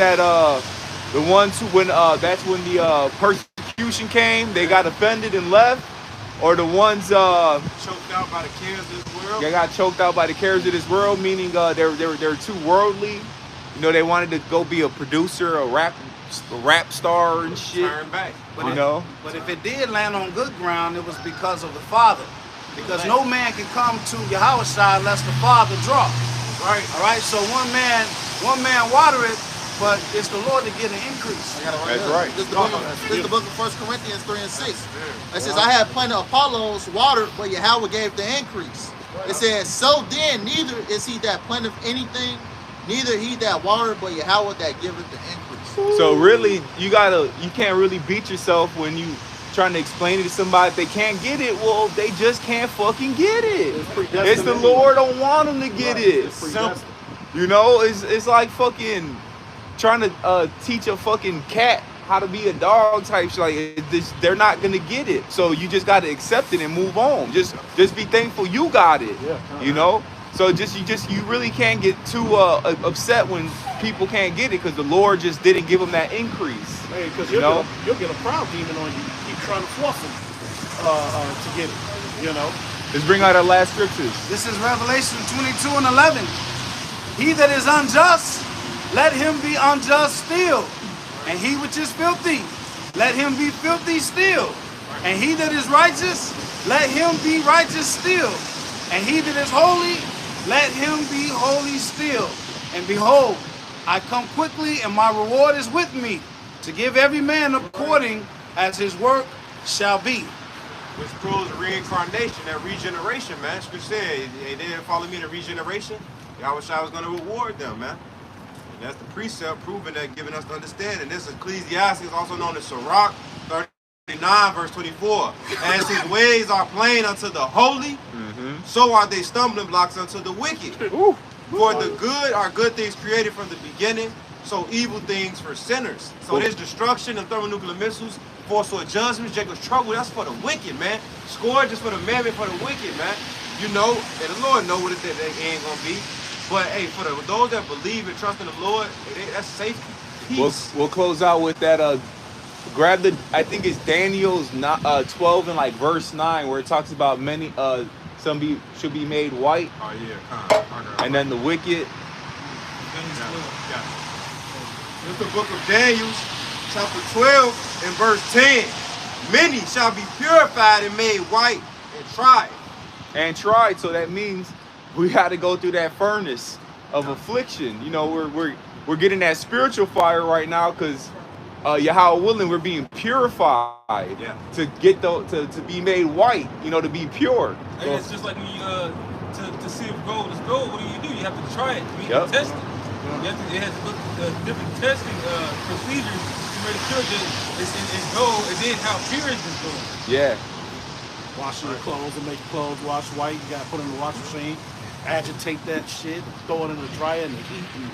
Speaker 9: who when that's when the persecution came, they got offended and left, or the ones
Speaker 10: choked out by the cares of this world.
Speaker 9: They got choked out by the cares of this world, meaning they're too worldly You know, they wanted to go be a producer, a rap star and shit.
Speaker 10: Turn back.
Speaker 7: But
Speaker 9: You know?
Speaker 7: But if it did land on good ground, it was because of the Father. Because no man can come to Yahushua unless the Father draw.
Speaker 10: Right.
Speaker 7: All right. So one man water it, but it's the Lord to get an increase.
Speaker 3: I got it
Speaker 9: That's
Speaker 3: here.
Speaker 9: right.
Speaker 3: This is the book of 1 Corinthians 3 and 6. It says, I have planted Apollos watered, but Yahweh gave the increase. It says, so then neither is he that planteth anything, neither he that watered, but Yahweh that giveth the increase.
Speaker 9: So really, you can't really beat yourself when you trying to explain it to somebody. If they can't get it, well, they just can't fucking get it. It's the Lord don't want them to get it. Simple. You know, it's like fucking trying to teach a fucking cat how to be a dog type shit. Like they're not gonna get it. So you just gotta accept it and move on. Just be thankful you got it. You know. So you really can't get too upset when people can't get it because the Lord just didn't give them that increase.
Speaker 5: Hey, because
Speaker 9: you know,
Speaker 5: you'll get a proud demon on you. Keep trying to force him to get it. You know.
Speaker 9: Let's bring out our last scriptures.
Speaker 7: This is Revelation 22 and 11. He that is unjust, let him be unjust still. And he which is filthy, let him be filthy still. And he that is righteous, let him be righteous still. And he that is holy, let him be holy still. And behold, I come quickly, and my reward is with me, to give every man according as his work shall be.
Speaker 10: Which proves reincarnation, that regeneration, man. Scripture said, they didn't follow me in the regeneration. Yahushua was going to reward them, man. And that's the precept proving that, giving us to understand. And this is Ecclesiastes, also known as Sirach 39, verse 24. As his ways are plain unto the holy, so are they stumbling blocks unto the wicked. For the good are good things created from the beginning, so evil things for sinners. So his destruction of thermonuclear missiles, forceful judgments, Jacob's trouble, that's for the wicked, man. Scourges for the man, for the wicked, man. You know, and the Lord know what it ain't gonna be. But hey, for those that believe and trust in the Lord, that's safety, peace.
Speaker 9: We'll close out with that. Grab the, I think it's Daniel's 12 and like verse 9, where it talks about many some should be made white.
Speaker 10: Oh yeah,
Speaker 9: and then the wicked.
Speaker 10: It's the book of Daniel, chapter 12 and verse 10. Many shall be purified and made white and tried.
Speaker 9: And tried, so that means we got to go through that furnace of affliction. You know, we're getting that spiritual fire right now because Yahweh willing, we're being purified to get to be made white. You know, to be pure.
Speaker 8: And it's just like when you to see if gold is gold. What do? You have to try it. You have to test it. You have to, it has to look different testing procedures to make sure that it's gold, and then how pure is this gold?
Speaker 9: Yeah.
Speaker 5: Washing your clothes and make your clothes wash white. You gotta put it in the washing machine, agitate that shit, throw it in the dryer and the heat, and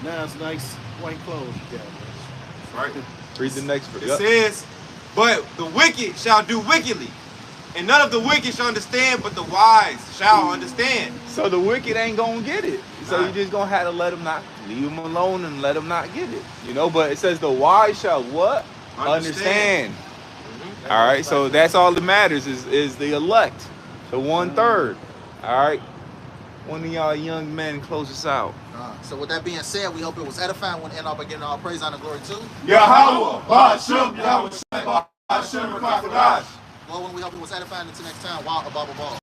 Speaker 5: now it's nice white clothes you got, man.
Speaker 10: Right.
Speaker 9: Read the next verse.
Speaker 10: It says, but the wicked shall do wickedly, and none of the wicked shall understand, but the wise shall understand.
Speaker 9: So the wicked ain't gonna get it. So you just gonna have to let them not, leave them alone and let them not get it. You know, but it says the wise shall what? Understand. All right, so that's all that matters is the elect, the 1/3. All right, one of y'all young men close us out.
Speaker 3: So with that being said, we hope it was edifying. We want to end off by giving all praise, honor, glory to
Speaker 6: Yahweh, Ba'ashem, Yahweh, Ba'ashem, Ba'ashem.
Speaker 3: Lord, we hope it was edifying. Until next time, wow, above all.